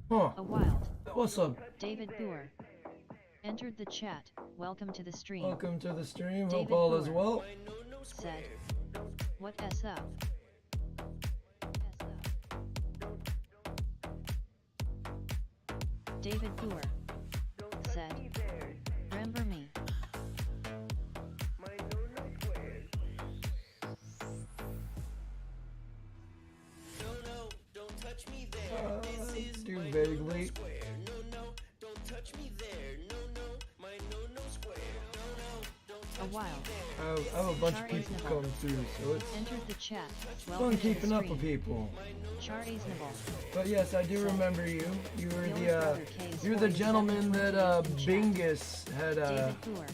Huh. A wild. What's up? David Boer. Entered the chat. Welcome to the stream. Welcome to the stream. Hope David all Boer is well. said, what S up? David Boer said, remember me. Do vaguely. A wild. I have a bunch of people come through, so it's Entered the chat. fun keeping up with people. Char Aznable. But yes, I do remember you. You were you're the gentleman that Bingus had David Boer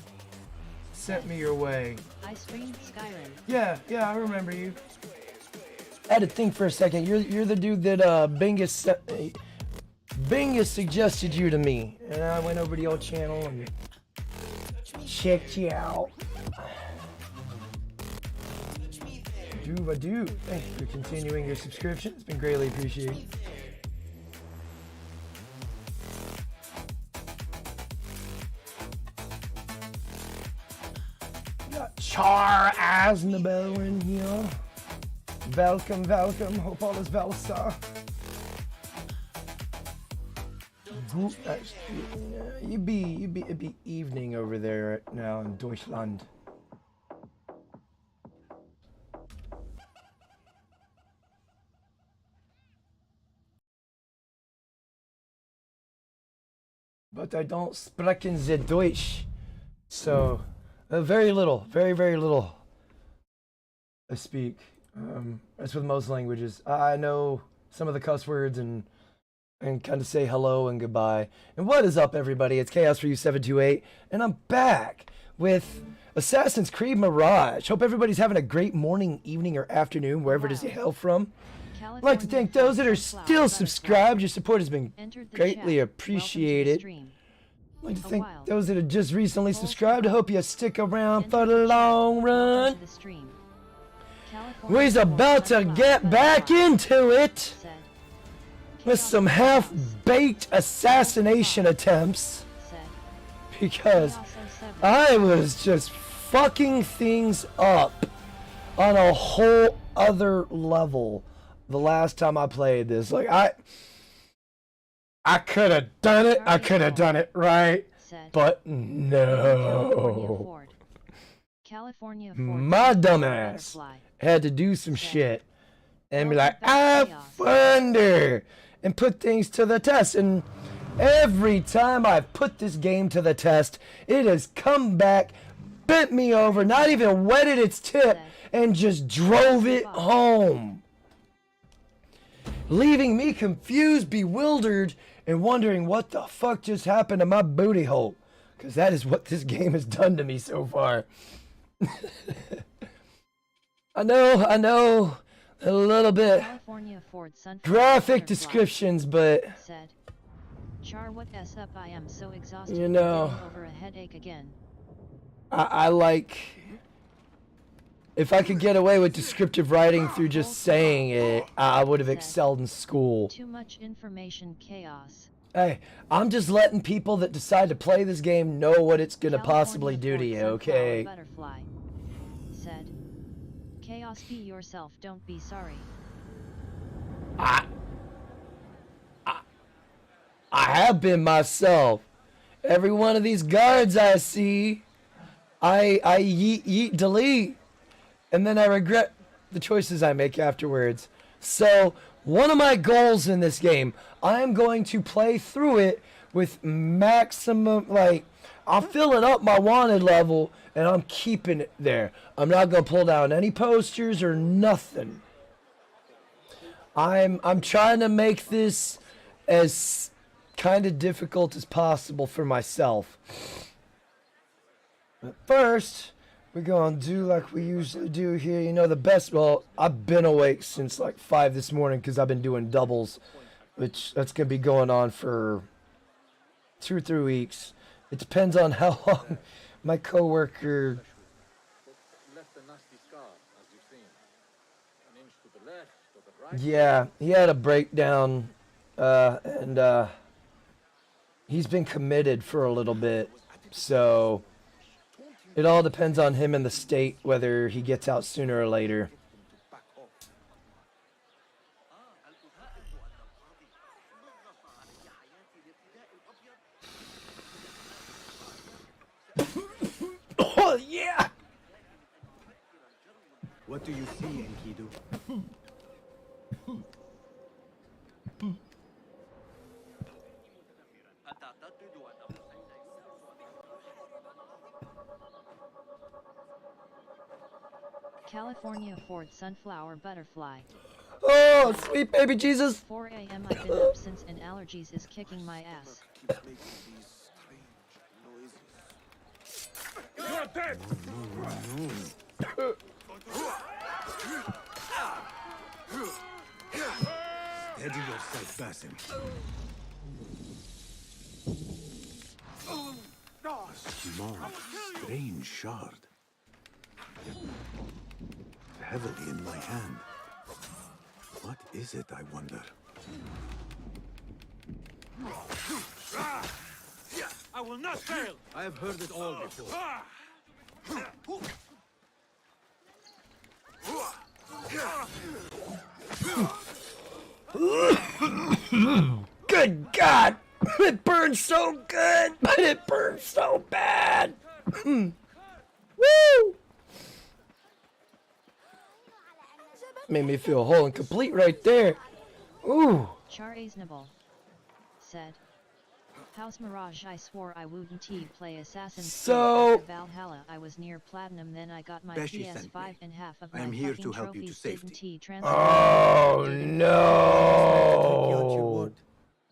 sent me your way. I streamed Skyrim. Yeah, I remember you. I had to think for a second. You're the dude that Bingus suggested you to me, and I went over to your channel and checked you out. I do. Thank you for continuing your subscription. It's been greatly appreciated. Got Char Aznable in here. Welcome. Hope all is well, sir. It'd be evening over there right now in Deutschland. But I don't sprechen the Deutsch, so very little, very little I speak. As with most languages, I know some of the cuss words and kind of say hello and goodbye. And what is up, everybody? It's Chaos for You 728, and I'm back with Assassin's Creed Mirage. Hope everybody's having a great morning, evening, or afternoon, wherever it is you hail from. I'd like to thank those that are still subscribed. Your support has been greatly appreciated. I'd like to thank those that have just recently subscribed. I hope you stick around for the long run. We're about to get back into it with some half-baked assassination attempts, because I was just fucking things up on a whole other level the last time I played this. Like, I could have done it. I could have done it right, but no. My dumbass had to do some shit and be like, I wonder, and put things to the test. And every time I've put this game to the test, it has come back, bent me over, not even wetted its tip, and just drove it home, leaving me confused, bewildered, and wondering what the fuck just happened to my booty hole. Because that is what this game has done to me so far. I know, a little bit graphic descriptions, but Char, what S up? I am so exhausted. You know, over a headache again. I like, if I could get away with descriptive writing through just saying it, I would have excelled in school. Too much information, chaos. Hey, I'm just letting people that decide to play this game know what it's gonna possibly do to you, okay? Butterfly said, chaos, be yourself, don't be sorry. I have been myself. Every one of these guards I see, I yeet, delete, and then I regret the choices I make afterwards. So, one of my goals in this game, I'm going to play through it with maximum, like, I'm filling up my wanted level, and I'm keeping it there. I'm not going to pull down any posters or nothing. I'm trying to make this as kind of difficult as possible for myself. But first, we're going to do like we usually do here. You know, the best, well, I've been awake since like 5 this morning because I've been doing doubles, which that's going to be going on for 2 or 3 weeks. It depends on how long my coworker yeah, he had a breakdown and he's been committed for a little bit, so it all depends on him and the state whether he gets out sooner or later. Oh yeah! What do you see, Enkidu? California Ford Sunflower Butterfly. Oh, sweet baby Jesus! 4 a.m. I've been up since and allergies is kicking my ass. You're dead! Steady yourself, Basim. Small, strange shard. Heavily in my hand. What is it, I wonder? I will not fail! I have heard it all before. Good God! It burns so good, but it burns so bad! Woo! Made me feel whole and complete right there. Ooh. Char Aznable said, House Mirage, I swore I wouldn't play Assassin's So- Creed after Valhalla. I was near platinum, then I got my Beshi sent PS5 me. and half of I my am here fucking to help you to trophies safety. didn't Oh no.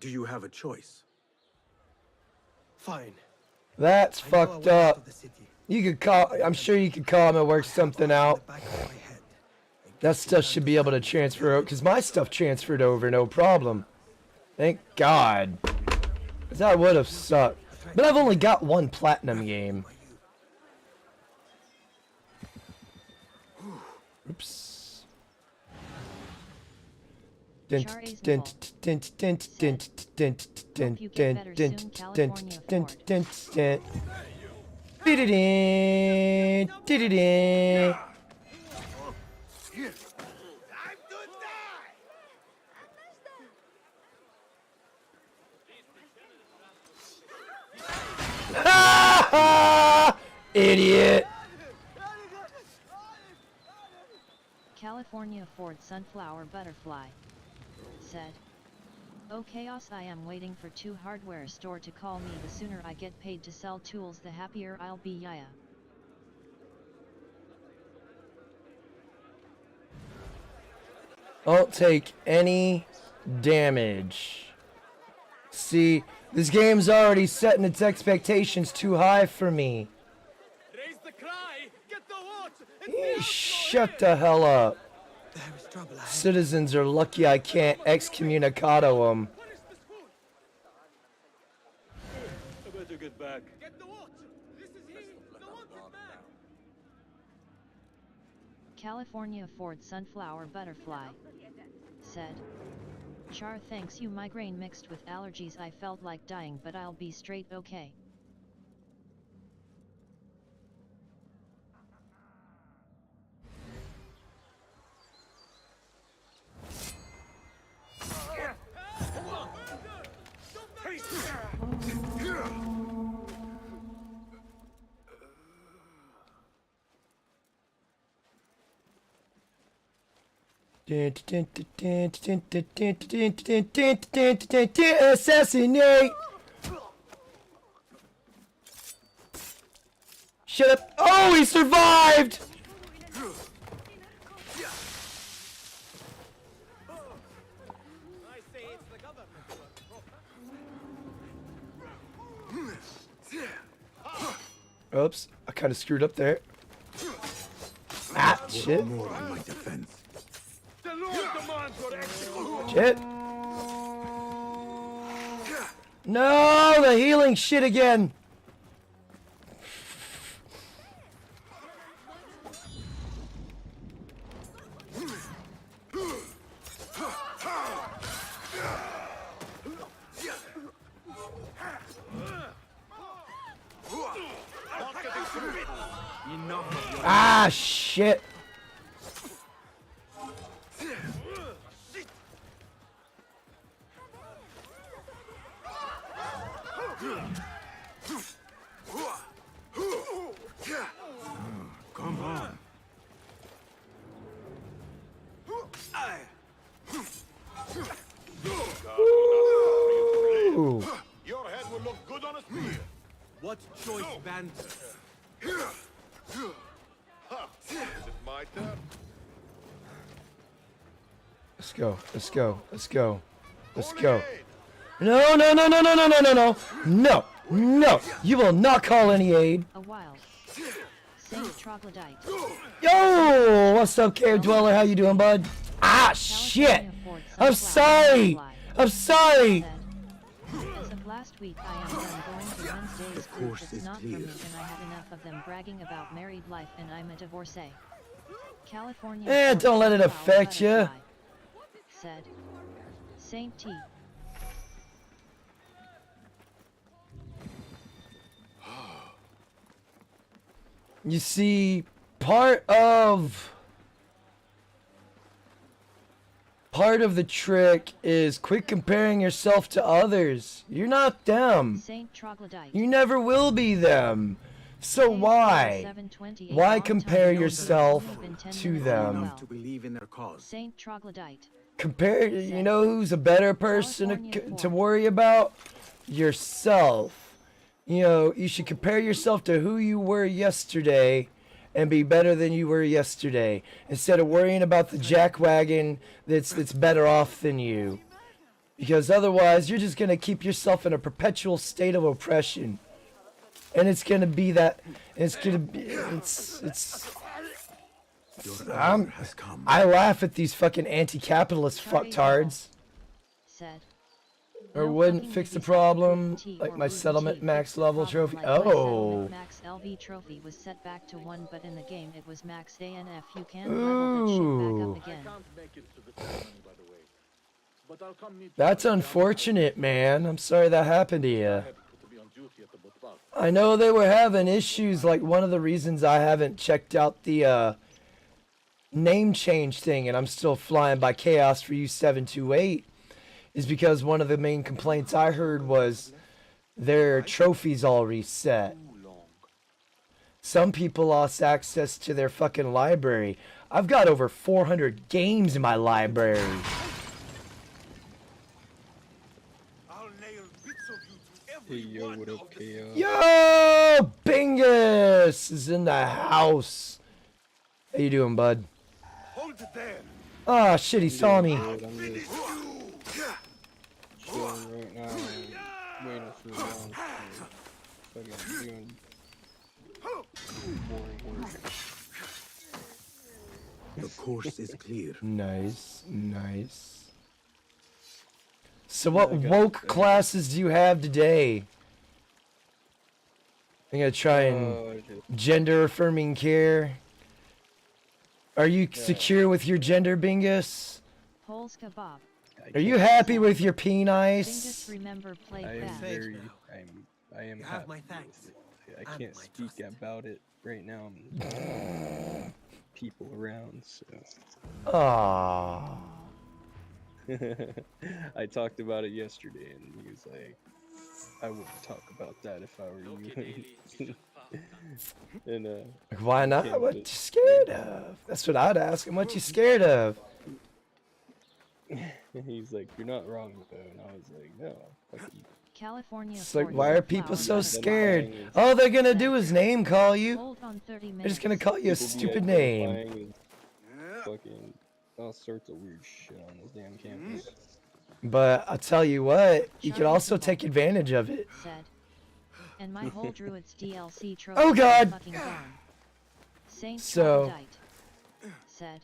Do you have a choice? Fine. That's I know a fucked way out up. of the city. You could call, I'm sure you could call him and work something out. The back of my head. That stuff should be able to transfer over, because my stuff transferred over, no problem. Thank God. 'Cause that would have sucked. But I've only got one platinum game. Oops. Dent, dent, dent, dent, dent, dent, dent, you get dent, better dent, soon, dent, California dent, Ford. dent, dent. Did-it-in, did-it-in. Idiot. California Ford Sunflower Butterfly said, Oh chaos, I am waiting for 2 hardware store to call me. The sooner I get paid to sell tools, the happier I'll be. Yaya. Don't take any damage. See, this game's already setting its expectations too high for me. Raise the cry! Get the water! Shut the hell up. There is trouble ahead. Citizens are lucky I can't excommunicado them. I better get back. Get the water! This is he! The wanted man! California Ford Sunflower Butterfly said, Char, thanks you. Migraine mixed with allergies. I felt like dying, but I'll be straight okay. Assassinate! Shut up! Oh, he survived! I say it's the government. Oops, I kind of screwed up there. Ah, shit. More in my defense. The Lord demands your execution. Shit. No, the healing shit again. Ah, shit. Come on. Ooh. Your head will look good on a spear. What choice banter? Ha! Is it my turn? Let's go. Let's go. Let's go. Let's Holy go. aid! No, no, no, no, no, no, no, no, no. No. No. You will not call any aid. A wild. Saint Troglodyte. Yo! What's up, Cave Dweller? How you doing, bud? Ah, shit! California Ford I'm Sunflower sorry! Butterfly I'm sorry! said, as of last week, I am done going to Wednesday's The group course that's is not for clear. me, and I had enough of them bragging about married life, and I'm a divorcee. California Ford Don't let it Sunflower affect ya. Butterfly said, Saint T. You see, part of the trick is quit comparing yourself to others. You're not them. Saint Troglodyte. You never will be them. So why? 728 Why long compare time yourself only been 10 to minutes them? well. To believe in their cause. Saint Troglodyte. Compare, you know who's a better person California to Ford. worry about? Yourself. You know, you should compare yourself to who you were yesterday and be better than you were yesterday instead of worrying about the jackwagon that's better off than you. Because otherwise, you're just going to keep yourself in a perpetual state of oppression. And it's going to be that it's going to be Your hour has come. I laugh at these fucking anti-capitalist Charlie fucktards. Said. Or "No wouldn't fucking fix the movies have to problem, prove tea like or my Ruby settlement tea. max Fix the level problem trophy. like my Oh. settlement max LV trophy was set back to 1, but in the game it was max ANF. You can't level that shit Ooh. back up again. Can't make it to the ceremony, by the way. But I'll come meet That's you. unfortunate, man. I'm sorry that happened to you. I have to be on duty at the Botbal. I know they were having issues. Like, one of the reasons I haven't checked out the name change thing and I'm still flying by Chaos for you 728 is because one of the main complaints I heard was their trophies all reset. Some people lost access to their fucking library. I've got over 400 games in my library. I'll nail bits of you to every Hey yo, one what of up, the KO? Yo, Bingus is in the house. How you doing, bud? Hold it there. Ah, shit, he saw me. Dude, I'm just chilling right now and waiting for long fucking doing boring work. The course is clear. Nice, nice. So what woke classes do you have today? I'm gonna try and gender affirming care. Are you secure with your gender, Bingus? Holes kebab. Are you happy with your Bingus penis? remember played I am bad. very, I am You have happy my with thanks it. I and can't my speak trust. about it right now. I'm people around, so Ah. I talked about it yesterday, and he was like, "I wouldn't talk about that if I were you." And Why not? What you scared of? That's what I'd ask him. What you scared of? he's like, "You're not wrong though," and I was like, "No, fucking California It's like, Ford why are Sunflower people so Butterfly. scared? All they're gonna do is name call you. Hold on 30 minutes. They're just gonna call you a people be stupid name. identifying as fucking all sorts of weird shit on this damn campus." But I'll tell you what, you could Charlie also People take advantage of it. said. And my whole Druid's DLC trophy Oh, is God. fucking gone. Saint So- Troglodyte said.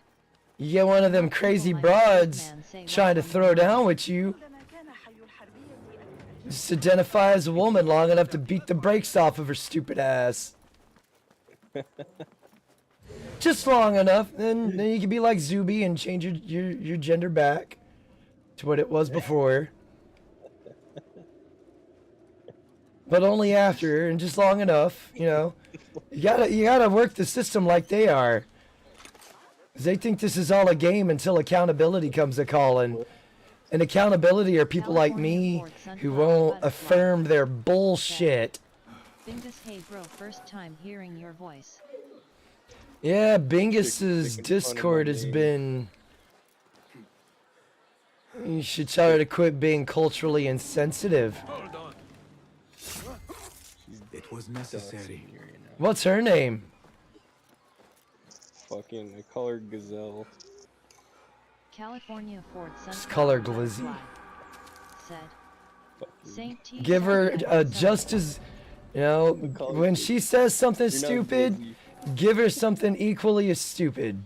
You get one of them crazy broads trying to throw down with you. Just identify as a woman long enough to beat the brakes off of her stupid ass. Just long enough, then you can be like Zuby and change your gender back to what it was before. But only after, and just long enough, you know. You gotta work the system like they are. 'Cause they think this is all a game until accountability comes a calling. And accountability are people like me who won't affirm their bullshit. Bingus, hey bro, first time hearing your voice. Yeah, Bingus's Making fun of my Discord has name. been... You should tell her to quit being culturally insensitive. Hold on. It was Doxing necessary. me right now. What's her name? Fucking, I call her Gazelle. California Ford Just call her Sunflower Glizzy. Butterfly said. Fucking- Saint T. Give her Sunflower just as... You know, Call her when Glizzy. she says something You're not stupid, Glizzy. give her something equally as stupid.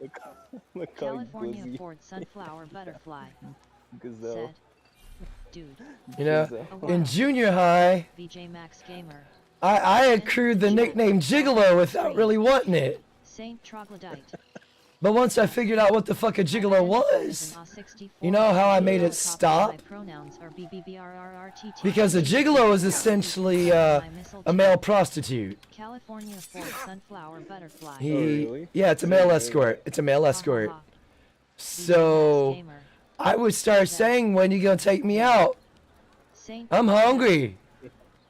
I call you California Glizzy. Ford Sunflower Butterfly Gazelle. said. Dude, You know, Gazelle. in junior high, VJ Max Gamer, I accrued the nickname Gigolo without really wanting it. Saint Troglodyte. But once I figured out what the fuck a gigolo was, you know how I made it stop? Because a gigolo is essentially a male prostitute. California Ford Sunflower Butterfly. He, really? yeah, it's a male escort. It's a male escort. So I would start saying, "When you gonna take me out? I'm hungry."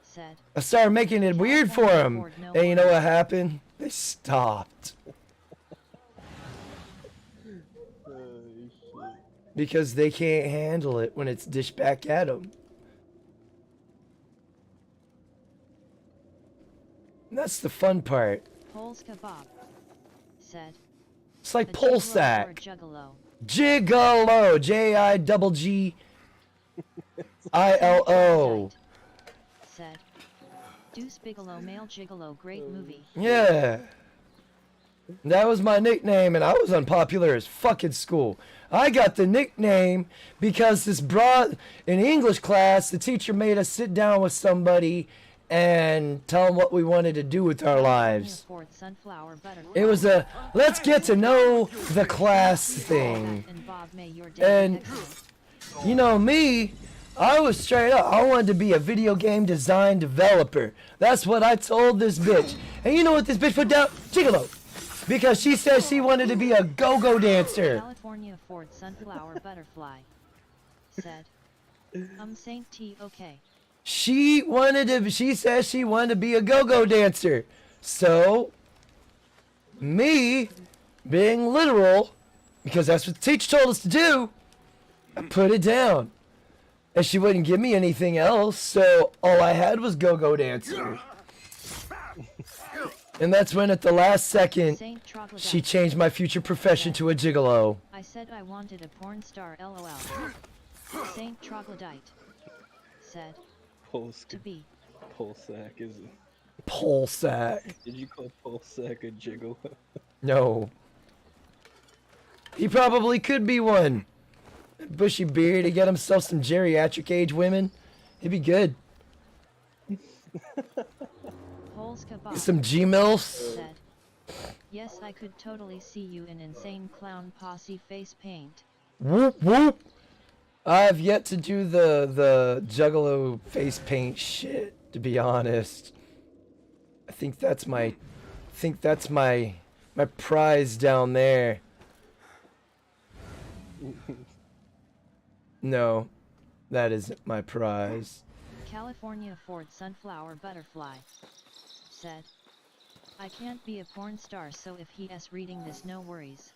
Said. I started making it weird for him, and you know what happened? They stopped Shit. because they can't handle it when it's dished back at them. That's the fun part. Poles Kebab. Said. It's like a pole gigolo or a sack. Juggalo. Gigolo. Gigilo. Said. Deuce Bigelow, male gigolo, great movie. Yeah. That was my nickname, and I was unpopular as fuck in school. I got the nickname because this broad in English class, the teacher made us sit down with somebody and tell them what we wanted to do with our lives. Ford Sunflower Butterfly. It was a let's get to know the class thing. And Bob May, your And day excellent. you know me, I was straight up. I wanted to be a video game design developer. That's what I told this bitch. And you know what this bitch put down? Gigolo. Because she said she wanted to be a go-go dancer. California Ford Sunflower Butterfly. Said. Saint T. Okay. She said she wanted to be a go-go dancer. So, me, being literal, because that's what the teacher told us to do, I put it down. And she wouldn't give me anything else, so all I had was go-go dancer. And that's when at the last second, Saint Troglodyte. she changed my future profession to a gigolo. I said I wanted a porn star, lol. Saint Troglodyte. Said. To be. Pole sack is it? Pole sack. Did you call pole sack a gigolo? No. He probably could be one. Bushy beard, he'd get himself some geriatric age women. He'd be good. Poles Kebab. Some G-MILFs. Said. Yes, I could totally see you in insane clown posse face paint. Whoop whoop. I've yet to do the juggalo face paint shit, to be honest. I think that's my prize down there. No, that isn't my prize. California Ford Sunflower Butterfly. Said. I can't be a porn star, so if he's reading this, no worries.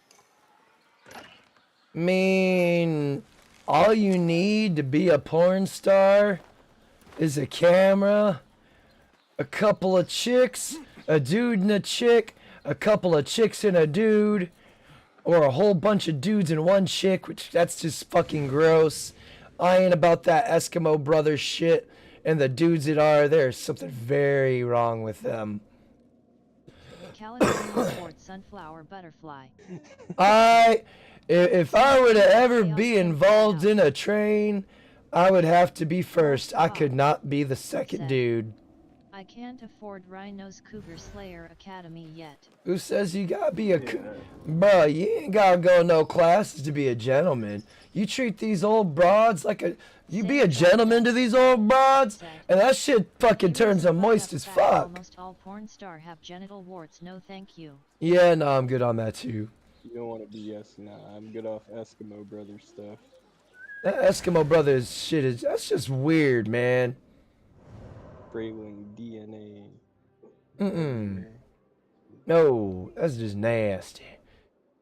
Mean, all you need to be a porn star is a camera, a couple of chicks, a dude and a chick, a couple of chicks and a dude, or a whole bunch of dudes and one chick, which that's just fucking gross. I ain't about that Eskimo Brothers shit, and the dudes that are, there's something very wrong with them. California Ford Sunflower Butterfly. If I were to ever be involved in a train, I would have to be first. I could not be the second dude. I can't afford Rhino's Cougar Slayer Academy yet. Who says you gotta be a... Bruh, you ain't gotta go no classes to be a gentleman. You treat these old broads like a... You be a gentleman to these old broads, and that shit fucking turns them moist as fuck. Almost all porn star have genital warts, no thank you. Yeah, no, I'm good on that too. You don't want to BS, nah. I'm good off Eskimo brother stuff. That Eskimo Brothers shit is... That's just weird, man. Frailing DNA. Mm-mm. No, that's just nasty.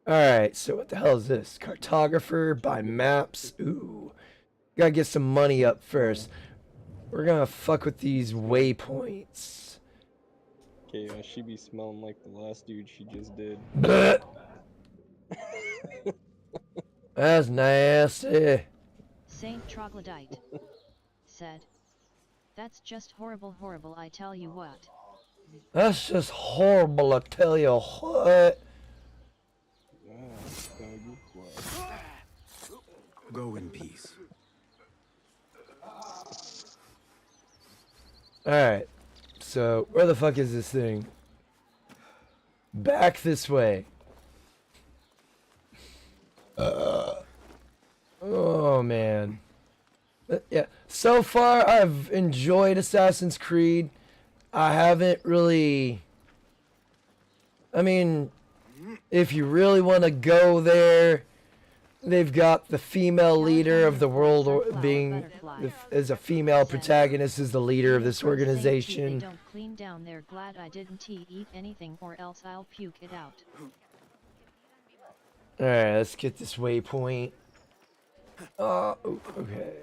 Alright, so what the hell is this? Cartographer, buy maps. Ooh. Gotta get some money up first. We're gonna fuck with these waypoints. Okay, she be smelling like the last dude she just did. Blech. That's nasty. Saint Troglodyte said, "That's just horrible, horrible, I tell you what." That's just horrible, I tell you what. Go in peace. Alright, so where the fuck is this thing? Back this way. Oh man. Yeah, so far I've enjoyed Assassin's Creed. I haven't really... I mean, if you really want to go there, they've got the female leader of the world being as a female protagonist as the leader of this organization. They don't clean down. They're glad I didn't eat anything, or else I'll puke it out. All right, let's get this waypoint. Okay.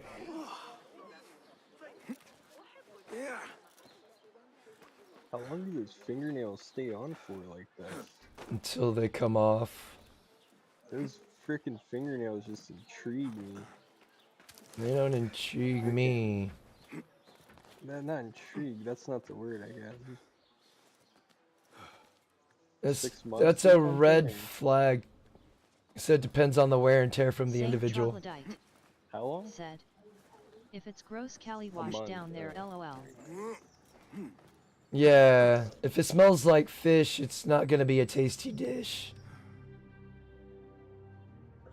How long do those fingernails stay on for like that? Until they come off. Those freaking fingernails just intrigue me. They don't intrigue me. Not intrigue, that's not the word, I guess. That's a red flag. So it depends on the wear and tear from the individual. Troglodyte How long? said, "If it's gross, Cali wash down there, lol." Yeah, if it smells like fish, it's not gonna be a tasty dish.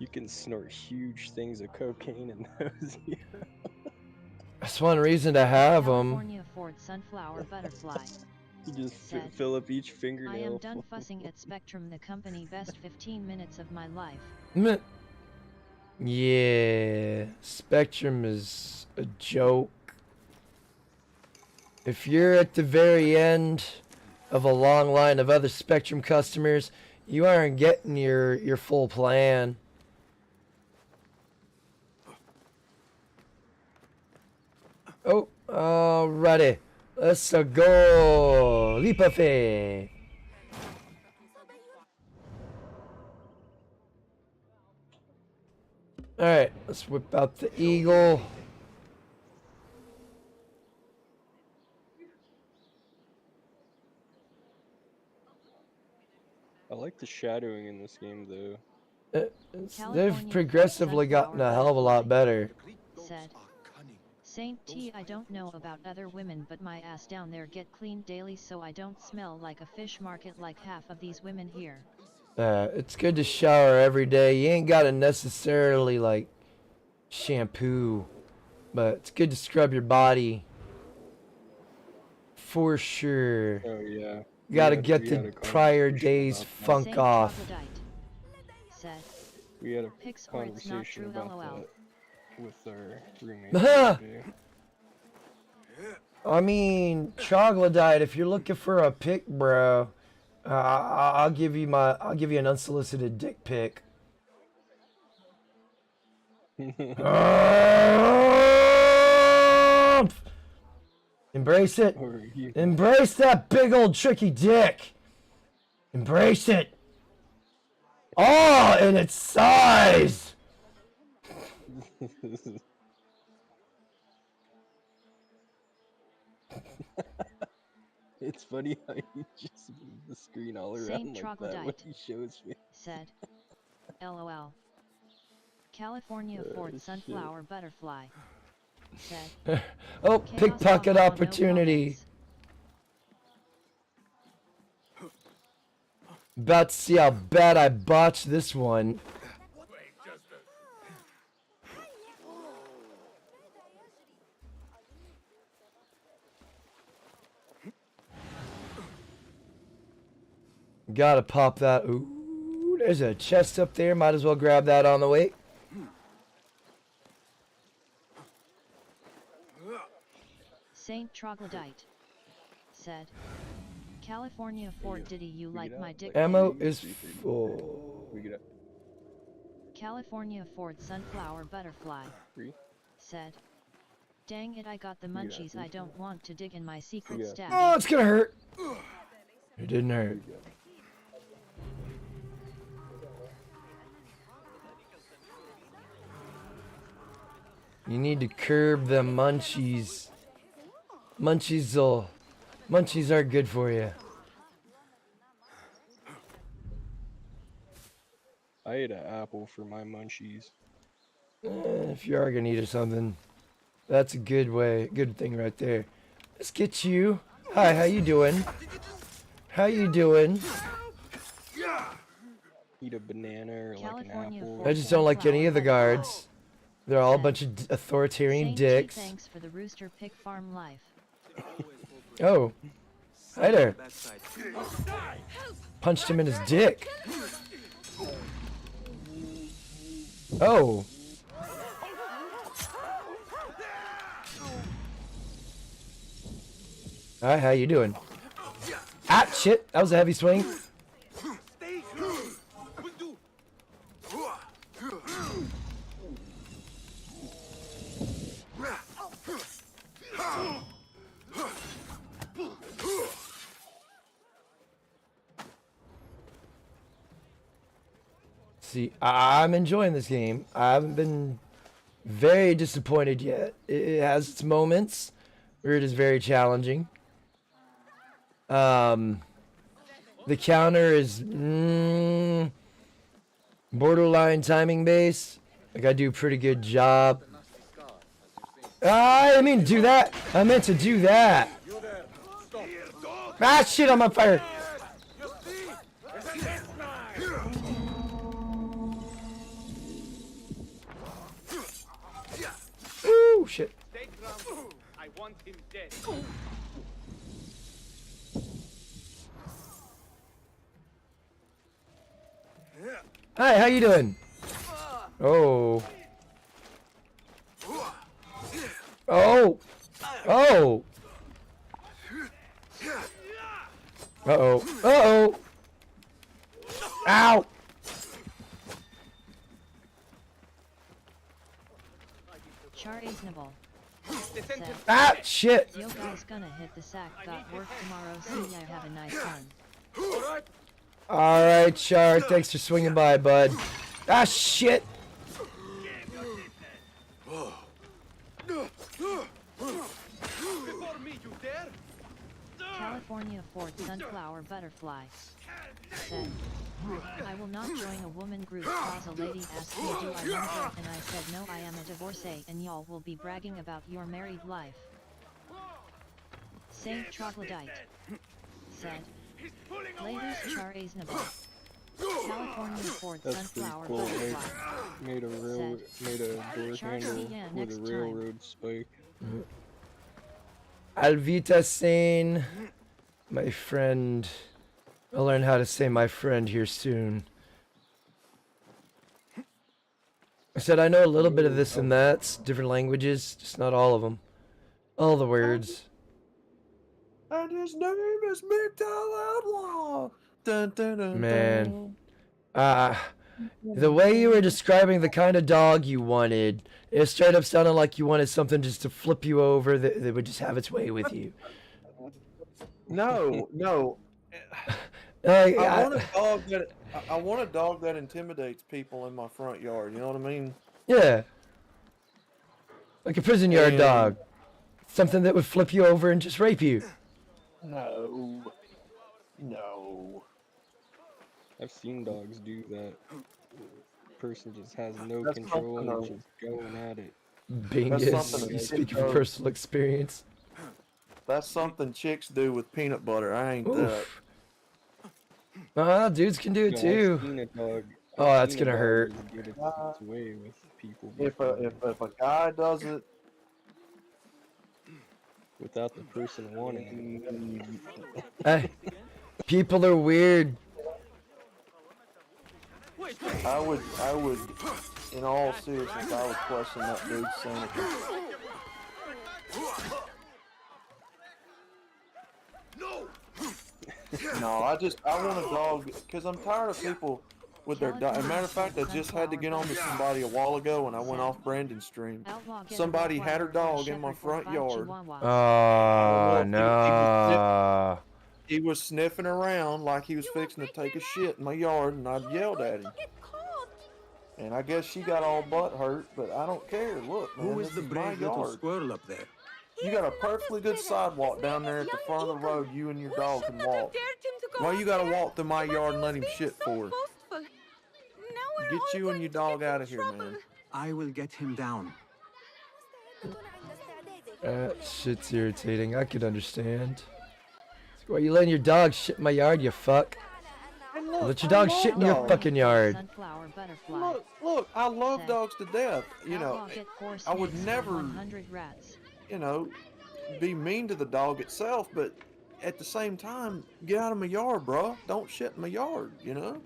You can snort huge things of cocaine in those. That's one reason to have them. California Ford Sunflower Butterfly You just said, fill up each fingernail. "I am done fussing at Spectrum, the company. Best 15 minutes of my life." Meh. Yeah, Spectrum is a joke. If you're at the very end of a long line of other Spectrum customers, you aren't getting your full plan. Oh, alrighty. Let's go. Leap of faith. Alright, let's whip out the eagle. I like the shadowing in this game, though. They've progressively gotten a hell of a lot better. Said, "Saint T, I don't know about other women, but my ass down there get cleaned daily, so I don't smell like a fish market like half of these women here." It's good to shower every day. You ain't gotta necessarily like shampoo, but it's good to scrub your body for sure. Oh yeah. You gotta We get had the a prior conversation days about that. funk Saint off. Troglodyte said, We had a "Pics or it's not conversation true, about lol." that with our roommate. Huh. yesterday. I mean, troglodyte. If you're looking for a pic, bro, I'll give you an unsolicited dick pic. Embrace it. Or you- Embrace that big old tricky dick. Embrace it. Oh, in its size. It's funny how you just move the screen all around Saint like that when Troglodyte he shows me. said, "LOL." California Ford shit. Sunflower Butterfly said, Oh, "Chaos, pickpocket haha, no opportunity. comments." About to see how bad I botched this one. Gotta pop that. Ooh, there's a chest up there. Might as well grab that on the way. Saint Troglodyte said, California Ford Diddy, you like my dick? Ammo then?" is full. We get up. California Ford Sunflower Butterfly 3. said, dang it, I got the got munchies. three. I don't want to dig in my secret got stash. Oh, it's gonna hurt. It didn't hurt. You need to curb the munchies. Munchies are good for you. I ate an apple for my munchies. If you are gonna eat or something, that's a good thing right there. Let's get you. Hi, how you doing? How you doing? Eat a banana or like an California apple. Ford I just don't like any of the Sunflower guards. They're all a bunch of authoritarian Saint dicks. T, thanks for the rooster pig farm life. Oh, hi there. Punched him in his dick. Oh. Alright, how you doing? Ah, shit, that was a heavy swing. See, I'm enjoying this game. I haven't been very disappointed yet. It has its moments where it is very challenging. The counter is borderline timing based. Like I do a pretty good job. I didn't mean to do that. I meant to do that. Ah, shit, I'm on fire. Ooh, shit. I want him dead. Hi, how you doing? Oh. Oh. Oh. Uh-oh. Uh-oh. Ow. Char Isnable said, Ah, shit. yo guys gonna hit the sack, got work tomorrow, see ya, have a nice one. All right, Char. Thanks for swinging by, bud. Ah, shit. Before me, you dare? California Ford Sunflower Butterfly said, I will not join a woman group cause a lady asked me do I want her and I said no, I am a divorcee and y'all will be bragging about your married life. Saint Troglodyte said, ladies Char Isnable. California Ford That's pretty Sunflower cool. Butterfly Made a door Char, handle see ya with a next time. railroad spike. Alvita Sane, my friend. I'll learn how to say my friend here soon. I said I know a little bit of this and that, different languages, just not all of them. All the words. And his name is Mental Outlaw. Dun, dun, dun, Man. dun. The way you were describing the kind of dog you wanted, it straight up sounded like you wanted something just to flip you over that would just have its way with you. No, no. I I want a dog that intimidates people in my front yard. You know what I mean? yeah. Like a prison yard And- dog. Something that would flip you over and just rape you. No. No. I've seen dogs do that. Person just has no That's control and something is just going at it. Bingus. something You that speak they from do. personal experience. That's something chicks do with peanut butter. I ain't that. Oof. Dudes can do it No, I've too. seen a dog. Oh, I've that's seen a gonna dog hurt. just get its way with people If before, if a guy does it, without the person wanting Hey, people are weird. I would, in all seriousness, I would question that dude's sanity. No, I want a dog because I'm tired of people with their dog. As a matter of fact, I just had to get on to somebody a while ago when I went off Brandon's stream. Somebody had her dog in my front yard. Oh no. He was sniffing around like he was fixing to take a shit in my yard, and I yelled at him. And I guess she got all butt hurt, but I don't care. Look, man, Who is this the is my brave little yard. squirrel up there? You got a perfectly good sidewalk down there at the front of the road you and your dog can walk. Why you gotta walk through my yard and let him shit for? Get you and your dog out of here, man. I will get him down. Shit's irritating. I could understand. Why you letting your dog shit in my yard, you fuck? Let your dog shit in your fucking yard. Look, I love dogs to death. You know, I would never, you know, be mean to the dog itself, but at the same time, get out of my yard, bro. Don't shit in my yard, you know?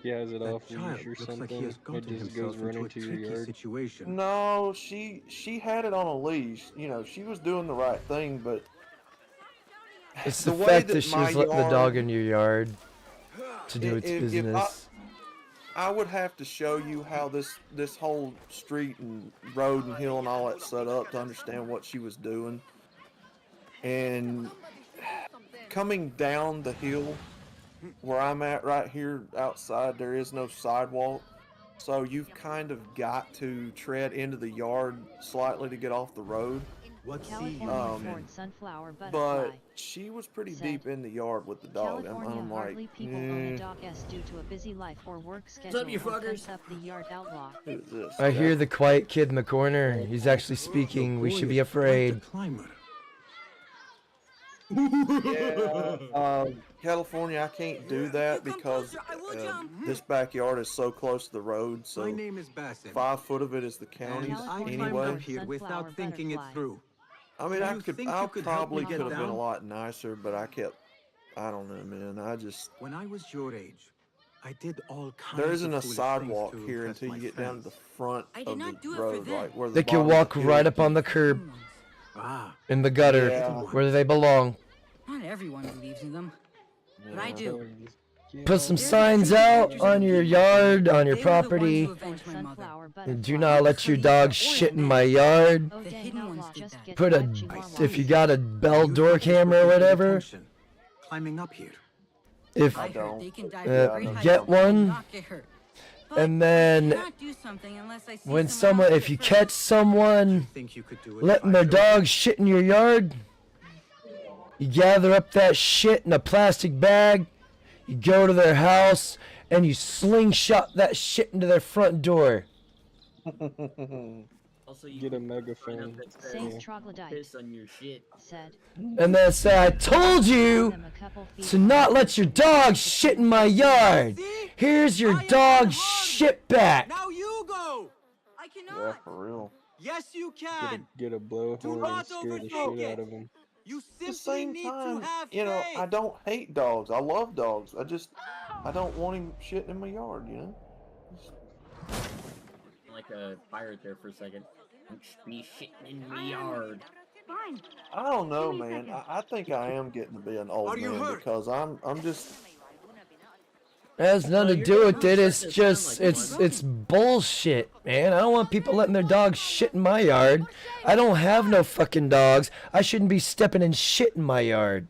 she has it That off child leash or looks something. like he has It gotten just goes himself into running a to your tricky yard. situation. No, she had it on a leash. You know, she was doing the right thing, but It's the way fact that that she my was letting the dog yard- in your yard to do its If business. I would have to show you how this whole street and road and hill and all that set up to understand what she was doing. And coming down the hill where I'm at right here outside, there is no sidewalk. So you've kind of got to tread into the yard slightly to get off the road. What's California Ford Sunflower But Butterfly. she was pretty Said, deep in the yard with the dog. California I'm hardly like, people own a dog S due to a busy life or work schedule. up, you or fuckers? fence up the yard outlaw. who is this? I hear the quiet kid in the corner. He's actually speaking. We should be afraid. Yeah, California, I can't do that because this backyard is so close to the road. My So name is Bassem. 5 foot of it is the county's And I California climbed anyway. up here without Sunflower thinking it butterfly. through. I mean, Do I you could, think I you could help probably me get could have been a down? lot nicer, but I don't know, man. I just, When I was your age, I did all kinds there of isn't a foolish sidewalk things to here impress until my you get down to the friends. front I of did not do the it for road, them. like where the They can bottom walk of the hill- right up on the curb Ah, in the gutter Yeah. where they belong. Not everyone believes in them, but I Yeah. do. Put some signs out on your yard, on your They were the ones property. who avenged my mother. Sunflower And butterfly. do not let your dog shit in my yard. Oh, The dang hidden outlaw, ones did just that. get Put a, 5 chihuahuas. if you got a bell you door think you camera or could get whatever, attention climbing up here. if, I I heard don't. they can dive Uh, from great get heights one, and not get hurt. But and I then cannot do something unless I see when someone someone, else if do you it catch first. someone Think you could do it letting if I their showed you? dog shit in your yard, you gather up that shit in a plastic bag, you go to their house, and you slingshot that shit into their front door. Also, you Get a can megaphone. find out that Saint Yeah. Troglodyte piss on your shit. said, And then say, I told you them a couple feet to not let your dog shit in my yard. Here's your dog shit back. Now you go! I Yeah, cannot. for real. Yes, you can! Get a blowhorn and not scare the overthink shit out it. of him. You At the simply same need time, to have you know, faith! I don't hate dogs. I love dogs. I don't want him shitting in my yard, you know? Like a pirate there for a second. Don't be shitting in my yard. Fine. I don't know, Give me a man. second. I think I am getting to be an old Are you man hurt? because I'm just, It has nothing to do with it. It's just, it's bullshit, man. I don't want people letting their dogs shit in my yard. I don't have no fucking dogs. I shouldn't be stepping in shit in my yard.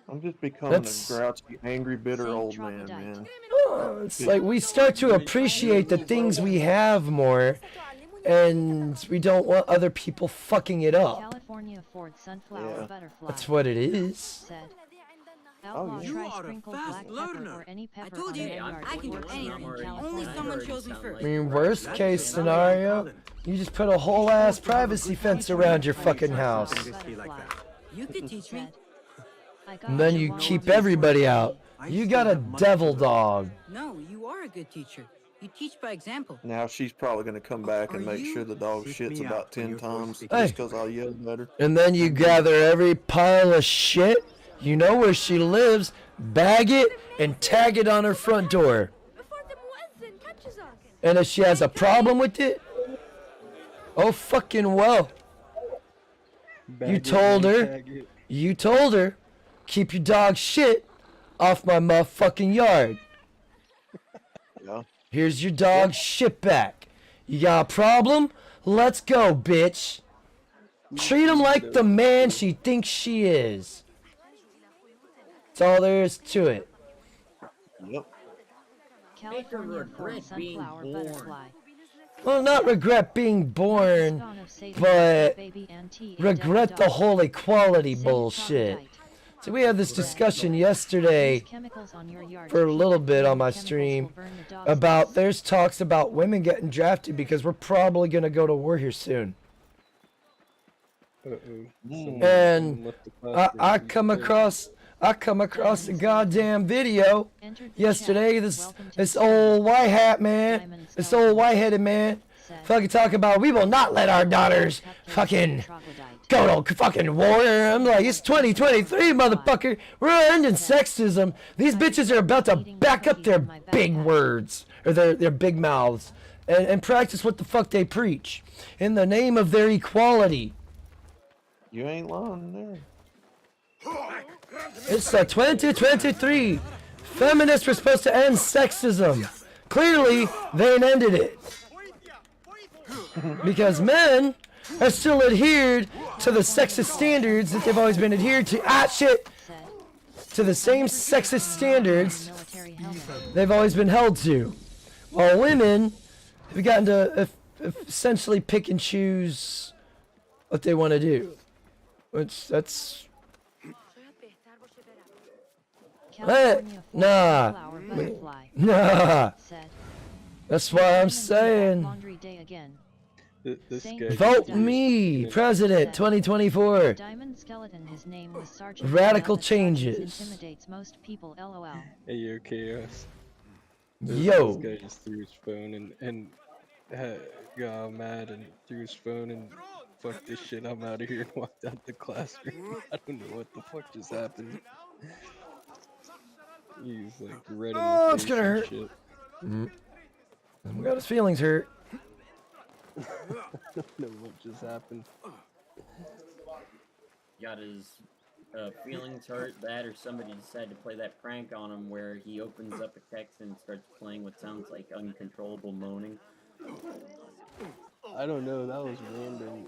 I'm just becoming That's- a grouchy, angry, bitter Saint old man, Troglodyte. man. It's like we start to appreciate the things we have more, and we don't want other people fucking it up. California Ford Sunflower Yeah. Butterfly That's what it is. said, outlaw yeah. You try are a sprinkled fast black pepper learner. or any pepper told on you, their I yard. can do Works anything. in Only California. someone chose me I first. mean, worst case scenario, you just put a whole ass privacy fence around your fucking house. Just be like that. You could teach me. I got And then what you wanted keep before everybody me. out. You got a devil dog. No, you are a good teacher. You teach by example. Now she's probably going to come back and Are make sure you- the dog Seek shits me about out when 10 your voice times becomes just because I yelled at her. And then you gather every pile of shit. You know where she lives, bag it, and tag it on her front door. Before the muezzin catches us. And if she has a problem with it, oh fucking well. Bag it told and her. tag it. You told her, keep your dog shit off my motherfucking yard. Yeah. Here's your dog shit back. You got a problem? Let's go, bitch. Treat him like the man she thinks she is. That's all there is to it. Yep. California regret Ford being sunflower born. butterfly. Well, not regret being born, Spawn of Satan, but baby anti- regret the dog. whole equality Saint bullshit. troglodyte. So we had this discussion Use yesterday chemicals on your yard for to a keep little it bit clean. on my Chemicals stream will burn the dog's about nest. there's talks about women getting drafted because we're probably going to go to war here soon. And I come across a goddamn video Entered the yesterday. chat. This Welcome to this the old white hat man, Diamond this skeleton. old white-headed man, Said, fucking talking about we will not let our daughters fucking troglodyte. go to fucking war. I'm like, it's 2023, motherfucker. We're ending sexism. These bitches are about to back up their big words or their big mouths and practice what the fuck they preach in the name of their equality. You ain't lying there. It's 2023. Feminists were supposed to end sexism. Clearly, they ain't ended it. Because men are still adhered to the sexist standards that they've always been adhered to. Shit! Said, To the same sexist standards military helmet. they've always been held to. While women have gotten to essentially pick and choose what they want to do. That's California Ford nah. sunflower butterfly. nah. Said, That's why I'm "Diamond feedback saying. laundry day again. This Saint guy Vote Diamond me, President 2024. Diamond skeleton. His name was Sergeant. Radical Brown. The sergeant changes. Intimidates most people. LOL. Hey, yo, Chaos. Yo. This guy just threw his phone and got all mad and threw his phone and fuck this shit. I'm out of here and walked out the classroom. I don't know what the fuck just happened. He's like red in Oh, the it's face gonna and hurt. shit. Got his feelings hurt. I don't know what just happened. Got his feelings hurt, that or somebody decided to play that prank on him where he opens up a text and starts playing what sounds like uncontrollable moaning. I don't know, that was random.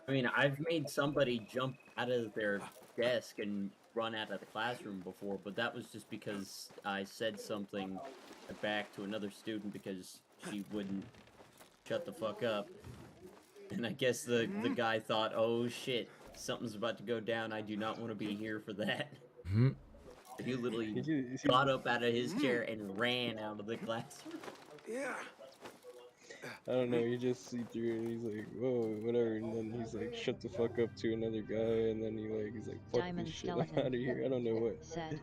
I mean, I've made somebody jump out of their desk and run out of the classroom before, but that was just because I said something back to another student because she wouldn't shut the fuck up. And I guess the guy thought, oh shit, something's about to go down, I do not want to be here for that. He literally got up out of his chair and ran out of the classroom. I don't know, he just see through it and he's like, whoa, whatever, and then he's like, shut the fuck up to another guy, and then he's like, fuck Diamond this shit, I'm skeleton. out of here, I don't know what. Said,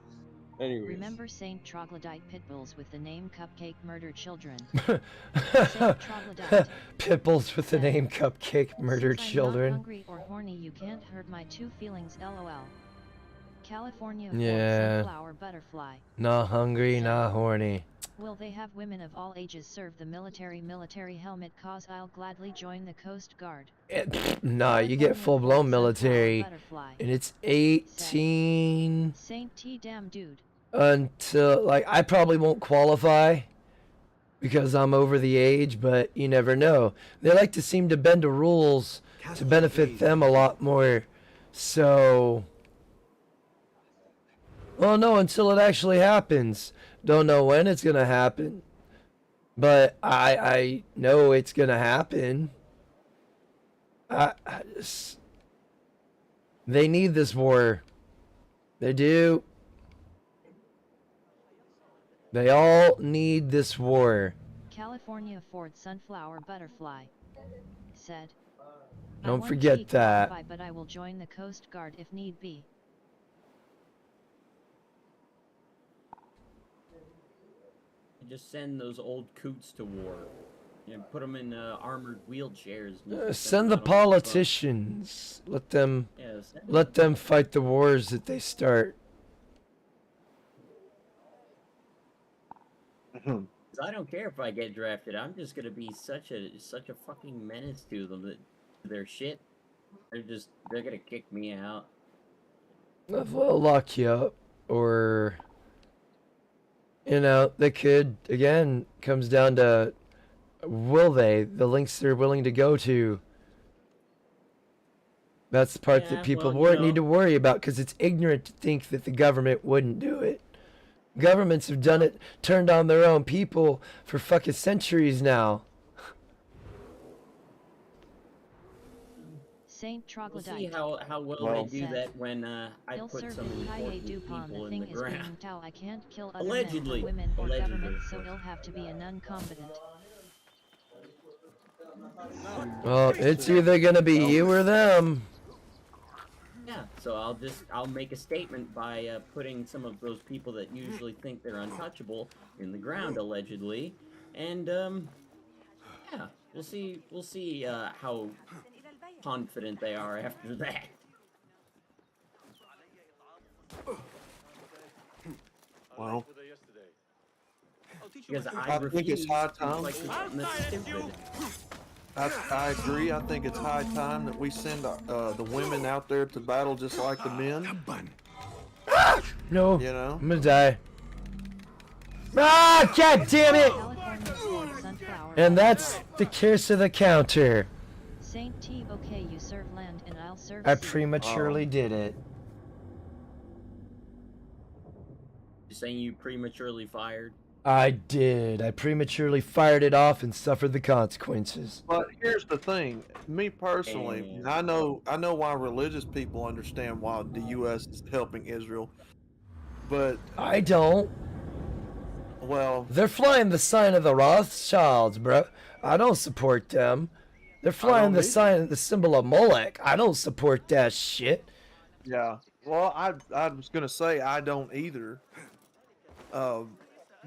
Anyways. remember Saint Troglodyte pitbulls with the name Cupcake murder children. Saint Troglodyte. Pitbulls with the name Cupcake murdered Since I'm children. not hungry or horny, you can't hurt my two feelings. LOL. California Ford Yeah. sunflower butterfly. Not hungry, not horny. Will they have women of all ages serve the military? Military helmet, cause I'll gladly join the Coast Guard. Nah, you get full-blown military, Butterfly. and it's 18 Saint T damn dude. until, like, I probably won't qualify because I'm over the age, but you never know. They like to seem to bend the rules to benefit them a lot more, so... Well, no, until it actually happens. Don't know when it's gonna happen, but I know it's gonna happen. I just, they need this war. They do. They all need this war. California Ford sunflower butterfly. Said, Don't won't forget cheat that. qualify, but I will join the Coast Guard if need be. Just send those old coots to war. You know, put them in armored wheelchairs. And just Send them the out on front. politicians. Let them Yeah, send let them fight the wars that they start. 'Cause I don't care if I get drafted. I'm just gonna be such a fucking menace to them that their shit. They're gonna kick me out. They'll lock you up, or they could again. Comes down to will they the lengths they're willing to go to. That's the part Yeah, that people well, need to worry about, because it's ignorant to think that the government wouldn't do it. Governments have done it, turned on their own people for fucking centuries now. Saint We'll see Troglodyte. how well Well- they do that when I Il put serve some in Kaye important Dupont. people The in thing the is being ground. Tao. I can't kill other Allegedly. men or women or Allegedly. government, so it'll have to be a non-combatant. Well, it's either gonna be you or them. Yeah, so I'll make a statement by putting some of those people that usually think they're untouchable in the ground, allegedly, and yeah, we'll see how confident they are after that. Well, Because I think it's refuse high to time. fight something that's stupid. I agree. I think it's high time that we send the women out there to battle just like the men. No, You know? I'm gonna die. Ah, god damn it! California Ford Sunflower. And that's the curse of the counter. Saint T. Okay, you serve land and I'll serve I sea. prematurely did it. You're saying you prematurely fired? I did. I prematurely fired it off and suffered the consequences. But here's the thing. Me personally, And- I know why religious people understand why the U.S. is helping Israel. But I don't. well, They're flying the sign of the Rothschilds, bro. I don't support them. They're flying don't the either. sign, the symbol of Molech. I don't support that shit. yeah. Well, I was gonna say I don't either.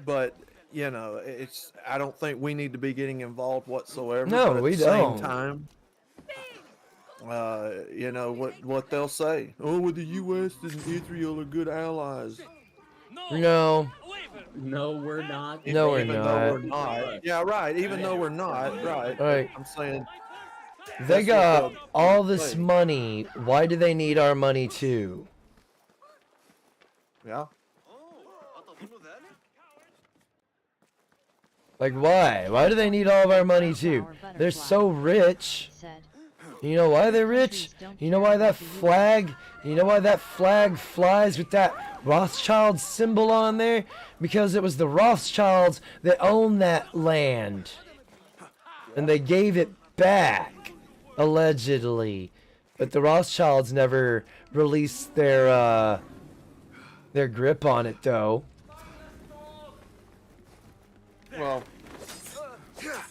But it's I don't think we need to be getting involved whatsoever. No, but at we the don't. Same time, what they'll say. Oh, well, the U.S. and Israel are good allies. No. No, we're not. No, we're Even not. though we're not. Yeah, right. Even though we're not. Right. Right. I'm saying. They That's got what they'll all this say. money. Why do they need our money too? Yeah. Like, why? Why do they need all of our money too? They're so rich. Said. You know why they're rich? You know why that flag? You know why that flag flies with that Rothschild symbol on there? Because it was the Rothschilds that owned that land. And they gave it back, allegedly. But the Rothschilds never released their grip on it, though. Well,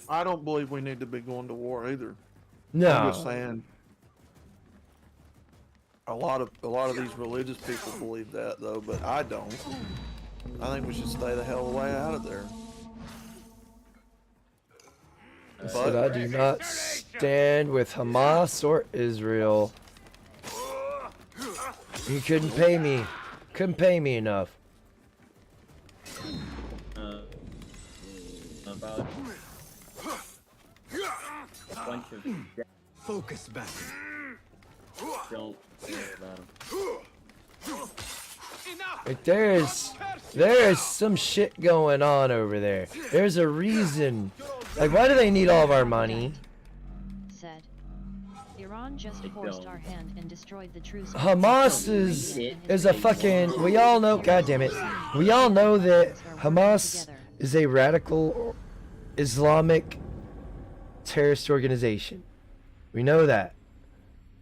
I don't believe we need to be going to war either. No. I'm just saying. A lot of these religious people believe that though, but I don't. I think we should stay the hell away out of there. I said I do not stand with Hamas or Israel. You couldn't pay me. Couldn't pay me enough. About a bunch of Focus back. don't care about them. Like there's some shit going on over there. There's a reason. Like, why do they need all of our money? Said. Iran just They forced don't. our hand and destroyed the truce. Hamas is a fucking. We all know. God damn it. We all know that Hamas is a radical Islamic terrorist organization. We know that.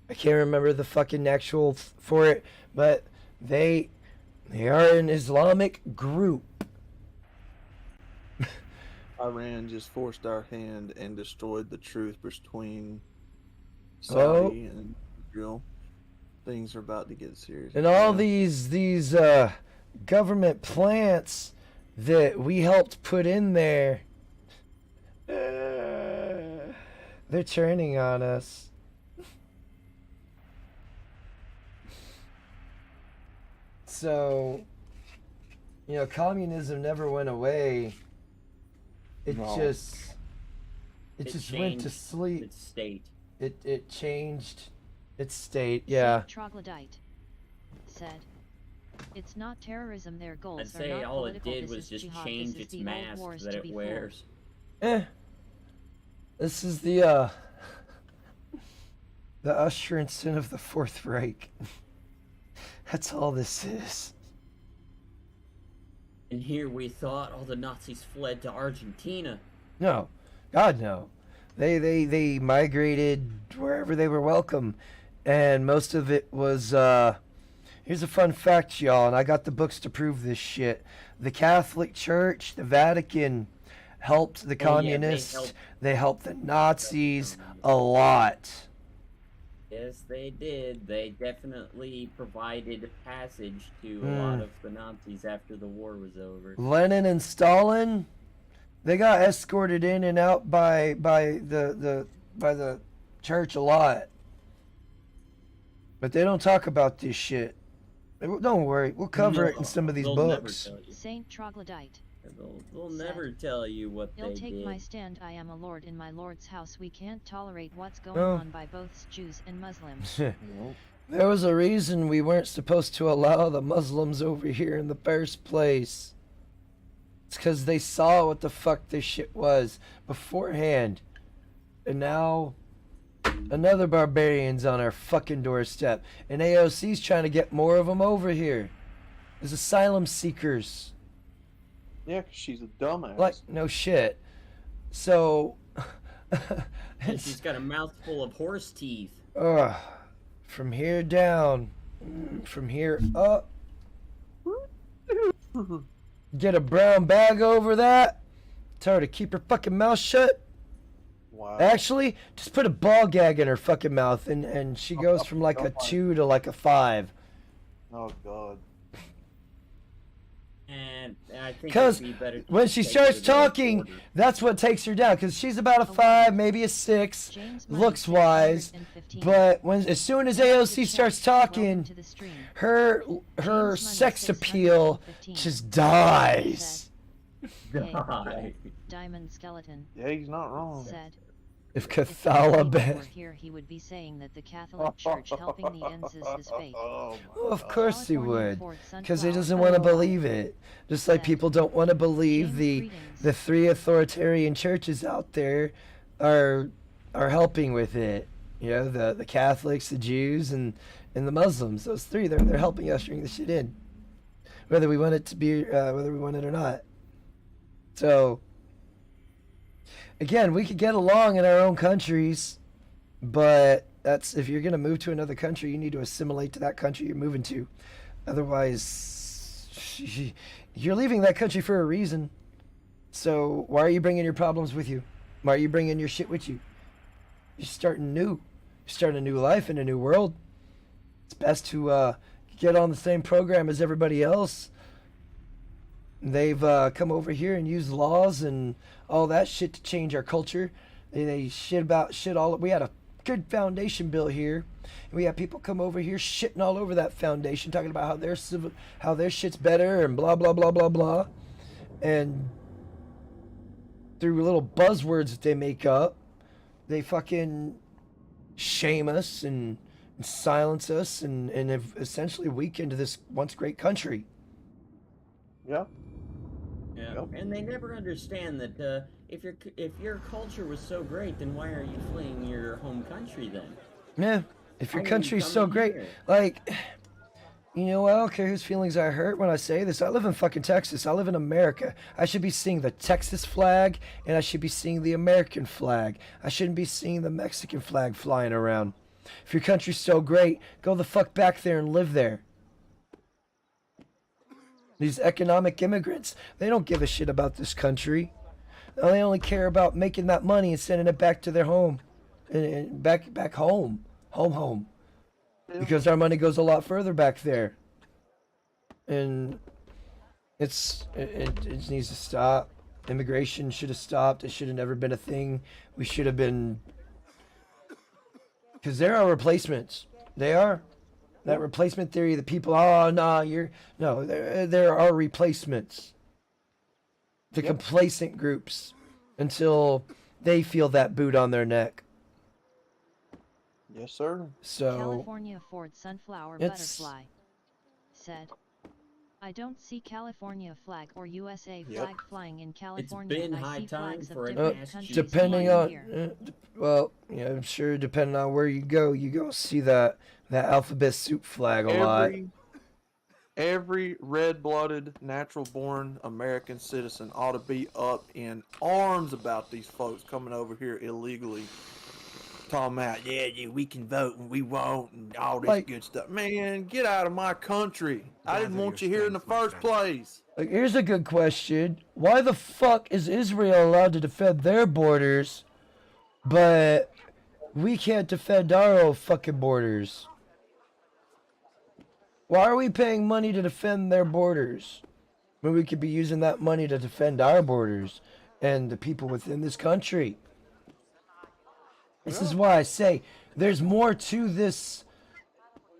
I can't remember the fucking actual for it, but they are an Islamic group. Iran just forced our hand and destroyed the truth between Saudi and Israel. Things are about to get serious. And all these government plants that we helped put in there, they're turning on us. So, you know, communism never went away. It just went to sleep. Its state. It changed its state. Yeah. Troglodyte said, "It's not terrorism. Their goals I'd are say not all it political. did This was is just jihad. change This is its the old mask wars that to it be wears. This is the usherance in of the Fourth Reich. That's all this is. And here we thought all the Nazis fled to Argentina. No, God no. They migrated wherever they were welcome, and most of it was. Here's a fun fact, y'all, and I got the books to prove this shit. The Catholic Church, the Vatican, helped the communists. They helped the Nazis a lot. Yes, they did. They definitely provided passage to a lot of the Nazis after the war was over. Lenin and Stalin, they got escorted in and out by the church a lot. But they don't talk about this shit. Don't worry, we'll cover it in some of these books. Saint Troglodyte. They'll never tell you what You'll they take did. my stand. I am a lord in my lord's house. We can't tolerate what's going No. on by both Jews and Muslims. There was a reason we weren't supposed to allow the Muslims over here in the first place. It's because they saw what the fuck this shit was beforehand. And now, another barbarian's on our fucking doorstep. And AOC's trying to get more of them over here. There's asylum seekers. Yeah, 'cause she's a dumbass. Like, no shit. So, And she's got a mouthful of horse teeth. from here down, from here up, get a brown bag over that, tell her to keep her fucking mouth shut. Wow. Actually, just put a ball gag in her fucking mouth, and she goes from like a 2 to like a 5. Oh, God. And I think Because it'd be better to when she take starts her to the talking, border. that's what takes her down. Because she's about a 5, maybe a 6, James Money looks said wise. 115. But as soon as AOC starts Welcome talking, to the stream. her Money sex 615 appeal just dies. Die. Diamond Skeleton Yeah, he's not wrong. said, If "If Cathala Anthony Ben. were here, he would be saying that the Catholic Church helping the ends is his fate." Oh, Well, of course he California would, Ford because he Sunflower doesn't want to Butterfly believe it. Just like said, people don't want to believe "James, the greetings." 3 authoritarian churches out there are helping with it. You know, the Catholics, the Jews, and the Muslims. Those 3, they're helping ushering the shit in, whether we want it to be, whether we want it or not. So, again, we could get along in our own countries, but that's if you're gonna move to another country, you need to assimilate to that country you're moving to. Otherwise, you're leaving that country for a reason. So why are you bringing your problems with you? Why are you bringing your shit with you? You're starting new. You're starting a new life in a new world. It's best to get on the same program as everybody else. They've come over here and used laws and all that shit to change our culture. They shit all. We had a good foundation built here. And we had people come over here shitting all over that foundation, talking about how their shit's better and blah blah blah blah blah. And through little buzzwords that they make up, they fucking shame us and silence us and have essentially weakened this once great country. Yeah. Yeah. Yep. And they never understand that if your culture was so great, then why are you fleeing your home country then? Yeah, if your Why are you country's so coming great, here? like, you know, I don't care whose feelings I hurt when I say this. I live in fucking Texas. I live in America. I should be seeing the Texas flag, and I should be seeing the American flag. I shouldn't be seeing the Mexican flag flying around. If your country's so great, go the fuck back there and live there. These economic immigrants, they don't give a shit about this country. They only care about making that money and sending it back to their home. and back home, home, Yeah. because our money goes a lot further back there, and it needs to stop. Immigration should have stopped. It should have never been a thing. We should have been, because there are replacements. They are. That replacement theory, the people, oh no, there are replacements. The complacent groups, until they feel that boot on their neck. Yes, sir. So California Ford Sunflower it's- Butterfly said, I don't see California flag or USA Yep. flag flying in California. been I high see time flags for of a different mass countries depending flying on, here. well, yeah, I'm sure depending on where you go see that alphabet soup flag a lot. Every red-blooded, natural-born American citizen ought to be up in arms about these folks coming over here illegally. Talking about, yeah, we can vote and we won't and all this Like- good stuff. Man, get out of my country. I didn't Gather want your you here in the strength, my first friend. place. Like, here's a good question: why the fuck is Israel allowed to defend their borders, but we can't defend our own fucking borders? Why are we paying money to defend their borders when we could be using that money to defend our borders and the people within this country? This is why I say there's more to this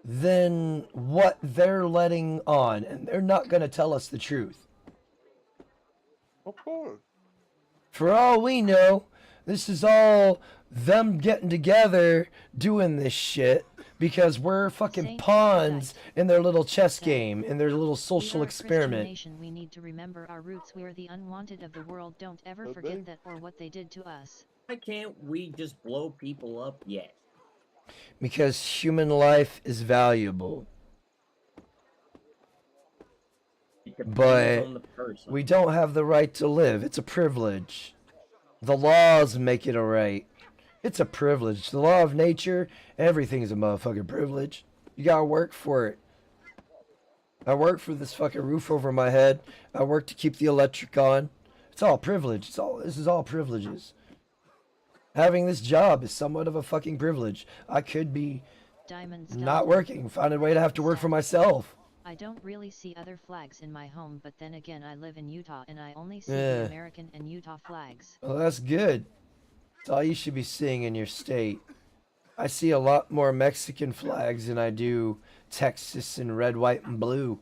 than what they're letting on, and they're not going to tell us the truth. Of course. For all we know, this is all them getting together doing this shit because we're fucking Saint pawns in their little chess said, game, in their little We social are a Christian experiment. nation. We need to remember our roots. We're the unwanted of the world. Don't ever Okay. forget that or what they did to us. Why can't we just blow people up yet? Because human life is valuable. It depends But on the person. we don't have the right to live. It's a privilege. The laws make it a right. It's a privilege. The law of nature, everything's a motherfucking privilege. You gotta work for it. I work for this fucking roof over my head. I work to keep the electric on. It's all privilege. This is all privileges. Having this job is somewhat of a fucking privilege. I could be Diamond not Skeleton working, find a way to have to work for myself. I don't really see other flags in my home, but then again, I live in Utah and I only see Yeah. the American and Utah flags. Well, that's good. That's all you should be seeing in your state. I see a lot more Mexican flags than I do Texas in red, white, and blue.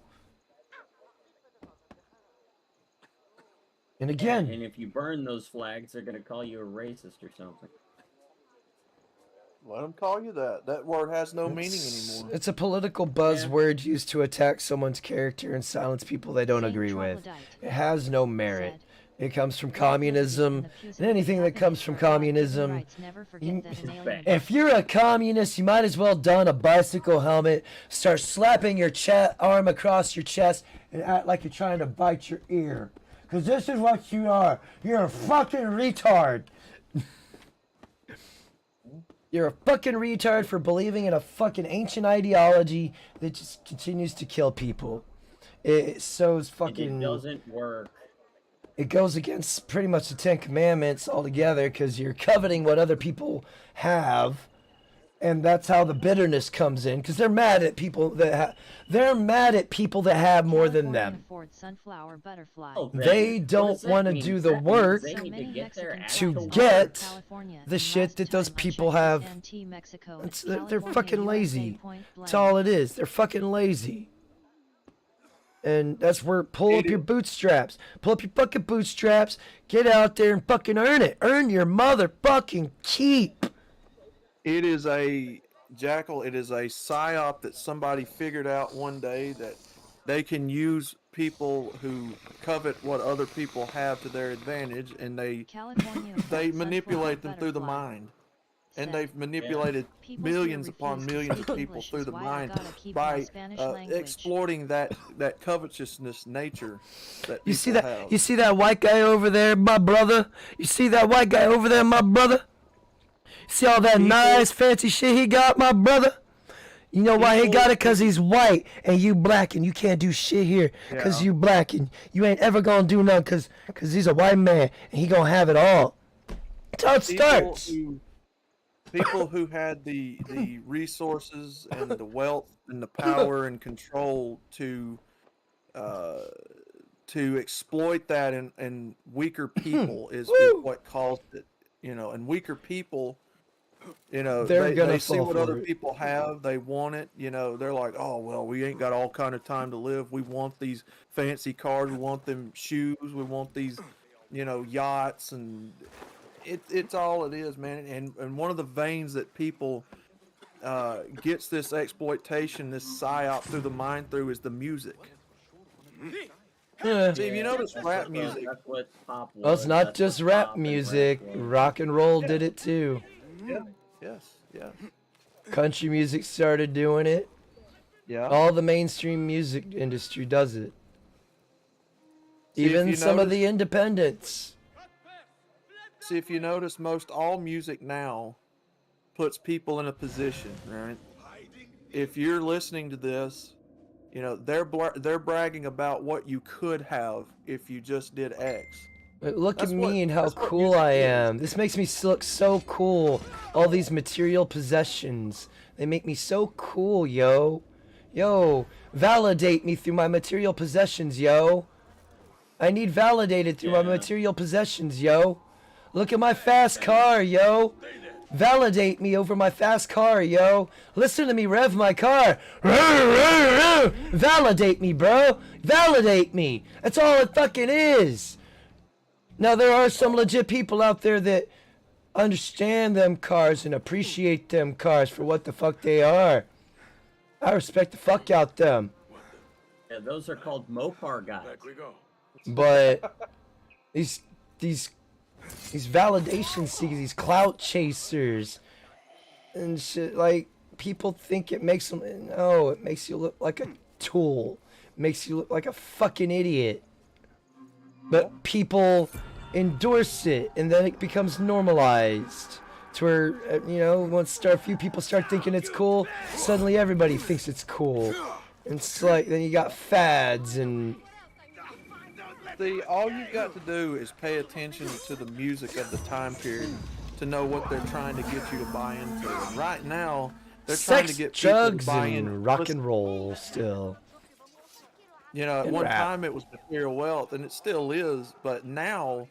And Yeah, again, and if you burn those flags, they're gonna call you a racist or something. Let them call you that. That word has no meaning anymore. it's a political buzzword used to attack someone's character and silence people they don't Saint agree with. Troglodyte It has no merit. said, It comes from "While living in communism, the pews and of anything that Catholic comes from Church, human communism. rights, never forget you- that an alien If you're a communist, you might as well don a bicycle helmet, start slapping your arm across your chest, and act like you're trying to bite your ear. Because this is what you are. You're a fucking retard. You're a fucking retard for believing in a fucking ancient ideology that just continues to kill people. It sows And fucking. it doesn't work. It goes against pretty much the Ten Commandments altogether because you're coveting what other people have, and that's how the bitterness comes in because they're mad at people that have more than California them. Ford Sunflower Butterfly. Oh, They what don't does that wanna mean? do Does the that mean work they So need many to get their Mexicans ass to travel to get work. California, the and shit last that those time I people checked, have. NT Mexico, They're California, fucking USA, lazy. point That's blank. all it is. They're fucking lazy. And that's where pull up your bootstraps. Pull up your fucking bootstraps. Get out there and fucking earn it. Earn your motherfucking keep. It is a jackal. It is a psyop that somebody figured out one day that they can use people who covet what other people have to their advantage, and California they Ford manipulate Sunflower them through the Butterfly mind. And said, they've manipulated "People here millions upon refuse to millions of speak people English, through is the why I mind gotta keep by my Spanish language." exploiting that covetousness nature that You see people that? have. You see that white guy over there, my brother? You see that white guy over there, my brother? See all that nice fancy shit he got, my brother? You know why he got it? Cause he's white and you black and you can't do shit here. Cause Yeah. you black and you ain't ever gonna do nothing cause he's a white man and he gonna have it all. That's how it People starts. who people who had the resources and the wealth and the power and control uh, to exploit that, and weaker people is Woo! what caused it. And weaker people, They're gonna they see fall what for other it. people have, they want it. They're like, oh well, we ain't got all kind of time to live. We want these fancy cars, we want them shoes, we want these, yachts, and it's all it is, man. And one of the veins that people gets this exploitation, this psyop through the mind through is the music. Yeah. See, if you notice rap music, That's what pop was. Well, it's not That's just what rap pop and music. was. Rock and roll did it too. yes, Country music started doing it. yeah. All the mainstream music industry does it. See, if Even you some of notice- the independents. See, if you notice, most all music now puts people in a position, right? If you're listening to this, they're bragging about what you could have if you just did X. Look That's at what- me and how that's what cool music I is. am. This makes me look so cool. All these material possessions. They make me so cool, yo. Yo, validate me through my material possessions, yo. I need validated through my material possessions, yo. Look at my fast car, yo. Validate me over my fast car, yo. Listen to me rev my car. Validate me, bro. Validate me. That's all it fucking is. Now, there are some legit people out there that understand them cars and appreciate them cars for what the fuck they are. I respect the fuck out them. Yeah, those are called Mopar guys. But these validation seekers, these clout chasers and shit, like, people think it makes them, no, it makes you look like a tool. It makes you look like a fucking idiot. But people endorse it, and then it becomes normalized. To where, once a few people start thinking it's cool, suddenly everybody thinks it's cool. And it's like, then you got fads and... See, all you got to do is pay attention to the music of the time period to know what they're trying to get you to buy into. And right now, they're trying to sex, get people drugs, to buy in. and rock and roll still. At and one rap. time it was material wealth, and it still is, but now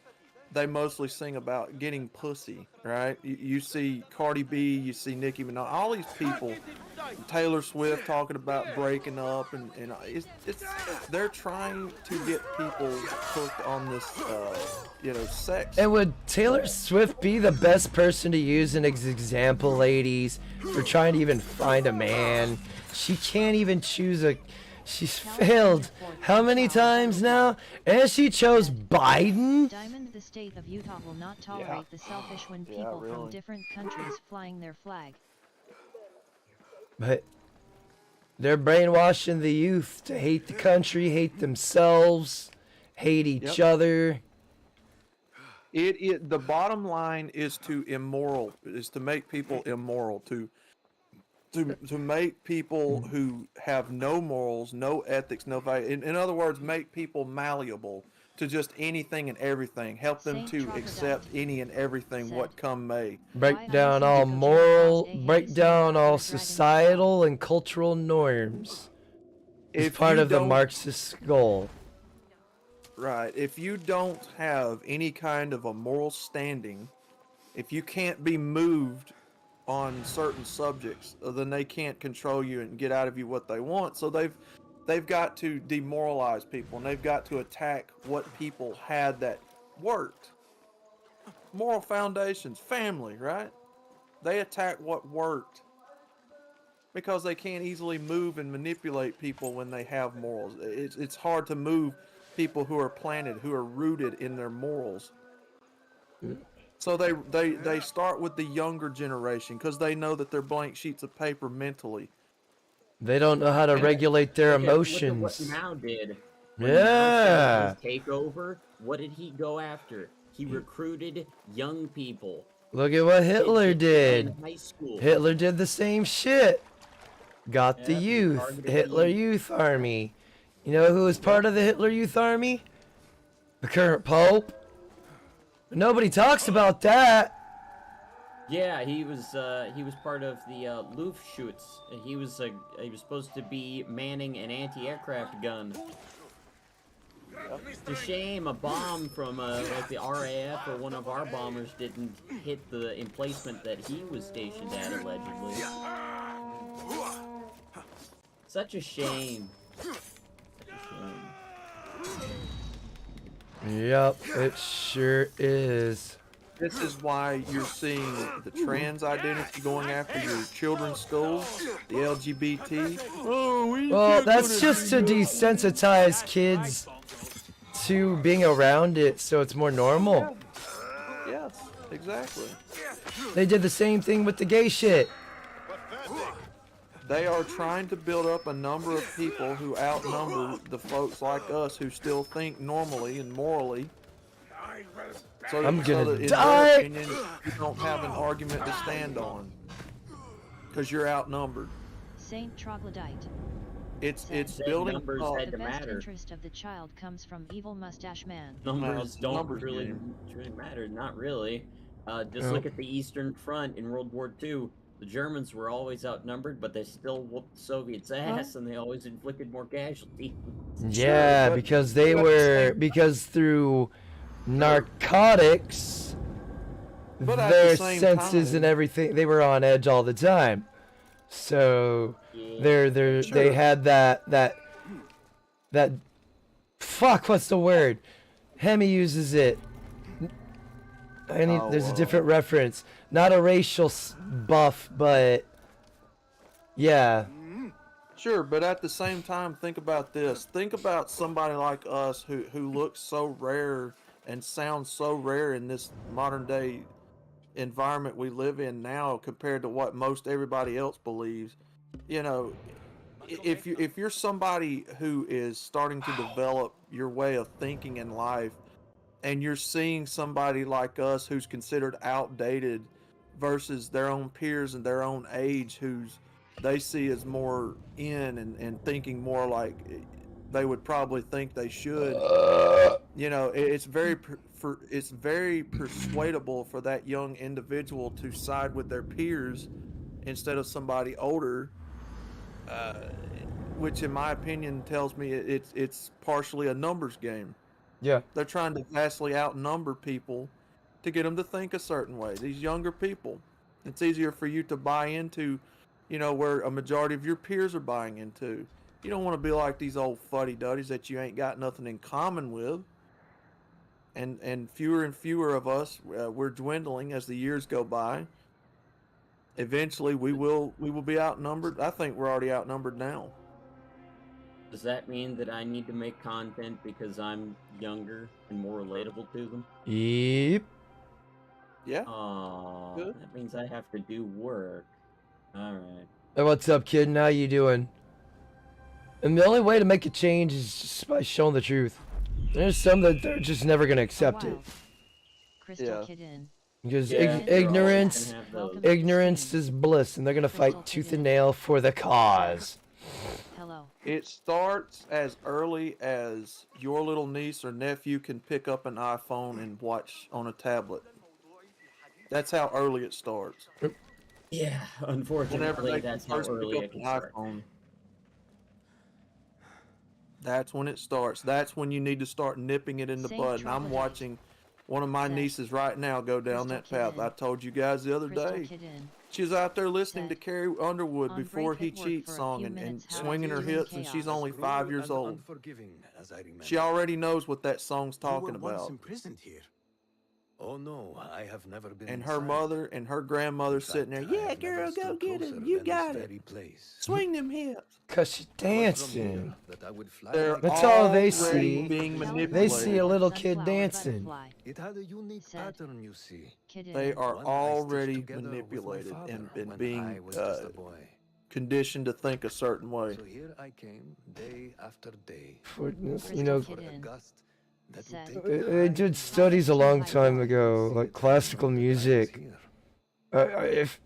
they mostly sing about getting pussy, right? You see Cardi B, you see Nicki Minaj, all these people, Taylor Swift talking about breaking up, and it's they're trying to get people hooked on this, sex. And would Taylor Swift be the best person to use an example, ladies, for trying to even find a man? She can't even choose a... She's failed how many times now? And she chose Biden? Diamond, the state of Utah will not tolerate the selfish when people from different countries flying their flag. But they're brainwashing the youth to hate the country, hate themselves, hate each other. The bottom line is to make people immoral, to make people who have no morals, no ethics, no value. In other words, make people malleable to just anything and everything. Help them to accept any and everything what come may. Break down all break down all societal and cultural norms. It's part of the Marxist goal. Right. If you don't have any kind of a moral standing, if you can't be moved on certain subjects, then they can't control you and get out of you what they want. So they've got to demoralize people, and they've got to attack what people had that worked. Moral foundations, family, right? They attack what worked because they can't easily move and manipulate people when they have morals. It's hard to move people who are planted, who are rooted in their morals. So they start with the younger generation because they know that they're blank sheets of paper mentally. They don't know how to regulate their Look at emotions. what Mao did. When Yeah. Mao started his takeover, what did he go after? He recruited young people. Look at what Hitler did. In high school. Hitler did the same shit. Got the Yeah, he youth. targeted the Hitler youth. Youth Army. You know who was part of the Hitler Youth Army? The current Pope. Nobody talks about that. Yeah, he was part of the Luftschutz. He was supposed to be manning an anti-aircraft gun. It's a shame a bomb from like the RAF or one of our bombers didn't hit the emplacement that he was stationed at, allegedly. Such a shame. Yep, it sure is. This is why you're seeing the trans identity going after your children's schools, the LGBT. Well, that's just to desensitize kids to being around it so it's more normal. Yes, exactly. They did the same thing with the gay shit. They are trying to build up a number of people who outnumber the folks like us who still think normally and morally. So, I'm gonna that in die! their opinion, you don't have an argument to stand on. Because you're outnumbered. Saint Troglodyte. It's Said building numbers up. had The to best matter. interest of the child comes from evil mustache man. Numbers don't numbers really game. matter. Not really. Just Nope. look at the Eastern Front in World War II. The Germans were always outnumbered, but they still whooped the Soviets' ass, and they always inflicted more casualties. Yeah, but- because they but were because through narcotics, But at the their same senses time- and everything, they were on edge all the time. So Yeah. they Sure. had that fuck, what's the word? Hemi uses it. There's a different reference. Not a racial buff, but yeah. Sure, but at the same time, think about this. Think about somebody like us who looks so rare and sounds so rare in this modern day environment we live in now compared to what most everybody else believes. You know, if you're somebody who is starting to develop your way of thinking in life, and you're seeing somebody like us who's considered outdated versus their own peers and their own age who's they see as more in and thinking more like they would probably think they should. You know, it's very persuadable for that young individual to side with their peers instead of somebody older, which in my opinion tells me it's partially a numbers game. Yeah. They're trying to vastly outnumber people to get them to think a certain way. These younger people, it's easier for you to buy into, you know, where a majority of your peers are buying into. You don't want to be like these old fuddy-duddies that you ain't got nothing in common with. And fewer of us, we're dwindling as the years go by. Eventually, we will be outnumbered. I think we're already outnumbered now. Does that mean that I need to make content because I'm younger and more relatable to them? Yep. Yeah. Oh, Good. that means I have to do work. Alright. Hey, what's up, kid? How you doing? And the only way to make a change is just by showing the truth. There's some that they're just never gonna accept it. Crystal Yeah. Kid in. Because Yeah, they're ignorance, always gonna have those. Welcome to the ignorance stream. is bliss, and they're gonna Crystal fight tooth Kid and in. nail for the cause. Hello. It starts as early as your little niece or nephew can pick up an iPhone and watch on a tablet. That's how early it starts. Yeah, Whenever unfortunately, they that's can how first early pick it up can an start. iPhone. That's when it starts. That's when you need to start nipping it in the Saint bud. And I'm Troglodyte. watching one of my Said, nieces right now go down Crystal that Kid path. in. I told you guys the other Crystal day. Kid in. She was out there listening to Said, Carrie Underwood on before break He at work Cheats for a song few and minutes, how swinging are her you in hips, and she's chaos? only 5 years old. Unforgiving, as I remember. She already knows what that song's You were talking once about. imprisoned here. Oh no, I have never been And her inside. mother and her grandmother In sitting there, fact, I yeah, have never girl, go stood get it. closer You than got this it. very place. Swing them hips. Cause she It was from dancing. here that I would fly They're like That's all they already see. being California They see a manipulated. little sunflower kid dancing. butterfly. It had a unique Said, pattern, you see. Kid in. They are One I stitched already together with my manipulated father and when I being was just a boy. conditioned to think a certain way. So here I came, day after day. You know, For a gust that would Said, take they me high did studies a long time ago, See like it classical from the music. here. If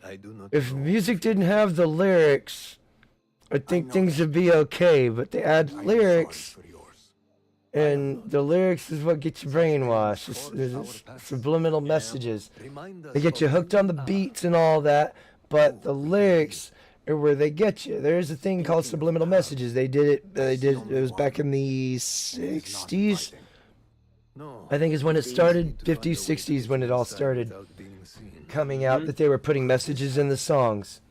I do not if know music if didn't have the lyrics, I think know things that. would be okay. But they add I am lyrics, sorry for yours. And the lyrics is what gets you brainwashed. It's subliminal messages. They get you hooked on the beats and all that, but the lyrics are where they get you. There's a thing called subliminal messages. They did it. It was back in the 60s. I think is when it started. 50s, 60s when it all started coming out. That they were putting messages in the songs.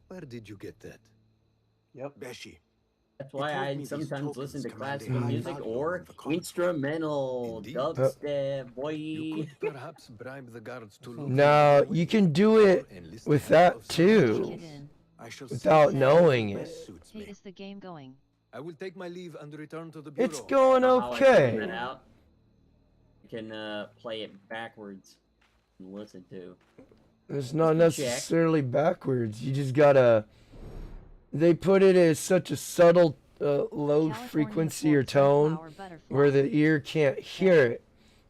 Where did you get that? Yep. Beshi. That's why I sometimes listen to classical music or instrumental dubstep, boy. Perhaps bribe the guards to look. Now you can do it with that too, without knowing it. Hey, is the game going? I will take my leave and return to the bureau. It's going How I figure that okay. out, you can play it backwards and listen to. It's not Just check. necessarily backwards. You just gotta. They put it as such a subtle, low frequency or tone where the ear can't hear it,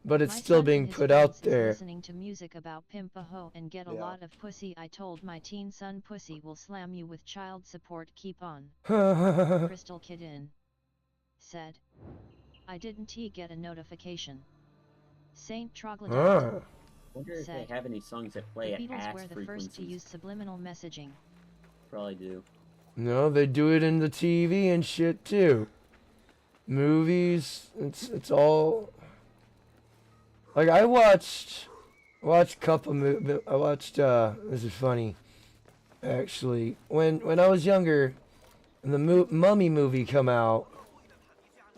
but it's My still son being and his put friends out is there. Listening to music about pimp a hoe and get a Yeah. lot of pussy. I told my teen son pussy will slam you with child support. Keep on. Crystal Kidin said. I didn't he get a notification. Saint Troglodyte Ah. Wonder if said, they have any songs that the play at Beatles ass were the frequencies. first to use subliminal messaging. Probably do. No, they do it in the TV and shit too. Movies, it's all. Like I watched a couple. I watched. This is funny, actually. When I was younger, and the Mummy movie come out,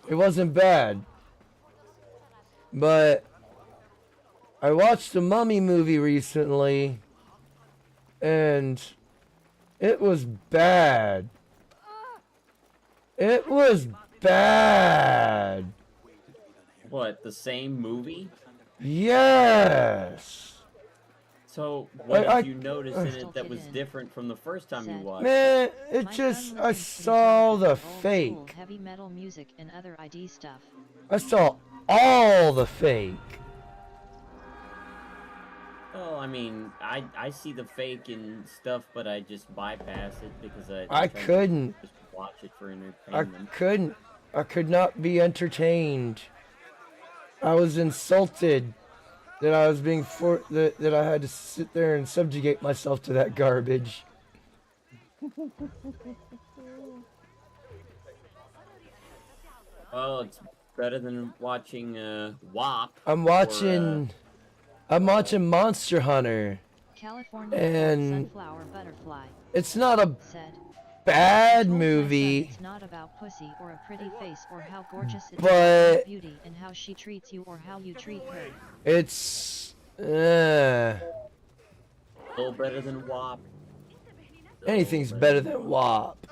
it wasn't bad. But I watched the Mummy movie recently, and it was bad. It was bad. What, the same movie? Yes. So, what I- did you notice in it that was different from the first time you watched it? Man, it My just, son I listens to saw music the of old school fake. heavy metal music and other ID stuff. I saw all the fake. Oh, I mean, I see the fake and stuff, but I just bypass it because I try to couldn't. just watch it for I entertainment. couldn't. I could not be entertained. I was insulted that I was being that I had to sit there and subjugate myself to that garbage. Well, it's better than watching WAP. I'm watching Monster Hunter. California And sunflower butterfly it's not a said. bad "I told my son movie, It's not about pussy or a pretty face or how gorgeous it is, but beauty and how she treats you or how you treat her. it's A little better than WAP. anything's better than WAP.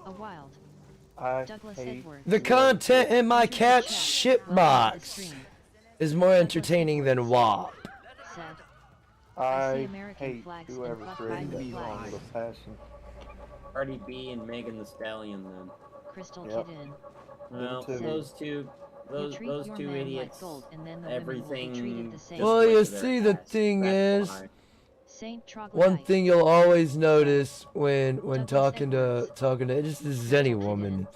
A wild I Douglas hate Edwards. The content in my Enter the cat's chat. shit Welcome to the box stream. is more entertaining than WAP. Said. I American hate flags and whoever fuck created that private song flags. with passion. Cardi B and Megan Thee Stallion then. Crystal Yep. Kidin. Well, too. those two, You those treat those your two man like idiots. gold and then the women will be Everything. treated the same. just Well, went you to their see, the ass. thing That's is, why. Saint Troglodyte. one thing you'll always notice when Douglas talking to Edwards. just as any woman,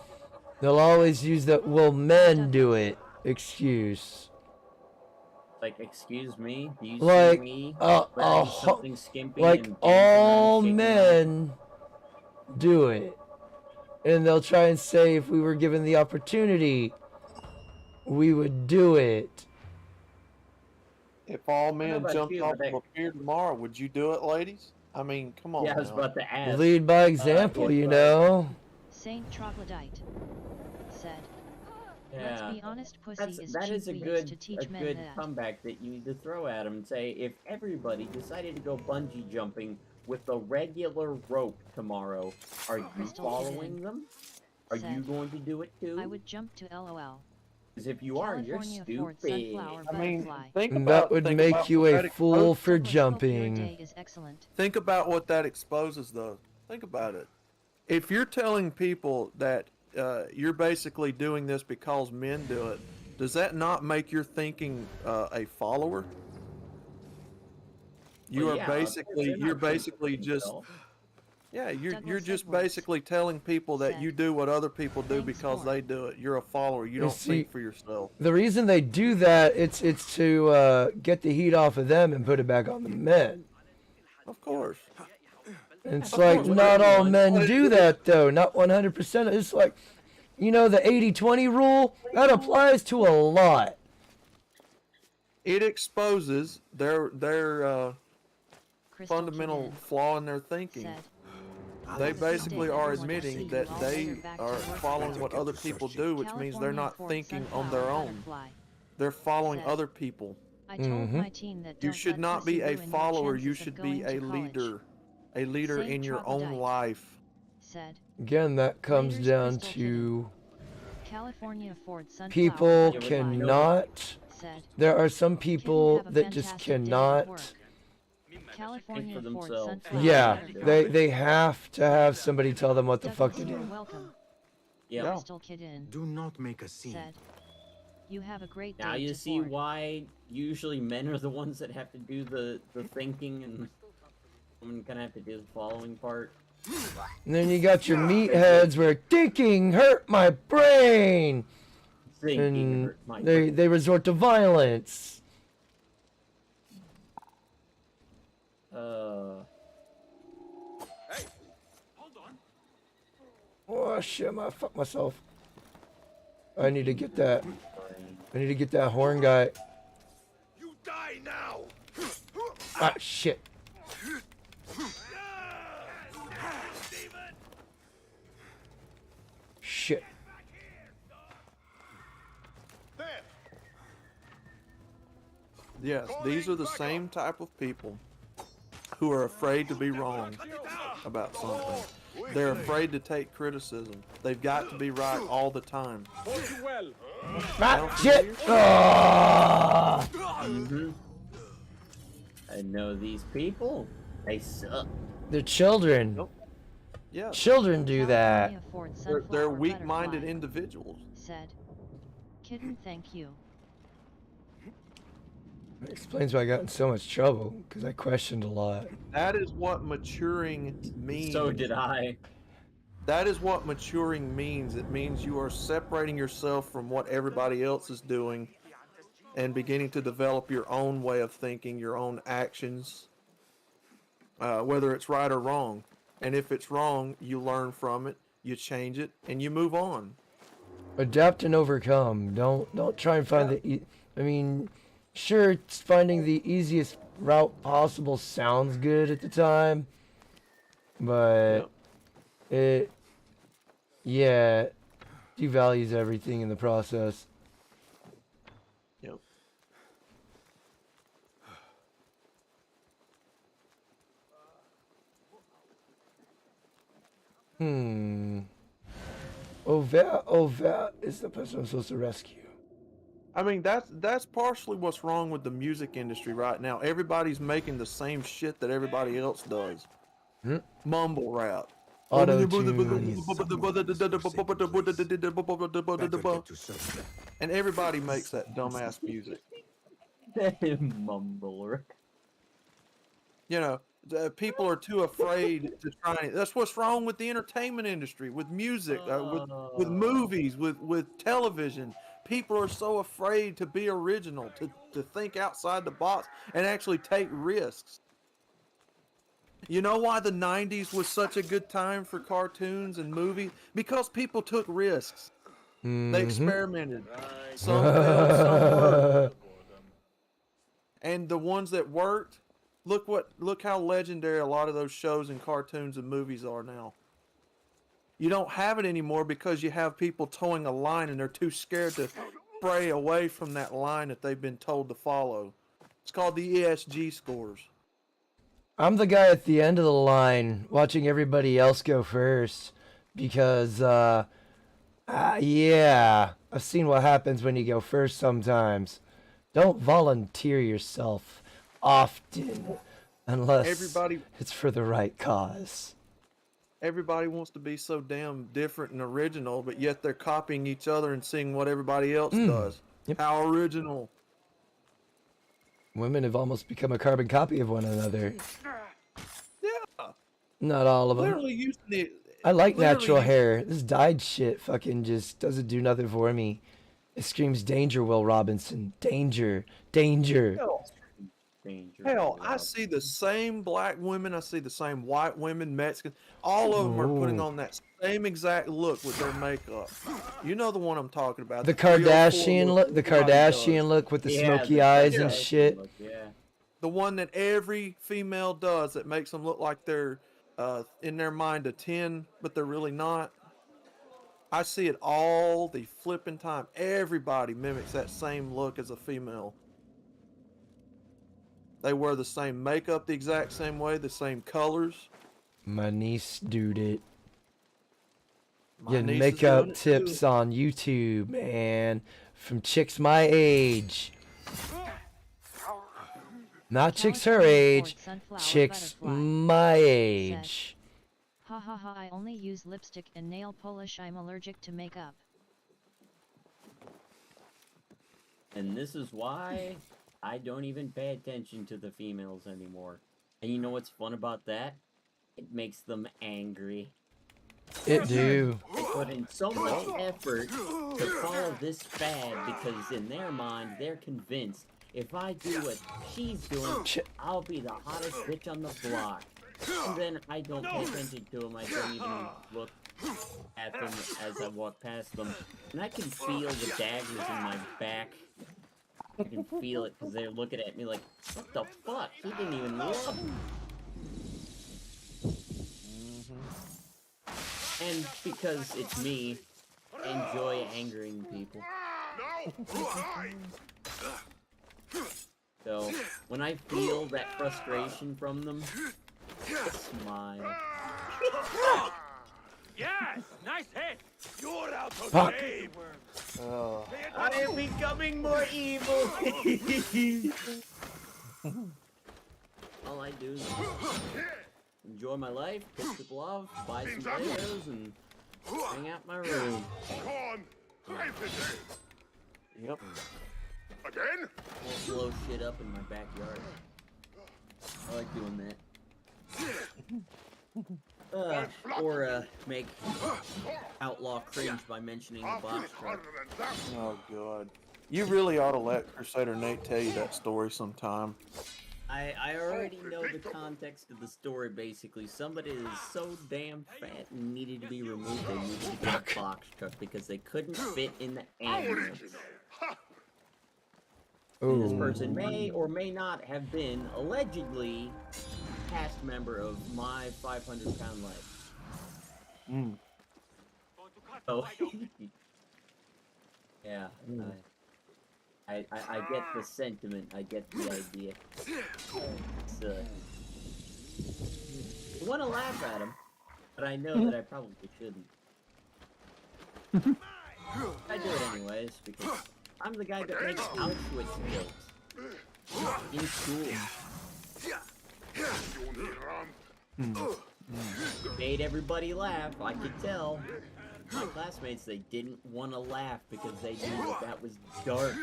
they'll always use that "well, men do it" excuse. Like, excuse me, do you Like, see me ho- wearing something skimpy like and all dancing around, men do it, and they'll try and say if we were given the opportunity, we would do it. If all men about jumped you, off but of a pier tomorrow, would you do it, ladies? I mean, come on. Yeah, I was now. about to ask. Lead by example, you know. Saint Troglodyte said. Yeah. Let's be honest, pussy is That cheap. is a We used good, to teach men that. comeback that you need to throw at him and say, if everybody decided to go bungee jumping with a regular rope tomorrow, are you Crystal following Kidin them? Are you said, going to do it too? I would jump to LOL. Because if you are, you're California Ford stupid. sunflower I mean, butterfly. think And about that would think make about you what a that fool exposes. for Douglas, hope your jumping. day is excellent. Think about what that exposes, though. Think about it. If you're telling people that you're basically doing this because men do it, does that not make your thinking a follower? You Well, are yeah, basically they're not you're basically jumping just themselves. Yeah, you're Douglas just Edwards basically telling people that said, you do what other people do "Thanks because for-" they do it. You're a follower. You don't see, think for yourself. The reason they do that, it's to get the heat off of them and put it back on the men. Of course. And it's Of like, course, not all everyone. men do that, though. Not 100%. It's like, you know, the 80-20 rule? That applies to a lot. It exposes their Crystal fundamental Kidin flaw in their thinking. said, They "This basically day are everyone will see admitting you that all they later back to are work following for what other people do, which means they're California not Ford thinking on Sunflower their own. Butterfly They're following said, other people. I told my teen that You don't should let not pussy be a ruin your follower. You chances of should going be a to college." leader Saint in your own Troglodyte life. said, Again, that comes Raiders down Crystal to California Ford Sunflower people Butterfly cannot. said, There are some "Kidden, people have a that just fantastic day at cannot. work." Think California for Ford themselves. Sunflower Yeah, Butterfly they have to have somebody tell them what the fuck to Douglas, do. welcome. Yeah. Crystal Kidin Do not make a scene. said, "You have a great day Now you to see Ford." why usually men are the ones that have to do the thinking, and women kind of have to do the following part. And then you got your meatheads where thinking hurt my brain, Thinking and hurt my they resort to violence. Oh shit! I fuck myself. I need to get that. I need to get that horn guy. You die now. Ah shit! Shit! There. Yes, these are the same type of people who are afraid to be wrong about something. They're afraid to take criticism. They've got to be right all the time. Hold you well. Ah shit! Ah! I know these people. They suck. They're children. Nope. Yeah, Children do that. California Ford they're Sunflower weak-minded Butterfly individuals. said, "Kidden, thank you." That explains why I got in so much trouble, because I questioned a lot. That is what maturing means. So did I. That is what maturing means. It means you are separating yourself from what everybody else is doing and beginning to develop your own way of thinking, your own actions, whether it's right or wrong. And if it's wrong, you learn from it, you change it, and you move on. Adapt and overcome. Don't try and find the. I mean, sure, it's finding the easiest route possible sounds good at the time, but it devalues everything in the process. Yep. Overt is the person I'm supposed to rescue. I mean, that's partially what's wrong with the music industry right now. Everybody's making the same shit that everybody else does. Mumble rap. Auto-tune. And everybody makes that dumbass music. Mumbler. You know, people are too afraid to try. That's what's wrong with the entertainment industry, with music, with movies, with television. People are so afraid to be original, to think outside the box and actually take risks. You know why the 90s was such a good time for cartoons and movies? Because people took risks. They experimented. Some failed, some worked. And the ones that worked, look how legendary a lot of those shows and cartoons and movies are now. You don't have it anymore because you have people towing a line and they're too scared to spray away from that line that they've been told to follow. It's called the ESG scores. I'm the guy at the end of the line watching everybody else go first because, I've seen what happens when you go first sometimes. Don't volunteer yourself often unless it's for the right cause. Everybody wants to be so damn different and original, but yet they're copying each other and seeing what everybody else does. Yep. How original. Women have almost become a carbon copy of one another. Yeah. Not all of them. Literally using the. I like literally natural using- hair. This dyed shit fucking just doesn't do nothing for me. It screams danger, Will Robinson. Danger. Danger. Danger. Hell, I see the same black women, I see the same white women, Mexicans. All of them are putting Ooh. on that same exact look with their makeup. You know the one I'm talking about. The 304 Kardashian look, the everybody does. Kardashian look with the Yeah, smoky the eyes and Kardashian shit. look, yeah. The one that every female does that makes them look like they're in their mind a 10, but they're really not. I see it all the flipping time. Everybody mimics that same look as a female. They wear the same makeup the exact same way, the same colors. My niece dude it. My Getting niece is makeup doing it tips too. on YouTube, man. From chicks my age. Not chicks her California age. Ford Sunflower Chicks Butterfly my said, age. Ha ha ha, I only use lipstick and nail polish. I'm allergic to makeup. And this is why I don't even pay attention to the females anymore. And you know what's fun about that? It makes them angry. It do. They put in so much effort to follow this fad because in their mind, they're convinced if I do what she's doing, I'll be the hottest bitch on the block. And then I don't pay attention to them. I don't even look at them as I walk past them. And I can feel the daggers in my back. I can feel it because they're looking at me like, what the fuck? He didn't even love me. And because it's me, I enjoy angering people. So, when I feel that frustration from them, I smile. Yes! Nice hit! You're out of Fuck. game! I am becoming more evil! All I do is enjoy my life, piss people off, buy some Legos, and hang out in my room. Yep. Again? We'll blow shit up in my backyard. I like doing that. Or make Outlaw cringe by mentioning the box truck. Oh god. You really ought to let Crusader Nate tell you that story sometime. I already know the context of the story, basically. Somebody is so damn fat and needed to be removed, they needed to get a box truck because they couldn't fit in the ambulance. And this person may or may not have been, allegedly, a cast member of my 500-pound life. So, yeah, I get the sentiment, I get the idea. It's, I want to laugh at him, but I know that I probably shouldn't. I do it anyways, because I'm the guy that makes Auschwitz jokes. In school. Made everybody laugh, I could tell. My classmates, they didn't want to laugh because they knew that was dark.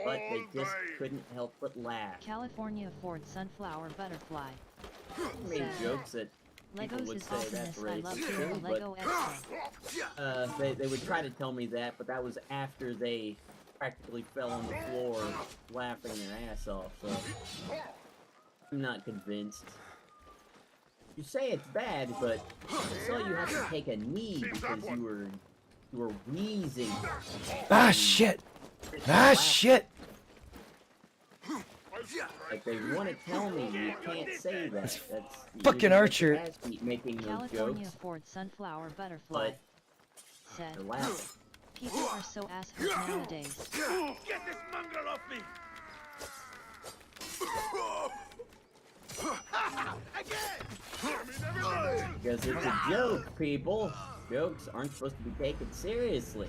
But they just couldn't help but laugh. California Ford Sunflower Butterfly I made said, jokes that people Legos would is say that's awesomeness. I love racist doing too, Lego extra. they would try to tell me that, but that was after they practically fell on the floor laughing their ass off, so I'm not convinced. You say it's bad, but I saw you have to take a knee because you were wheezing. Ah, shit. Ah, shit. Like they want to tell me you can't say that. That's fucking Archer. Making those California jokes, Ford Sunflower Butterfly but said, they're laughing. people are so assholes nowadays. Get this mongrel off me! Because it's a joke, people. Jokes aren't supposed to be taken seriously.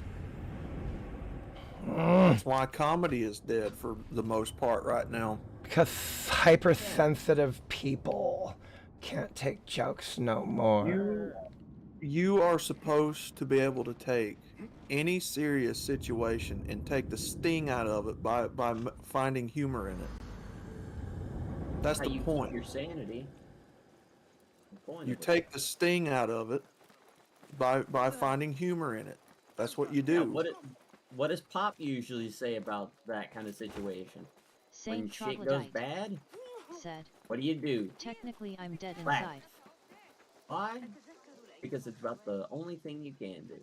That's why comedy is dead for the most part right now. Because hypersensitive people can't take jokes no more. You are supposed to be able to take any serious situation and take the sting out of it by finding humor in it. That's How the you point. keep your sanity. point You of it. take the sting out of it by finding humor in it. That's what you Yeah, do. what does Pop usually say about that kind of situation? When Saint shit goes Troglodyte bad, said, what do? technically I'm dead Laugh. inside. Why? Because it's about the only thing you can do.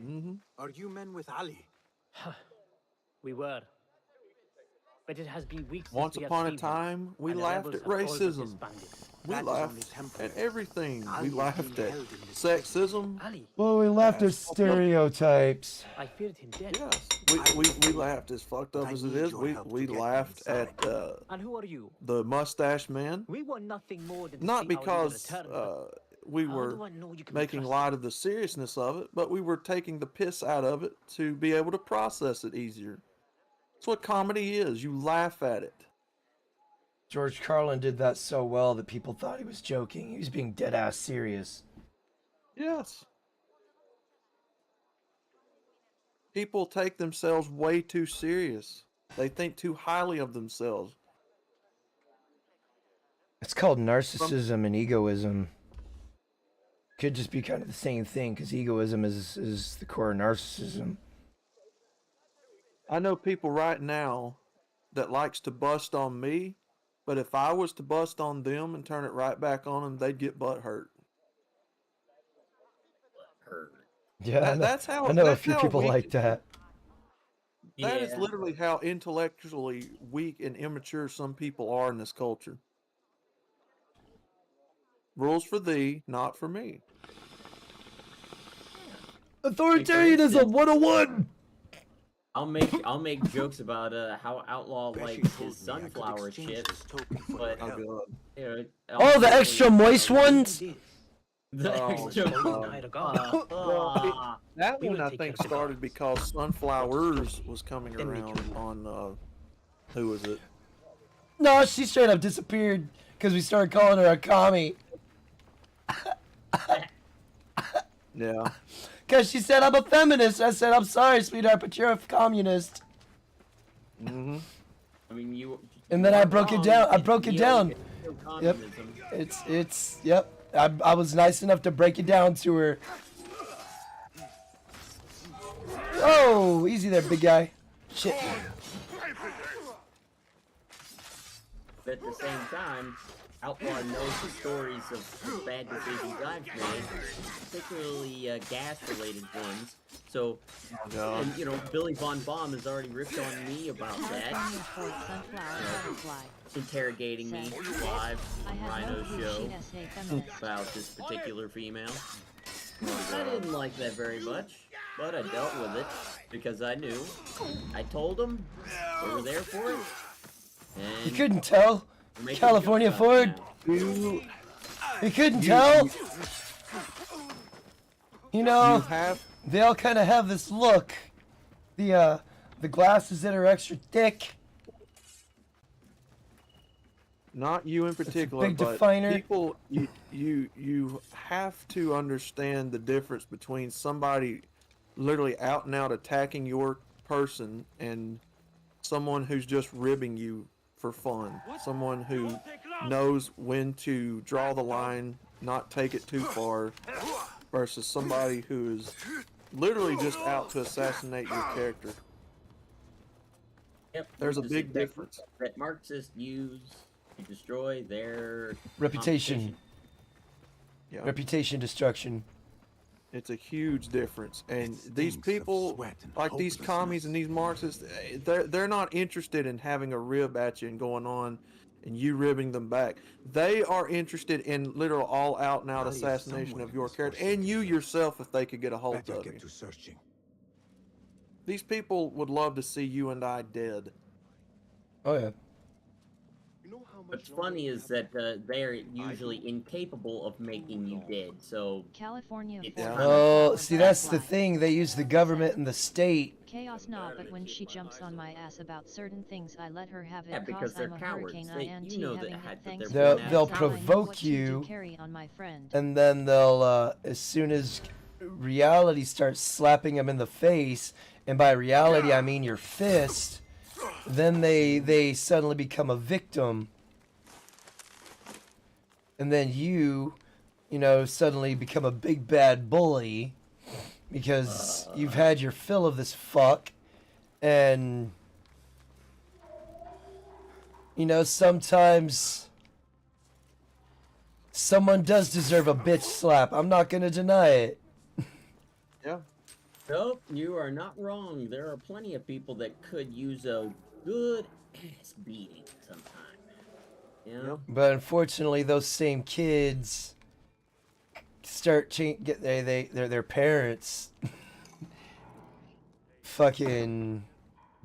Mm-hmm. Are you men with Ali? We were. But it has been weeks Once since we have upon a seen him, time, we and the laughed rebels at have all but racism. disbanded. We That is only laughed temporary. at everything. Ali We is laughed being at held in this sexism. Ali, Well, we laughed at Yes. stereotypes. I feared him dead. Yes, we laughed as fucked But up I as it need is. your We help to we get them laughed inside. at And who are you? the mustache man, We want nothing more than to not see our leader because return, but we how were do I know you can be making trusted? light of the seriousness of it, but we were taking the piss out of it to be able to process it easier. That's what comedy is. You laugh at it. George Carlin did that so well that people thought he was joking. He was being dead ass serious. Yes. People take themselves way too serious. They think too highly of themselves. It's called narcissism and egoism. Could just be kind of the same thing, because egoism is the core of narcissism. I know people right now that likes to bust on me, but if I was to bust on them and turn it right back on them, they'd get butt hurt. Yeah, That's how I know a that's few how people weak, like that. that is Yeah. literally how intellectually weak and immature some people are in this culture. Rules for thee, not for me. Authoritarianism 101! I'll make jokes about how Outlaw Pesci likes told his me I could sunflower exchange chips, this token for but your help. you know, Oh, the extra moist He ones? did. The Oh, extra God. Night ago. That We one will I take think care of the started dogs. because Sunflowers was coming Then we around kill you. on who was it? No, she straight up disappeared because we started calling her a commie. Yeah. Because she said, I'm a feminist. I said, I'm sorry, sweetheart, but you're a communist. Mm-hmm. I mean, you. And then I broke it down. I broke it down. Yep. Communism. Yep. I was nice enough to break it down to her. Oh, easy there, big guy. Shit. But at the same time, Outlaw knows the stories of bad decisions I've made, particularly gas-related ones. So, and you know, Billy Von Baum has already ripped on me about that, California Ford Sunflower Butterfly interrogating me live I on have no Rhino's clue show she'd essay feminist. about this particular female. I didn't like that very much, but I dealt with it because I knew. I told them we were there for it. And You couldn't tell? we're making California jokes about it Ford? now. You couldn't tell? You know, You have they all kind of have this look. The glasses that are extra thick. not you in particular, big but definer. people you have to understand the difference between somebody literally out and out attacking your person and someone who's just ribbing you for fun. Someone who knows when to draw the line, not take it too far, versus somebody who is literally just out to assassinate your character. Yep, There's a the big same technique difference. that Marxists use to destroy their Reputation. competition. Yeah. Reputation destruction. It's a huge difference, and these Stinks of people, sweat and like these commies and these Marxists, they're not interested in having a rib at you and going on, and you ribbing them back. They are interested in literal all out and out Ali is assassination somewhere of in your this character force. and you yourself if they could get a hold Better of get you. to searching. These people would love to see you and I dead. Oh yeah. What's funny is that they're usually incapable of making you dead. So California It's Ford kind Oh, Sunflower see, that's the Butterfly. thing. They use the government and the state. Chaos not, but when she jumps on my ass about certain things, I let her have it. Yeah, because Cause I'm they're a cowards. hurricane They- INT you know that having had- it. that Thanks they're for They'll that. I know provoke what you do, you. carry on my friend. And then they'll, as soon as reality starts slapping them in the face, and by reality I mean your fist, then they suddenly become a victim. and then you know, suddenly become a big bad bully because you've had your fill of this fuck, and you know, sometimes someone does deserve a bitch slap. I'm not gonna deny it. Yeah. Nope, you are not wrong. There are plenty of people that could use a good ass beating sometime. You know? But unfortunately, those same kids start get their parents fucking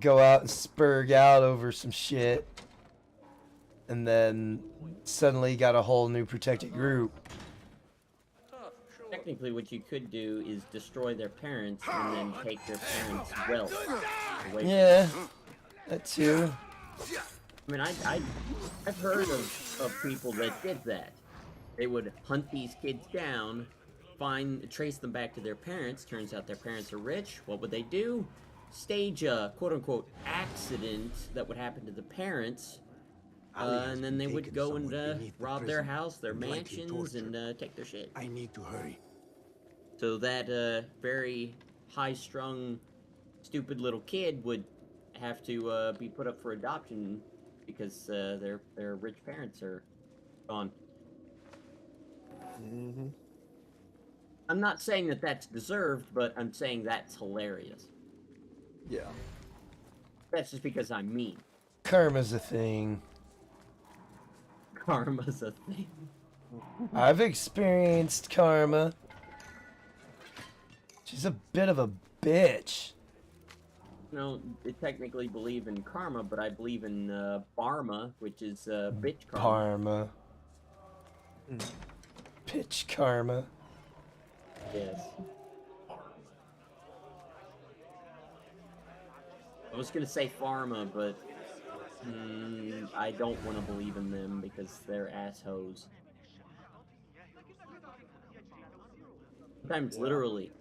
go out and spurg out over some shit, and then suddenly got a whole new protected group. Technically, what you could do is destroy their parents and then take their parents' wealth away. Yeah, that too. I mean, I've heard of people that did that. They would hunt these kids down, trace them back to their parents. Turns out their parents are rich. What would they do? Stage a quote-unquote accident that would happen to the parents, and then they would go and rob their house, their mansions, and take their shit. I need to hurry. So that very high-strung, stupid little kid would have to be put up for adoption because their rich parents are gone. Mm-hmm. I'm not saying that that's deserved, but I'm saying that's hilarious. Yeah. That's just because I'm mean. Karma's a thing. Karma's a thing. I've experienced karma. She's a bit of a bitch. No, I technically believe in karma, but I believe in Barma, which is bitch karma. Parma. Bitch karma. Yes. I was gonna say pharma, but I don't want to believe in them because they're assholes. Sometimes literally.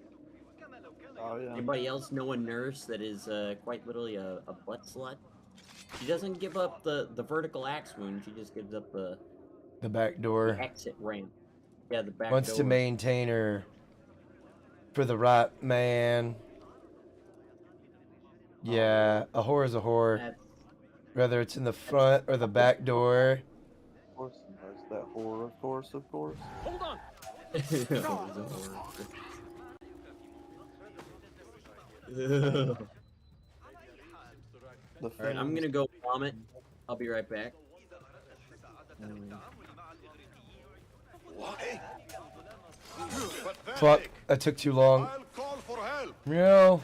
Oh, yeah. Anybody else know a nurse that is quite literally a butt slut? She doesn't give up the vertical axe wound, she just gives up the back door. the exit ramp. Yeah, the back Wants door. to maintain her for the right man. Yeah, a whore is a whore. Whether it's in the front or the back door. Of course, there's that whore, of course, of course. Hold on! Alright, I'm gonna go vomit. I'll be right back. Fuck, that took too long. I'll call for help. No.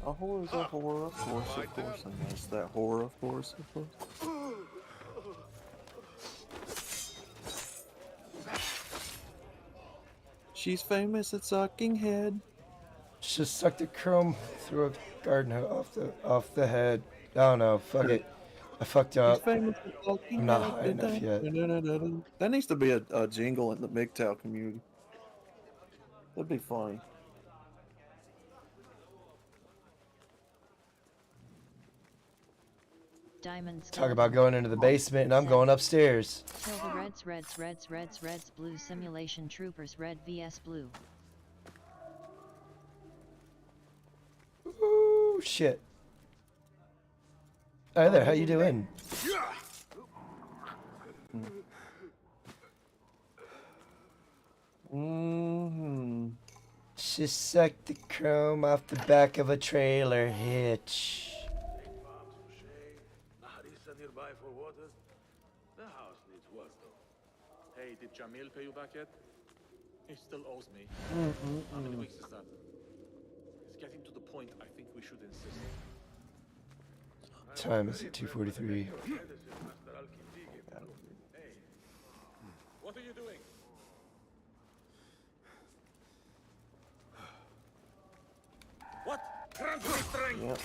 A whore is a whore, of course, and there's that whore, of course, of course. She's famous at sucking head. Just sucked the chrome through a garden hose off the head. I don't know. Fuck it. I fucked up. I'm not high enough yet. That needs to be a jingle in the MGTOW community. That'd be funny. Diamonds. Talk about going into the basement and I'm going upstairs. Tilda reds, blue simulation troopers, red vs blue. Ooh, shit. Hi there, how you doing? Mm-hmm. She sucked the chrome off the back of a trailer hitch. Nearby for water. The house needs work though. Hey, did Jamil pay you back yet? He still owes me. How many weeks is that? It's getting to the point I think we should insist. Time is at 2:43. Hey, what are you doing? What? Grant me strength!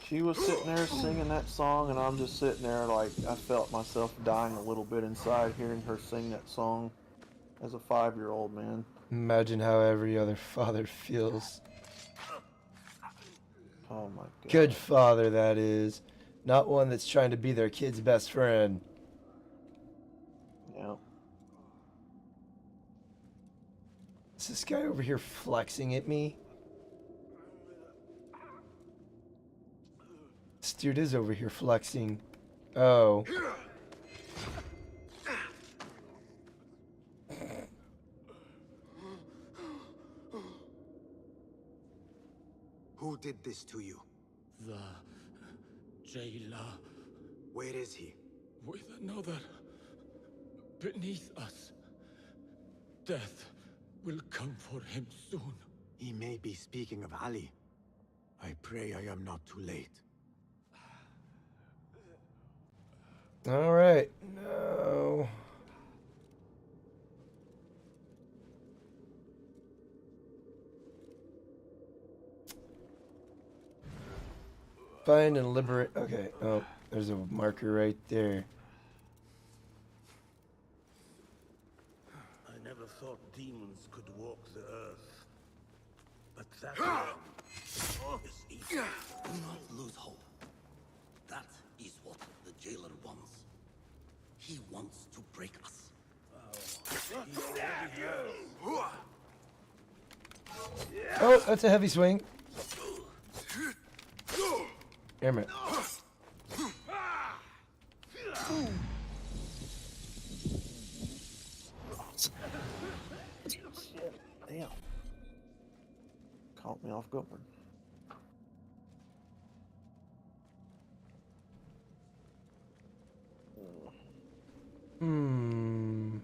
She was sitting there singing that song, and I'm just sitting there like I felt myself dying a little bit inside hearing her sing that song as a 5-year-old, man. Imagine how every other father feels. Oh my god. Good father, that is. Not one that's trying to be their kid's best friend. Yeah. Is this guy over here flexing at me? This dude is over here flexing. Oh. Who did this to you? The jailer Where is he? with another beneath us. Death will come for him soon. He may be speaking of Ali. I pray I am not too late. All right. No. Find and liberate. Okay. Oh, there's a marker right there. I never thought demons could walk the earth. But that one is evil. Do not lose hope. That is what the jailer wants. He wants to break us. Oh, that's a heavy swing. Damn it. Damn. Caught me off guard. Hmm.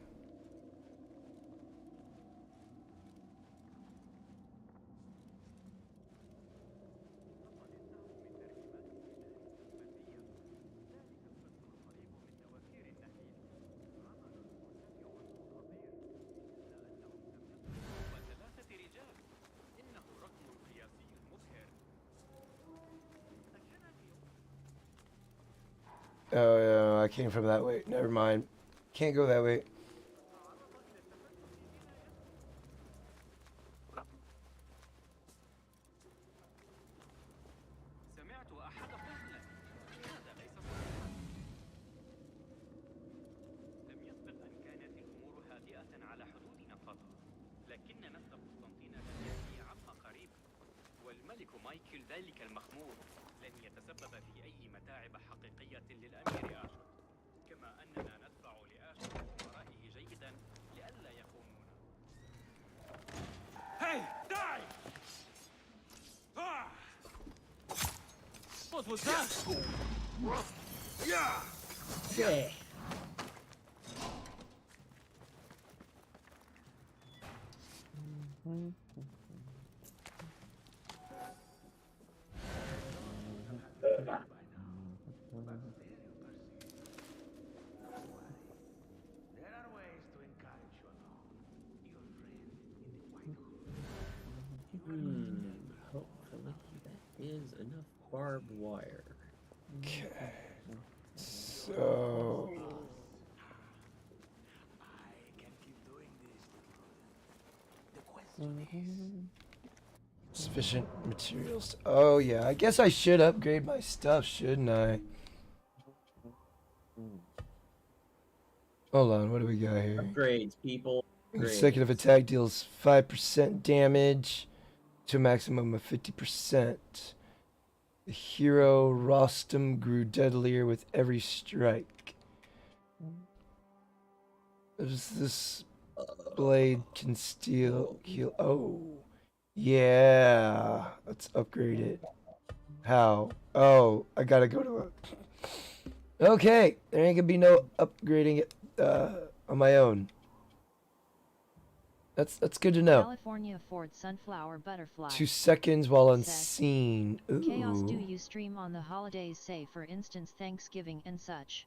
Oh, yeah, I came from that way. Never mind. Can't go that way. ذلك المخمور لن يتسبب في أي متاعب حقيقية للأمير آشر كما أننا ندفع لآشر وأمرائه جيدا لئلا يخونونا. Hey, die! What was that? Yeah. Hopefully that is enough barbed wire. Okay. So. Sufficient materials. Oh, yeah. I guess I should upgrade my stuff, shouldn't I? Hold on. What do we got here? Upgrades, people. Consecutive attack deals 5% damage to a maximum of 50%. The hero Rostam grew deadlier with every strike. This blade can steal heal. Oh, yeah. Let's upgrade it. How? Oh, I gotta go to a. Okay, there ain't gonna be no upgrading it on my own. That's good to know. California Ford Sunflower Butterfly. 2 seconds while unseen. Ooh. Chaos, do you stream on the holidays, say for instance Thanksgiving and such?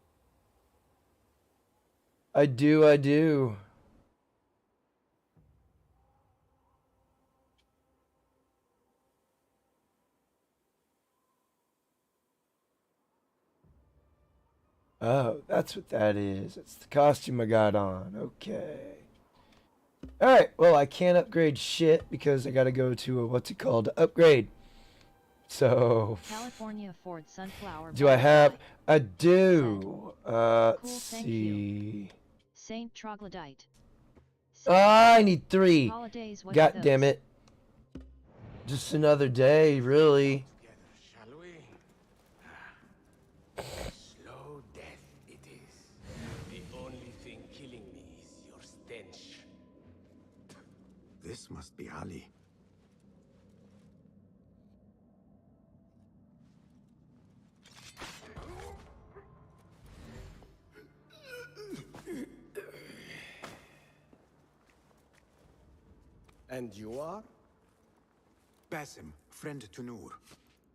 I do. Oh, that's what that is. It's the costume I got on. Okay. Alright, well, I can't upgrade shit because I gotta go to a, what's it called? Upgrade. So, California Ford Sunflower. do I have? Butterfly. I do. Let's Cool, thank see. Saint Troglodyte. I need 3. Holidays, what God are damn those? it. Just another day, really. Shall we? Slow death it is. The only thing killing me is your stench. This must be Ali. And you are? Basim, friend to Noor.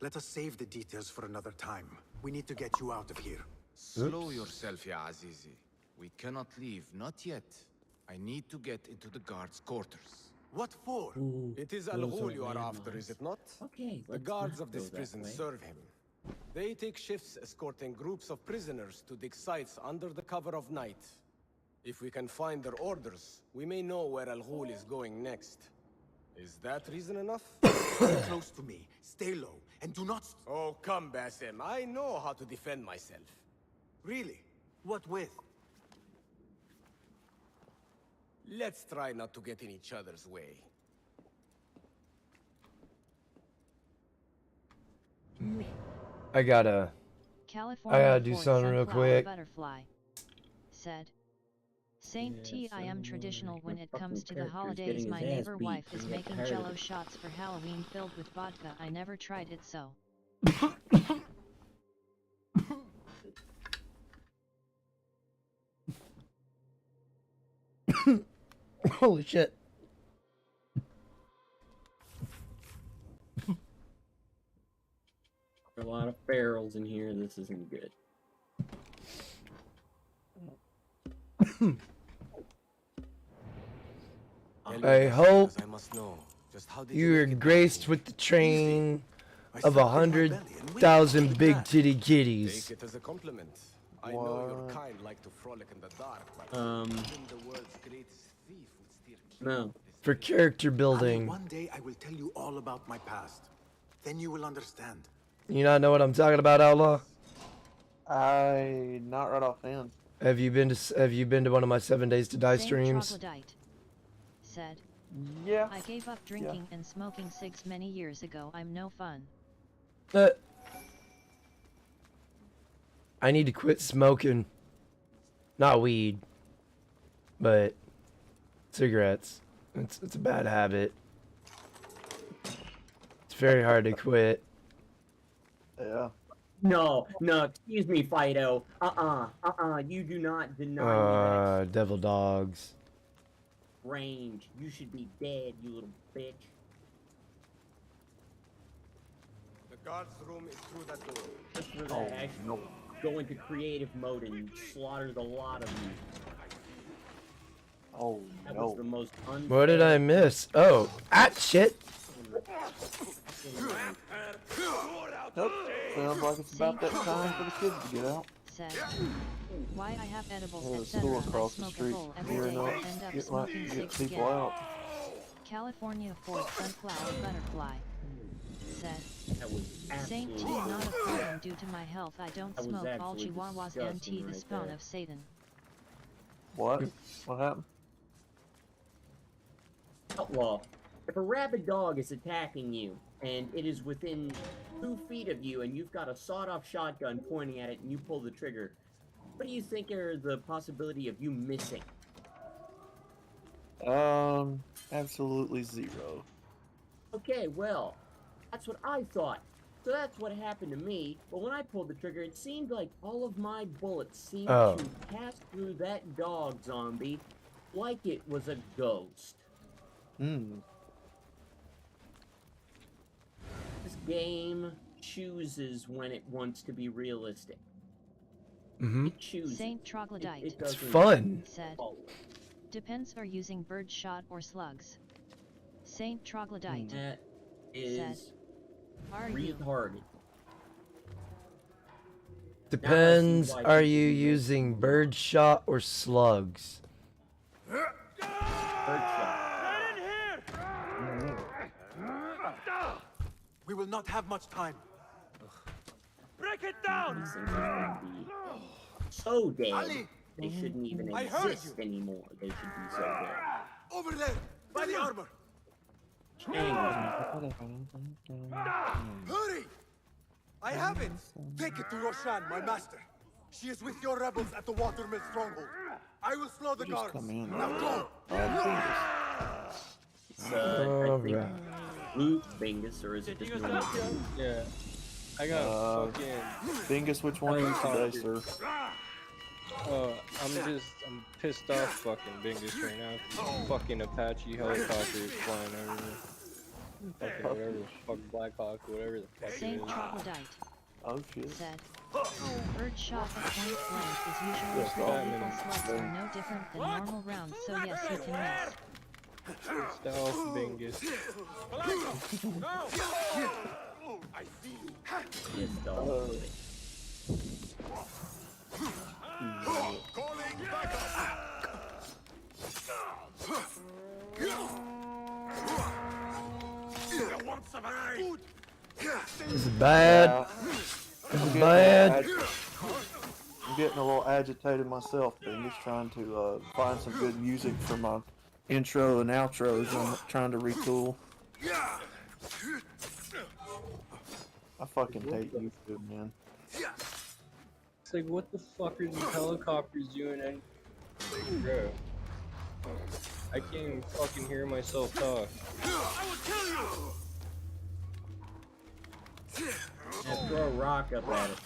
Let us save the details for another time. We need to get you out of here. Slow yourself, ya Azizi. We cannot leave, not yet. I need to get into the guards' quarters. What for? It is Al Ghul you are after, is it not? Okay, The let's guards not of this go that prison way. serve him. They take shifts escorting groups of prisoners to dig sites under the cover of night. If we can find their orders, we may know where Al Ghul is going next. Is that reason enough? Stay close to me. Stay low. And do not... Oh, come, Basim. I know how to defend myself. Really? What with? Let's try not to get in each other's way. I gotta do Ford something real Sunflower quick. Butterfly said, Saint Yeah, T, I am so, traditional when your it comes to fucking the character's holidays. getting My his ass neighbor beat wife and is get making tired of jello it. shots for Halloween filled with vodka. I never tried it, so. Holy shit. There are a lot of barrels in here. This isn't good. I hope I must know. Just how did you are make it graced back? with the train I of slept in my belly and 100,000 waited big for titty kitties. Take it as a compliment. I know your kind like to frolic in the dark, but even the world's greatest thief would still keep No. For character Ali, building. one day I will tell you all about my past. Then you will understand. You not know what I'm talking about, Outlaw? Not right offhand. Have you been to one of my 7 Days to Die Saint streams? Troglodyte said, Yeah. I gave up drinking and smoking cigs many years ago. I'm no fun. I need to quit smoking. Not weed, but cigarettes. It's a bad habit. It's very hard to quit. Yeah. No, excuse me, Fido. You do not deny me that Devil dogs. range. You should be dead, you little bitch. The guard's room is through that door. Just for that, I should go into creative mode and slaughter the lot of you. Oh, That was the most unfair. What did I miss? Oh, shit. Nope. Sounds like it's about that time for the kids to get out. Said, why I have edibles, There's a etc. school I across the smoke a street. bowl every Here day and and end up get smoking cigs people again. out. California Ford Sunflower Butterfly said, That was Saint T, absolutely not a problem due to my health. I don't That was smoke all absolutely chihuahuas and tea, disgusting the right spawn there. of Satan. What? What happened? Outlaw. If a rabid dog is attacking you, and it is within 2 feet of you, and you've got a sawed-off shotgun pointing at it, and you pull the trigger, what do you think are the possibility of you missing? Absolutely zero. Okay, well, that's what I thought. So that's what happened to me, but when I pulled the trigger, it seemed like all of my bullets seemed to pass through that dog zombie like it was a ghost. This game chooses when it wants to be realistic. It chooses. Saint Troglodyte It It's doesn't fun. said, follow. depends are using bird shot or slugs. Saint Troglodyte That is are you? retarded. Depends, why are people you do this. using bird shot or slugs? Bird shot. We will not have much time. Break it down! These things are gonna be so dead. They shouldn't even I heard exist anymore. They should be so dead. Over there, by the armor. Hurry! I have it. Take it to Roshan, my master. She is with your rebels at the Watermill stronghold. I will slow the guards. Come in. Now go. It's, I think Luke Bingus, or is it just normal? Yeah. I got fucking. Bingus, which one are you today, sir? I'm pissed off fucking Bingus right now. Fucking Apache helicopters flying over me. Fucking whatever the fuck, Black Hawk, whatever the fuck it Saint is. Troglodyte Oh shit. said, bird shot at point blank is usually pretty equal slugs are no different than normal rounds, so yes, you can miss. Stealth Bingus. I see you. Yes, dog. Calling backup. This is bad. This is bad. I'm getting a little agitated myself, Bingus, trying to find some good music for my intro and outros. I'm trying to retool. I fucking hate YouTube, man. It's like, what the fuck are these helicopters doing? And bro, I can't even fucking hear myself talk. I will kill you! Yeah, throw a rock up at it.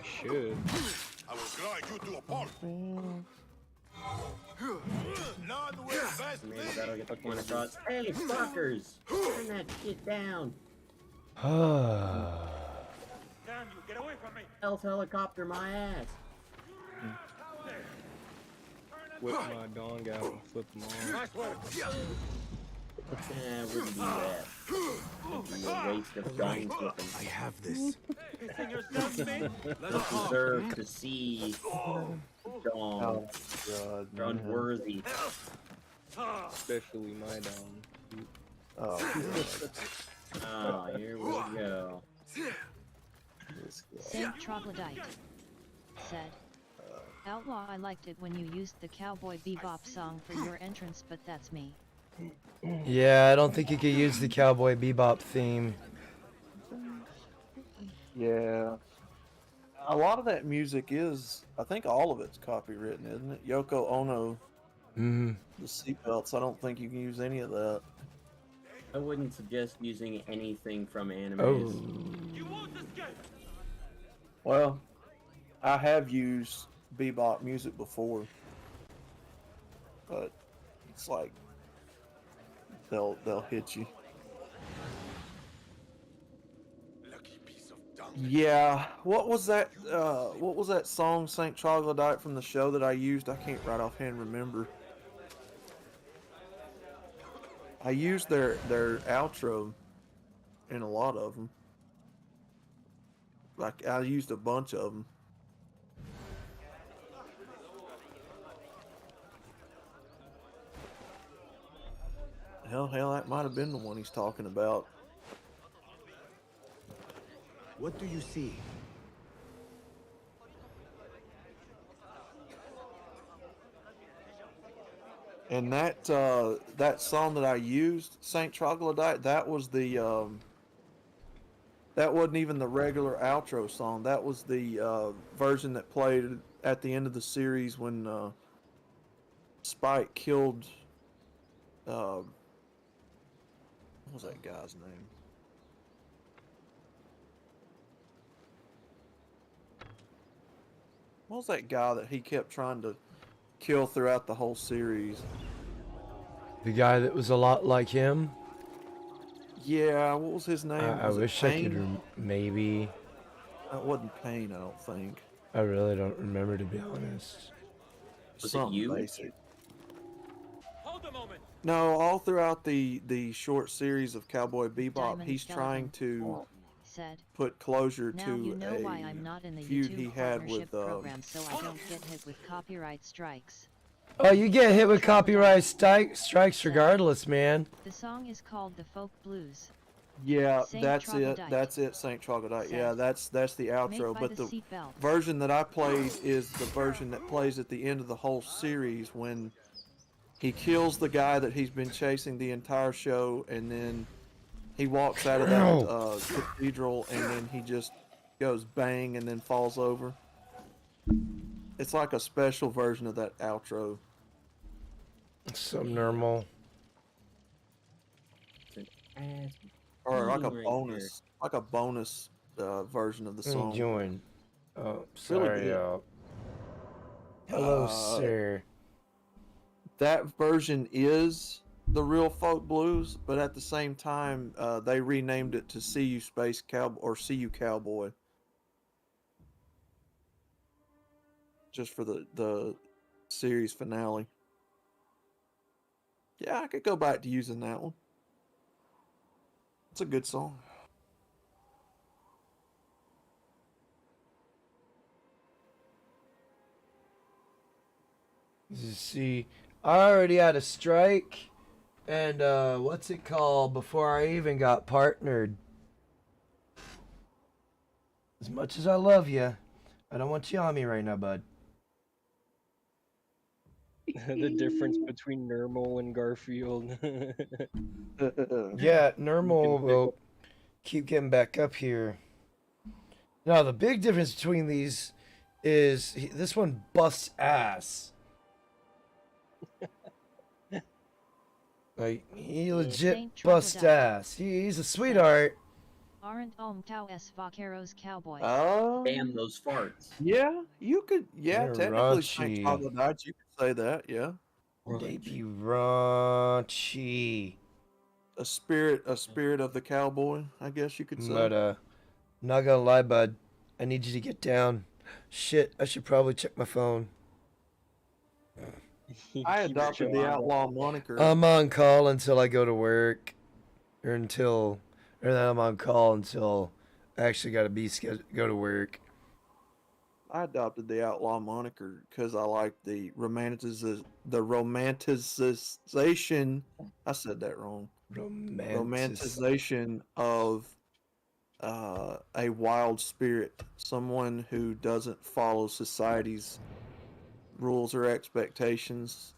Should. I will grind you to a pulp. None will best Maybe that'll get the point across. Hey, fuckers! Turn that shit down. Damn you, get away from me! Stealth helicopter my ass. Whip my dong out and flip them on. Nice work! Yeah, wouldn't do that. It'd be a waste of dong flipping. I have this. You think you're stuck to me? You deserve to see dong. Oh, God, You're man. unworthy. Especially my dong. Oh, Ah, here we go. Saint Troglodyte said, Outlaw, I liked it when you used the Cowboy Bebop song for your entrance, but that's me. Yeah, I don't think you could use the Cowboy Bebop theme. yeah. A lot of that music is, I think all of it's copywritten, isn't it? Yoko Ono, Mm-hmm. the seatbelts, I don't think you can use any of that. I wouldn't suggest using anything from animes. Oh. You won't escape! Well, I have used bebop music before, but it's like they'll hit you. Lucky piece of dung. Yeah, what was that song, Saint Troglodyte, from the show that I used? I can't right offhand remember. I used their outro in a lot of them. Like, I used a bunch of them. Hell, that might have been the one he's talking about. What do you see? And that song that I used, Saint Troglodyte, that was the that wasn't even the regular outro song. That was the version that played at the end of the series when Spike killed what was that guy's name? What was that guy that he kept trying to kill throughout the whole series? The guy that was a lot like him. Yeah, what was his name? I Was it wish I could. Payne? Maybe. That wasn't Payne, I don't think. I really don't remember, to be honest. Was Something it you? basic. Hold a moment! No, all throughout the short series of Cowboy Bebop, Diamond he's trying Skeleton to said, put closure now to you know why a I'm not in the feud YouTube he had partnership with program, so I don't get hit with copyright strikes. Oh, you get hit with copyright strikes regardless, man. The song is called The Folk Blues. Yeah, Saint that's it. Troglodyte. That's it, Saint Troglodyte. Said, Yeah, that's the outro. "Made by But the the seatbelt." version that I played is the version that plays at the end of the whole series when he kills the guy that he's been chasing the entire show, and then he walks out of that cathedral, and then he just goes bang and then falls over. It's like a special version of that outro. So normal. Or like a Right bonus, version of the song. Join. Oh, Really sorry, good. y'all. Hello, sir. That version is the real folk blues, but at the same time, they renamed it to "See You Space Cowboy" or "See You Cowboy," just for the series finale. Yeah, I could go back to using that one. It's a good song. You see, I already had a strike, and what's it called? Before I even got partnered. As much as I love you, I don't want you on me right now, bud. The difference between Nermal and Garfield. Yeah, normal will keep getting back up here. Now, the big difference between these is this one busts ass. Like, he legit Saint busts Troglodyte. ass. He's a sweetheart. Aren't tau es vaqueros cowboy. Damn those farts. Yeah, you could. Yeah, They're technically, Saint raunchy. Troglodyte, you could say that. Yeah, They be raunchy. a spirit of the cowboy, I guess you could say. But, not gonna lie, bud. I need you to get down. Shit, I should probably check my phone. I adopted the outlaw moniker. I'm on call until I go to work. Or then I'm on call until I actually gotta go to work. I adopted the outlaw moniker because I like the romanticization. I said that wrong. Romanticization of a wild spirit, someone who doesn't follow society's rules or expectations.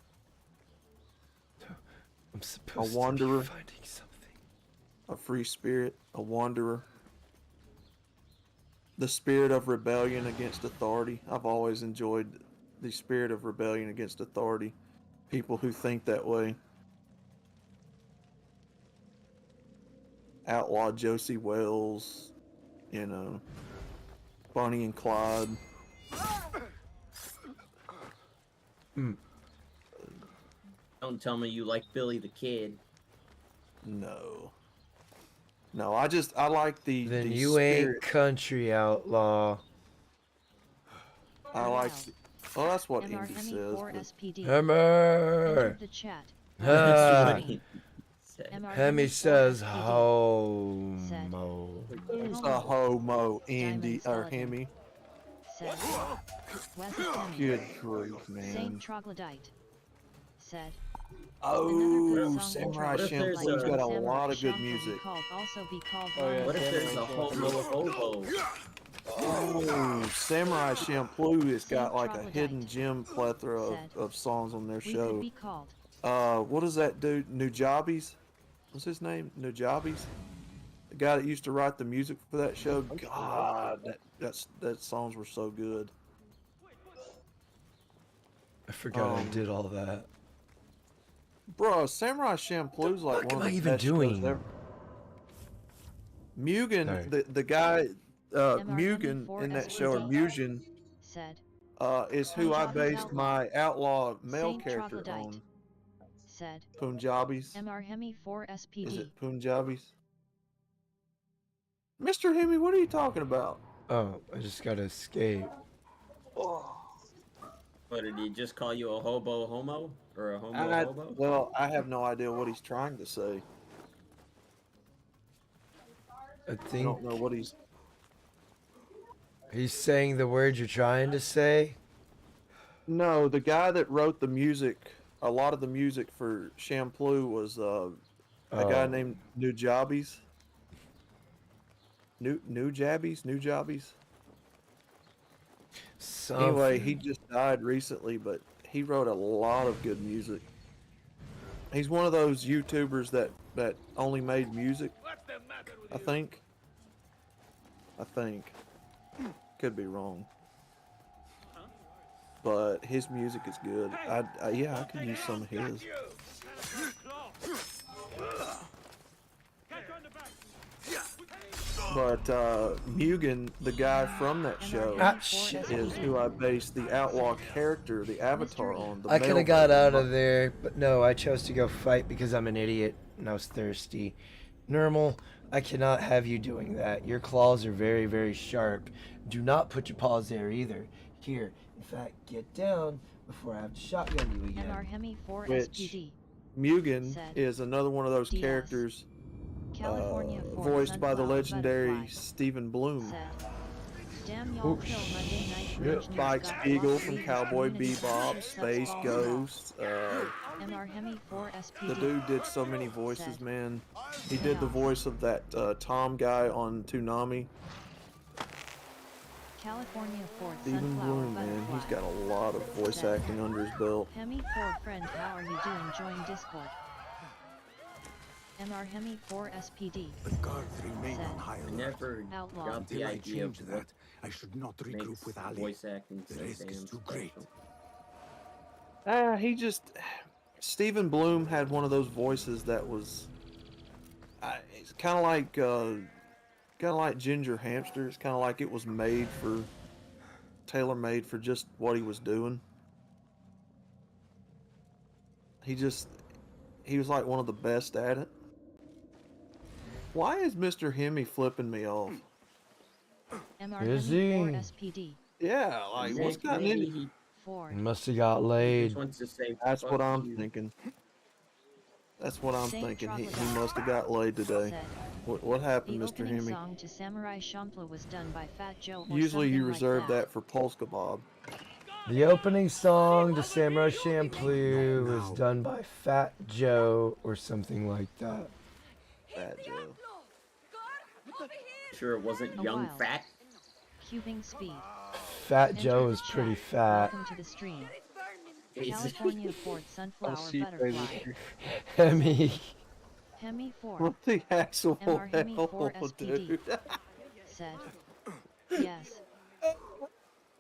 I'm supposed A wanderer, to be finding something. a free spirit, a wanderer. The spirit of rebellion against authority. I've always enjoyed the spirit of rebellion against authority. People who think that way. Outlaw Josie Wells, Bonnie and Clyde. Don't tell me you like Billy the Kid. No, I like the. Then the you spirit. ain't country outlaw. I like. Oh, that's what MR Indy Hemi says. 4 but- SPD. Hammer. Entered the chat. Hemi says homo. Who's a homo, Indy or Hemi? Said. Wes Hemi. Good grief, man. Saint Troglodyte. Said. Oh, Samurai Champloo's got a lot of good music. Also be called What if there's a homo hobo? Oh, Samurai Champloo has got like a hidden gem plethora of songs on their show. What is that dude? Nujabes? What's his name? Nujabes? The guy that used to write the music for that show. God, that songs were so good. I forgot I did all that. Bro, Samurai Champloo's like one of the best shows ever. Mugen, the guy, Mugen in that show, or Mugen, is who I based my outlaw male character on. Said. Punjabis. MR Hemi 4 SPD. Is it Punjabis? Mr. Hemi, what are you talking about? Oh, I just gotta escape. Oh. What, did he just call you a hobo homo? Or a homo hobo? Well, I have no idea what he's trying to say. I I don't know what he's saying the word you're trying to say. No, the guy that wrote the music, a lot of the music for Shampoo was a guy Oh. named Nujabes. Nujabes. Anyway, he Something. just died recently, but he wrote a lot of good music. He's one of those YouTubers that only made music. I think. Could be wrong. But his music is good. Yeah, I could use some of his. But Mugen, the guy from that show, is who I based the outlaw character, the avatar on. The I could male have got version. out of there, but no, I chose to go fight because I'm an idiot and I was thirsty. Normal, I cannot have you doing that. Your claws are very, very sharp. Do not put your paws there either. Here, in fact, get down before I have to shotgun you again. MR Hemi 4 Which SPD. Mugen Said is another one of those DS. characters California for voiced by the Sunflower legendary Butterfly. Stephen Bloom. Said, damn y'all kill Monday Night Bridge News Spike got Spiegel lost from readers Cowboy community Bebop, shit Space subs Ghost. MR Hemi 4 SPD. The dude did so many voices, Said, man. He did the voice of that Tom guy on Toonami. California for Stephen Sunflower Bloom, man, he's Butterfly. got a lot of voice Said, acting under his belt. Hemi 4 friend, how are you doing? Join Discord. MR Hemi 4 SPD. The guards remain Said, on high I alert. never Outlaw. got the Until I idea of change what that, I should not makes regroup with Ali. voice acting The so risk is damn too great. special. He just... Stephen Bloom had one of those voices that was... it's kind of like Ginger Hamster. It's kind of like it was made for... tailor-made for just what he was doing. He was like one of the best at it. Why is Mr. Hemi flipping me off? MR Is Hemi he? 4 SPD. Yeah, like what's gotten Maybe into... he 4. He must have got laid. just wants to say That's fuck what I'm you. thinking. That's what I'm Saint thinking. He Troglodyte. must have got laid today. Said, What happened, the Mr. opening Hemi? song to Samurai Champloo was done by Fat Joe or Usually you something reserve like that for Polska Bob. The opening song to Samurai Champloo was done by Fat Joe or something like that. Fat Joe. Sure, it wasn't A young wild. fat. Cubing speed. Fat Joe Enter is the pretty chat. fat. Welcome to the stream. Is it? California Ford Sunflower I'll see you guys Butterfly. later. Hemi. Hemi 4. What the actual MR Hemi hell, 4 SPD. dude? Said, yes.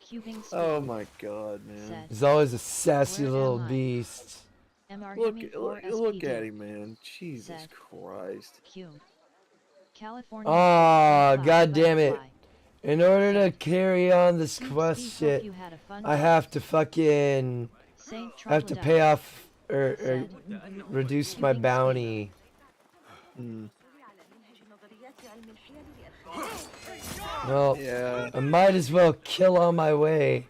Cubing speed. Oh my god, man. Said, He's always a sassy Where little am I? beast. MR Look, Hemi 4 look SPD. at him, man. Jesus Said, Christ. Cube. California Ah, Ford god Sunflower damn it. Butterfly. In order to carry on this Cube quest speed, hope shit, you had a fun I day. have to fucking Saint have to Troglodyte. pay off or Said, reduce my Cubing bounty. Well, Yeah. I might as well kill on my way.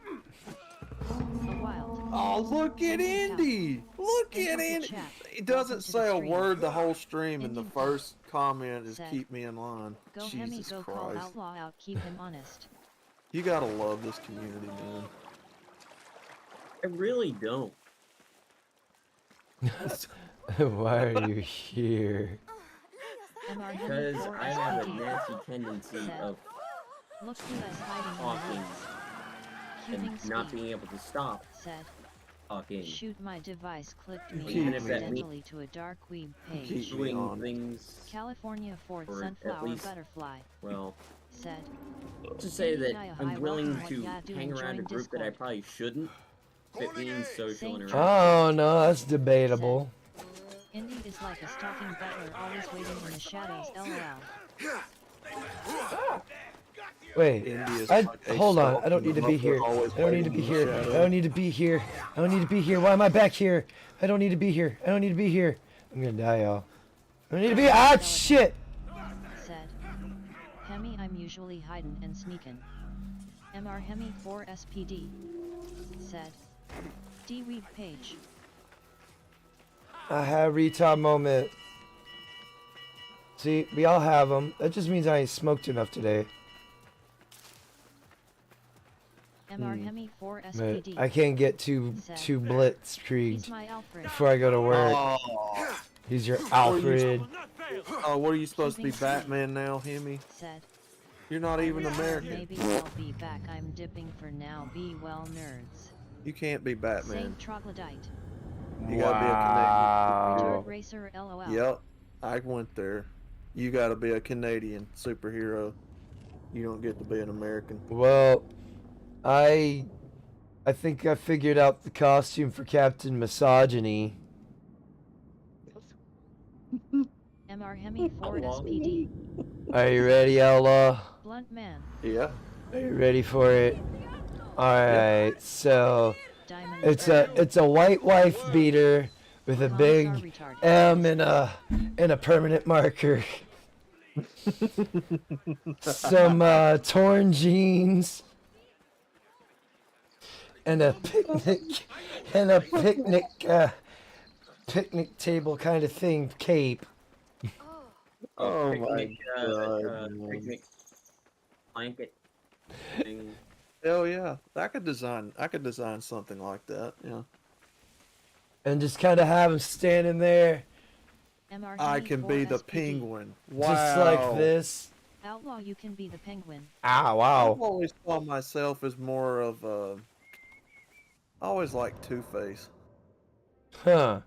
A wild. Oh, look at Indy! Look at Indy! Chat. He doesn't Welcome to say the a stream. word the whole stream, and the Indian first comment is Said, keep me in line. Go Hemi, Jesus go call Christ. Outlaw out, keep him honest. You gotta love this community, man. I really don't. Why are you here? MR Hemi Because 4 I have a SPD. nasty tendency Said, of look who is hiding in the talking woods. Cubing and not speed. being able to stop Said, talking. shoot, my device clicked me Even if that accidentally to a dark web page. Keep me Doing on. things, California Ford Or at Sunflower least- Butterfly. well, Said, to say that Hi, I'm willing welcome, to what ya doing? hang around a Join group that I Discord. probably shouldn't if it means social Saint interaction. Oh no, that's debatable. Indy is like a stalking butler, always waiting in the shadows. LOL. Wait, Indy is I like a hold on. I stalking don't need to be muffler, here. always I don't need to waiting be in the here. I shadow. don't need to be here. I don't need to be here. Why am I back here? I don't need to be here. I don't need to be here. I'm gonna die, y'all. I don't need to be. Ah, shit! Said, Hemi, I'm usually hiding and sneaking. MR Hemi 4 SPD. Said, D-Weeb page. I have retard moment. See, we all have them. That just means I ain't smoked enough today. MR Hemi 4 But SPD. I can't get too Said, blitzkrieged He's my Alfred. before I go to work. Oh, He's your Alfred. what are you supposed to be, Batman now, Hemi? Said, You're not even American. maybe I'll be back. I'm dipping for now. Be well, nerds. You can't be Batman. Saint Troglodyte. You gotta be a Canadian. Dirt Racer LOL. Yep, I went there. You gotta be a Canadian superhero. You don't get to be an American. Well, I think I figured out the costume for Captain Misogyny. MR Hemi 4 SPD. Are you ready, Outlaw? Blunt man. Yeah. Are you ready for it? Alright, so Diamond it's a white wife beater with a big M and a permanent marker. Some torn jeans and a picnic table kind of thing cape. Oh Picnic, my god. picnic blanket thing. Hell yeah. I could design something like that, yeah. And just kind of have him standing there. MR I Hemi can 4 be the SPD. penguin. Wow. Just like this. Outlaw, you can be the penguin. Ah, I've wow. always thought myself as more of I always like Two-Face. Huh.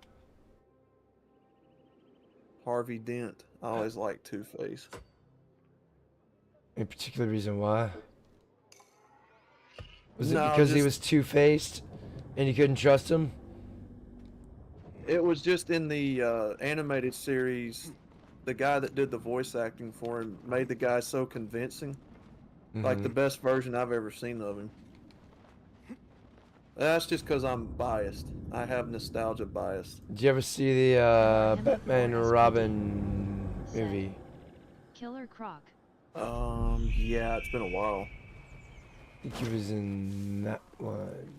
Harvey Dent. I always like Two-Face. Any particular reason why? Was it No, because he just- was two-faced and you couldn't trust him? It was just in the animated series, the guy that did the voice acting for him made the guy so convincing. Like the best version I've ever seen of him. That's just because I'm biased. I have nostalgia bias. Did you ever see the Batman and Robin movie? Killer Croc. Yeah, it's been a while. I think he was in that one.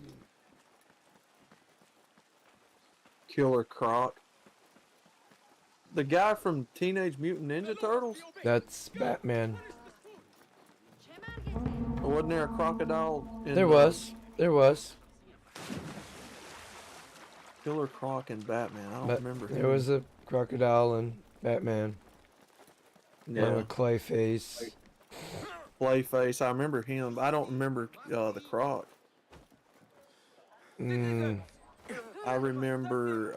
Killer Croc. The guy from Teenage Mutant Ninja Turtles? That's Batman. Wasn't there a crocodile? There was. Killer Croc and Batman. I don't But remember him. there was a crocodile and Batman. Yeah. And a Clayface. Clayface. I remember him. I don't remember the Croc. I remember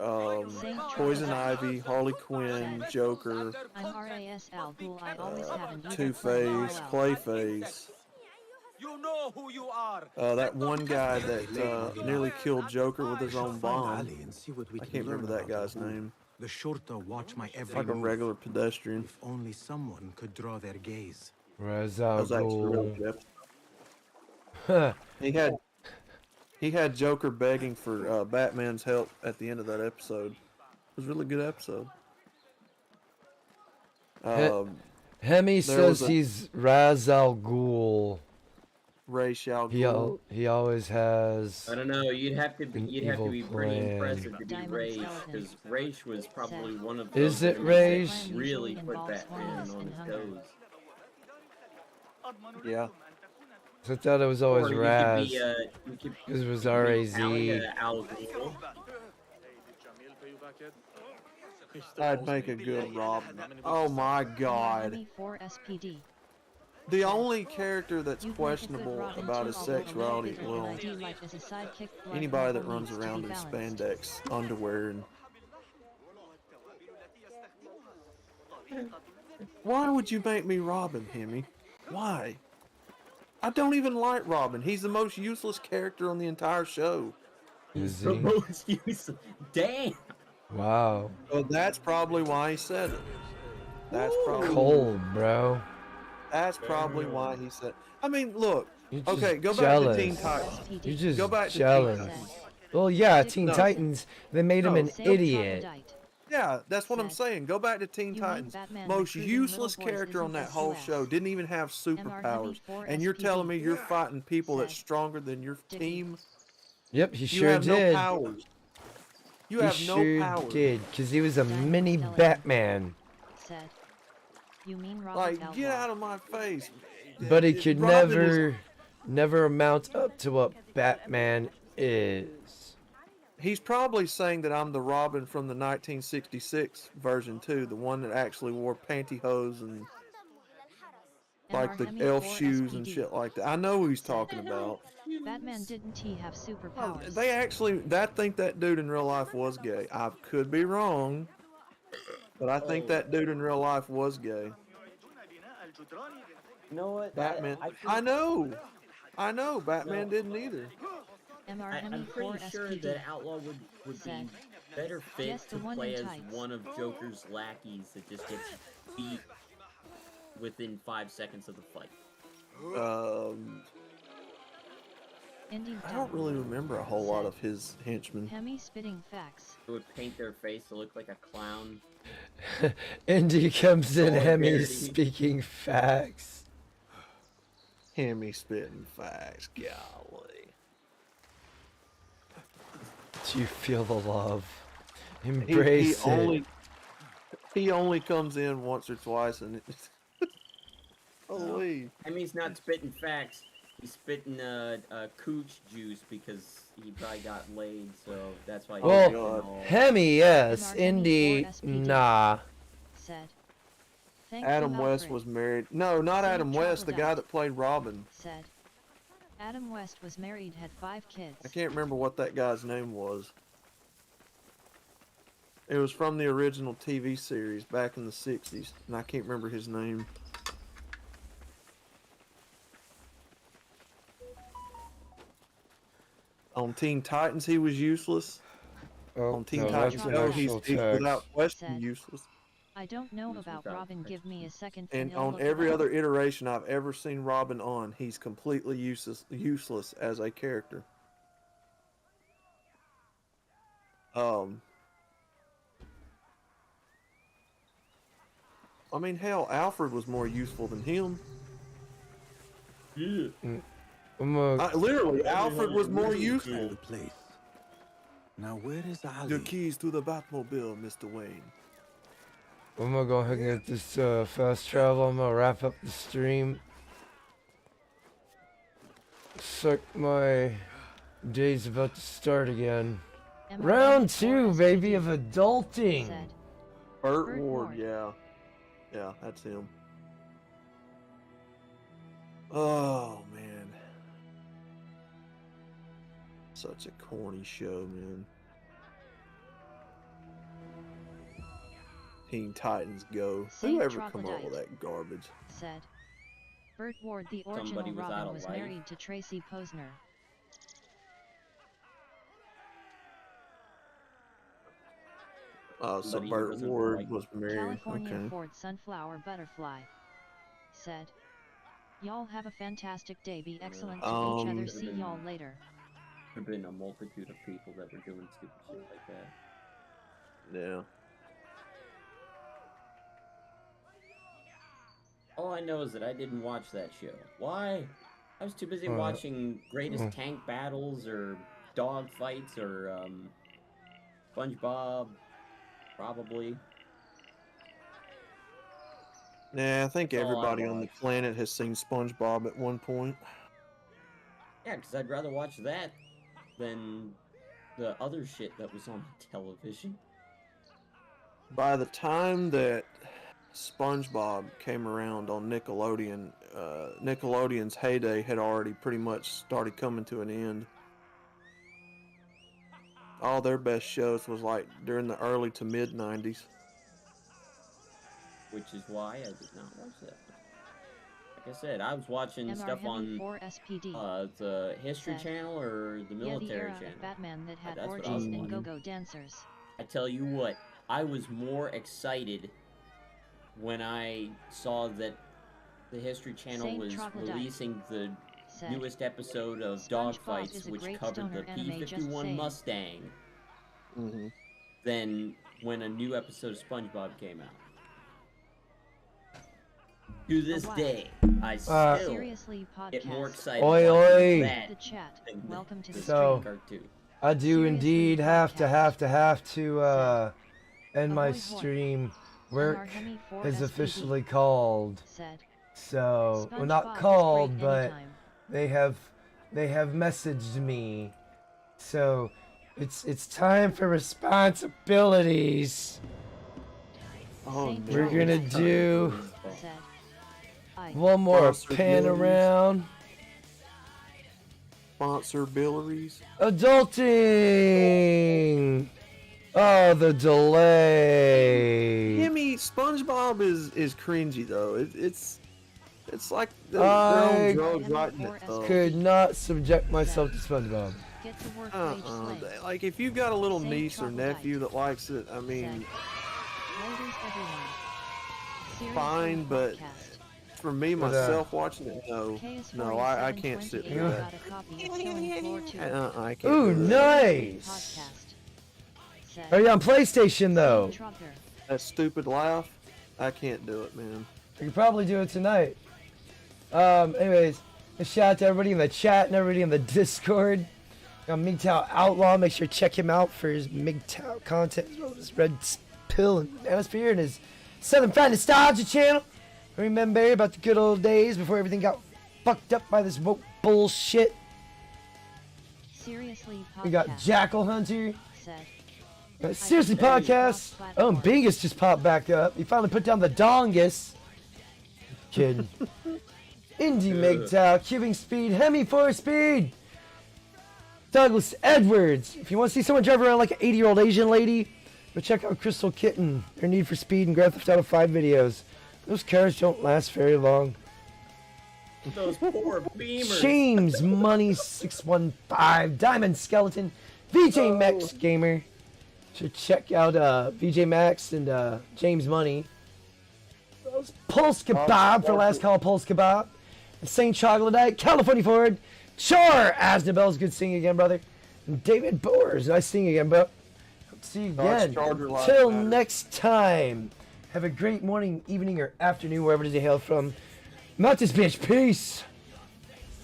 Poison Ivy, Harley Quinn, Joker, I'm RAS Al Ghul. I always have an evil Two-Face, plan. Clayface. You know who you are. That one guy that nearly killed Joker with his own bomb. I can't remember that guy's name. The Shorta watch my every Like a move. regular pedestrian. If only someone could draw their gaze. Ra's That al was actually a really Ghul. good Huh. episode. He had Joker begging for Batman's help at the end of that episode. It was a really good episode. Hemi there was says he's Ra's al Ghul. Ray Shao He always has. I don't know. You'd have to an be evil pretty plan. impressive to be Diamond Raish, skeleton. because Raish was probably one of Is those it enemies Raish? that really Usually put involves Batman horniness on and his hunger. toes. Yeah. I thought it was always Or you could Raz. be, you could Because it was be R-A-Z. Al Ghul. I'd make a good Robin. Oh my god. Hemi 4 SPD. The only character that's You'd make a good questionable Robin about too, his although a little sexuality, bit like well, an ID life as a sidekick, blood anybody that level runs needs to around be in balanced. spandex underwear and why would you make me Robin, Hemi? Why? I don't even like Robin. He's the most useless character on the entire show. Is The he? most useless. Damn. Wow. Well, that's probably why he said it. That's probably Cold, bro. That's probably why he said. I mean, look. You're just Okay, go jealous. back to Teen Titans. You're just Go back to Teen jealous. Titans. Well, yeah, Teen No. Titans, they made him No. an idiot. Yeah, that's what I'm saying. Go back to Teen Titans. Batman Most recruiting useless little boys character on isn't that this whole US. show. Didn't even have superpowers. MR And you're telling me you're SPD. fighting people that's stronger than your team? Yep, he You sure have did. no powers. You He have sure no powers. did, because he was a mini Batman. Said. You mean Robert Like, Outlaw. get out of my face. But he could Robin is- never never amount up to what Batman is. He's probably saying that I'm the Robin from the 1966 version too, the one that actually wore pantyhose and like the elf shoes and shit like that. I know who he's talking about. Batman didn't he have Well, superpowers? they actually, I think that dude in real life was gay. I could be wrong, but I think that dude in real life was gay. You know what? Batman. I know. Batman didn't either. I'm pretty sure that Outlaw would be better fit Yes, the to one play in as tights. one of Joker's lackeys that just gets beat within 5 seconds of the fight. I don't really remember a whole lot of his henchmen. Hemi spitting facts. It would paint their face to look like a clown. Indy comes in, Hemi Solidarity. speaking facts. Hemi spitting facts, golly. Do you feel the love? Embrace it. He only comes in once or twice, and it's holy. Hemi's not spitting facts. He's spitting cooch juice because he probably got laid, so that's why. Well, Hemi, yes. Indy, nah. Said. Adam West was married. No, not Adam West, the guy that played Robin. Said. Adam West was married, had 5 kids. I can't remember what that guy's name was. It was from the original TV series back in the 60s, and I can't remember his name. On Teen Titans, he was useless. On Teen Titans, he's without question useless. I don't know about Robin. Give me a second. And on every other iteration I've ever seen Robin on, he's completely useless as a character. I mean, hell, Alfred was more useful than him. Yeah. Literally, Alfred was more useful. Now, where is Ali? The keys to the Batmobile, Mr. Wayne. I'm gonna go ahead and get this fast travel. I'm gonna wrap up the stream. Suck, my day's about to start again. Round 2, baby, of adulting. Burt Ward, yeah. Yeah, that's him. Oh, man. Such a corny show, man. Teen Titans Go. Whoever come up with that garbage? Said. Burt Ward, the original Somebody was out Robin, of was life. married to Tracy Posner. Oh, so Somebody who Burt wasn't Ward right. was married. California Okay. Ford Sunflower Butterfly. Said. Y'all have a fantastic day. Be excellent to each other. See y'all later. There have been a multitude of people that were doing stupid shit like that. Yeah. All I know is that I didn't watch that show. Why? I was too busy Uh, watching Greatest uh. Tank Battles or Dog Fights or SpongeBob, probably. Yeah, I think That's all I everybody on the watch. planet has seen SpongeBob at one point. Yeah, because I'd rather watch that than the other shit that was on television. By the time that SpongeBob came around on Nickelodeon, Nickelodeon's heyday had already pretty much started coming to an end. All their best shows was like during the early to mid 90s. Which is why I did not watch that. Like I said, I was watching MR stuff on Heavy 4 SPD. the History Said. Channel or the Yeah, the military era channel. of Batman that had That's what I orgies was and watching. go-go dancers. I tell you what, I was more excited when I saw that the History Channel Saint was Troglodyte releasing the said. newest episode of SpongeBob Dogfights, is a which great covered the stoner anime, just P-51 saying. Mustang, Mm-hmm. than when a new episode of SpongeBob came out. To this day, I still Seriously get more podcast. excited Oi, watching oi. that The chat. than Welcome to the So- stream. cartoon. I do indeed have to end my Ahoy, hoy. stream. Work MR Hemi 4 is SPD. officially called. Said. So, well, SpongeBob not is called, great but anytime. They have messaged me. So it's time for responsibilities. Oh, Saint no. We're gonna do said, one more Sponsor pan abilities. around. Sponsor abilities. Adulting. Oh, the delay. Gimme, SpongeBob is cringy though. It's like they're I on drugs writing it though. could not subject myself to SpongeBob. Get to work, rage slay. Like if you've got a little Say niece or troglodyte. nephew that likes it, I mean, Ladies everyone. Seriously, fine. But podcast. for me But, myself watching it, no, I can't sit through that. Got a copy of Killing Floor 2. I can't. Ooh, do that. nice. Podcast. Said, Are you on PlayStation though? Saint Trogger. That stupid laugh, I can't do it, man. We could probably do it tonight. Anyways, a shout out to everybody in the chat and everybody in the Discord. MGTOW Outlaw, make sure to check him out for his MGTOW content as well as his Red Pill and Atmosphere and his Southern Fat Nostalgia channel. Remember about the good old days before everything got fucked up by this woke bullshit. Seriously, podcast. We got Jackal Hunter. Said, Seriously Hey, podcast. Oh, and Bingus just popped back up. He finally put down the dongus. Kidding. Indie MGTOW, Cubing Speed, Hemi 4 Speed. Douglas Edwards. If you want to see someone drive around like an 80-year-old Asian lady, go check out Crystal Kitten. Their Need for Speed and Grand Theft Auto 5 videos. Those cars don't last very long. Those poor Beamers. James Money 615, Diamond Skeleton, VJ Max Gamer. Should check out VJ Max and James Money. Pulse Kebab for last call, Pulse Kebab. Saint Troglodyte, California Ford, Char Asnabel's good seeing you again, brother. And David Boers, nice seeing you again, bro. Hope to see you again. Till next time. Have a great morning, evening, or afternoon, wherever you hail from. I'm out this bitch. Peace.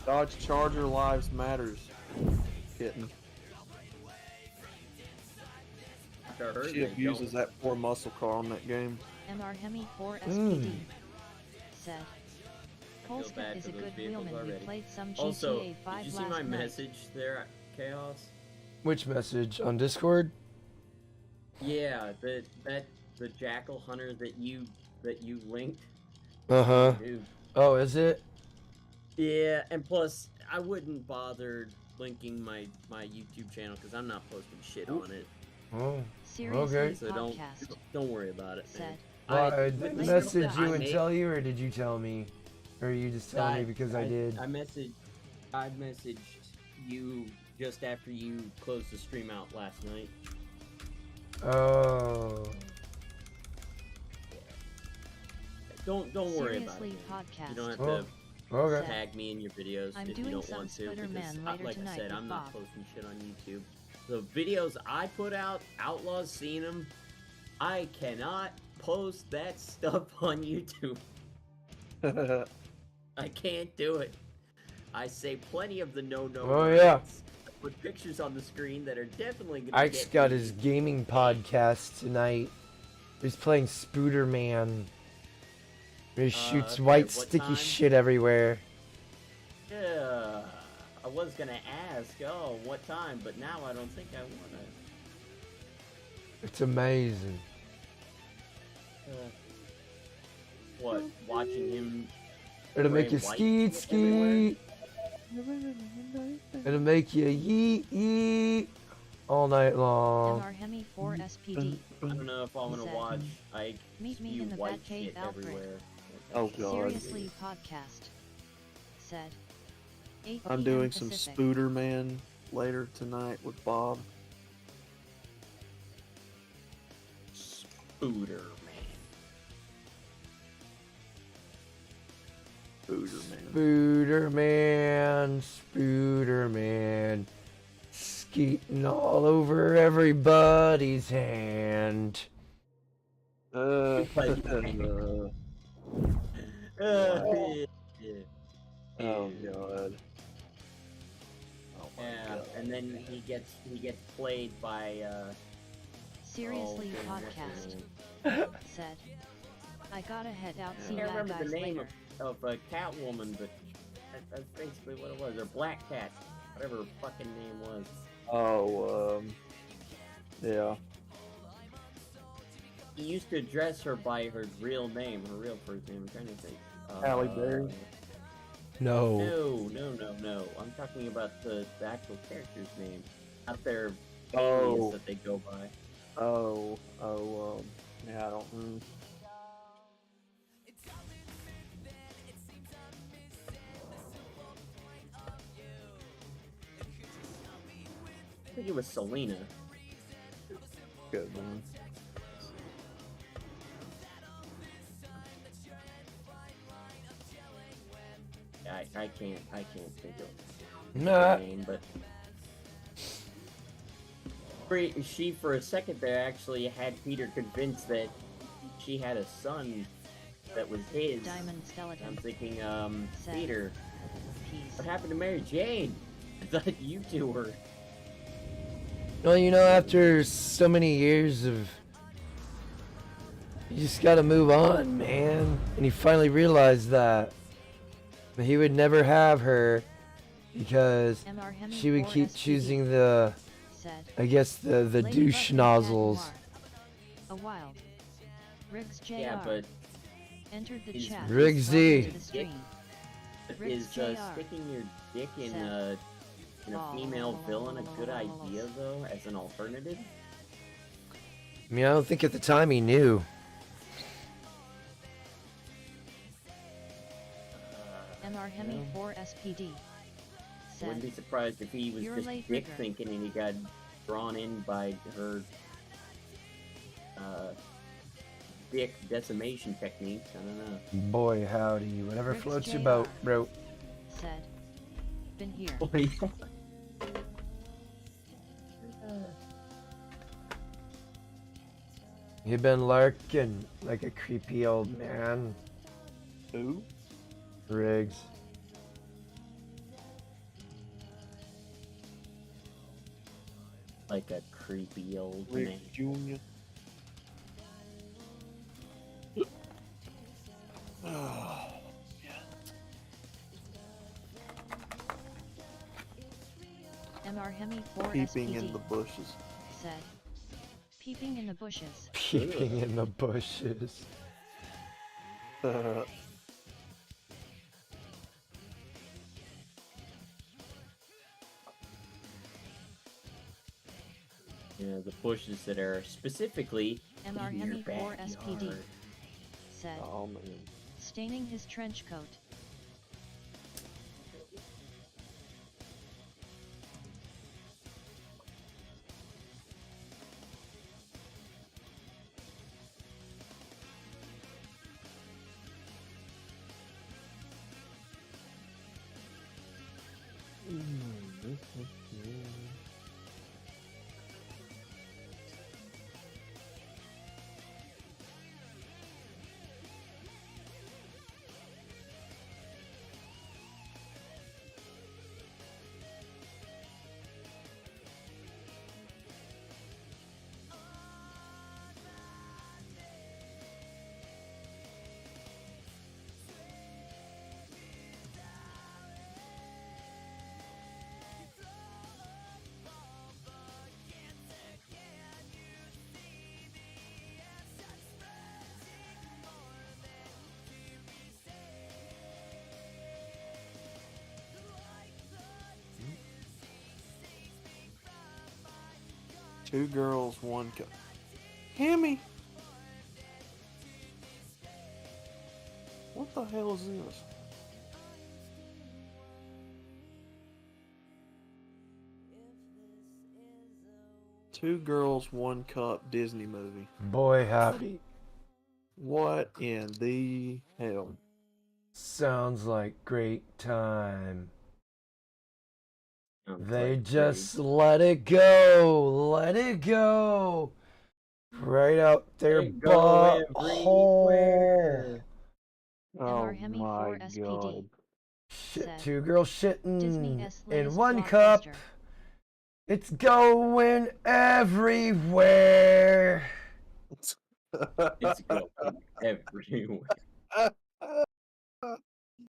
Dodge Charger Lives Matters. Kitten. She abuses that poor muscle car on that game. MR Hemi 4 SPD. Said, Polska is a good wheelman. We played some GTA Also, 5 did you see last my night. message there, Chaos? Which message on Discord? Yeah, the Jackal Hunter that you linked. Uh-huh. Dude. Oh, is it? Yeah, and plus I wouldn't bother linking my YouTube channel because I'm not posting shit on it. Oh, Seriously, okay. So don't worry about it, man. Well, did I message you and tell you, or did you tell me? Or you just tell me because I did? I messaged you just after you closed the stream out last night. Oh. Don't worry about Seriously, it. podcast. You don't have to okay. tag me in your videos I'm if you doing don't some want to. Spider-Man Because, later like I tonight said, with I'm not Bob. posting shit on YouTube. The videos I put out, Outlaws seen them. I cannot post that stuff on YouTube. I can't do it. I say plenty of the no-no. Oh, yeah. Put pictures on the screen that are definitely gonna Ike's get got me. his gaming podcast tonight. He's playing Spooderman. He shoots okay, white what sticky time? shit everywhere. Yeah, I was gonna ask, what time, but now I don't think I wanna. It's amazing. What? Watching him. It'll make spray you white skeet everywhere? skeet. It'll make you yeet yeet all night long. MR Hemi 4 SPD. I don't know if I'm gonna Said, watch Ike Meet me spew in the white Batcave, shit Alfred. everywhere. Oh god. Seriously, podcast. Said, 8 I'm PM doing some Pacific. Spooderman later tonight with Bob. Spooder Spooderman. Spooderman. Skeeting all over everybody's hand. Oh god. Yeah, and then he gets played by Seriously, oh, podcast. Said, I gotta head out. I See can't ya remember guys the name later. of Catwoman, but That's basically what it was. Or Black Cat, whatever her fucking name was. Oh, yeah. He used to address her by her real name, her real first name. I'm trying to think. Halle Berry? No. No. I'm talking about the actual character's name, not their Oh. alias that they go by. Yeah, I don't. I think it was Selena. Good one. I can't think of Nah. her name, but she for a second there actually had Peter convinced that she had a son that was his. Diamond skeleton. I'm thinking, Said, Peter, Peace. what happened to Mary Jane? I thought you two were. Well, you know, after so many years of, you just gotta move on, man. And he finally realized that he would never have her because MR Hemi she would 4 keep SPD choosing the, said, I guess the Ladybug douche and nozzles. Cat Noir. A wild. Riggs Jr. Yeah, but entered the is- chat. Riggsy. Welcome to the stream. Riggs Is Jr. sticking your dick in Said, a female villain a good idea though, as an alternative? I mean, I don't think at the time he knew. MR Hemi 4 SPD Wouldn't said, be surprised if he was You're just late, dick Rigger. thinking and he got drawn in by her dick decimation techniques. I don't know. Boy, howdy. Whatever Riggs floats your Jr. boat, bro. said, been here. You been lurking like a creepy old man. Who? Riggs. Like a creepy old Rick man. Jr. MR Hemi 4 Peeping in SPD the bushes. said, peeping in the bushes. Peeping in the bushes. Yeah, the bushes that are specifically MR in your Hemi 4 SPD backyard. said, Oh man. staining his trench coat. Two girls, one cup. Hammy! What the hell is this? Two girls, one cup Disney movie. Boy, howdy. What in the hell? Sounds like great time. Sounds They like just let it go. Let it go. Right out their Let it go butthole. everywhere. Oh MR Hemi my 4 SPD god. Shit, said, two girls shitting Disney S in latest one cup. blockbuster. It's going everywhere. It's going everywhere.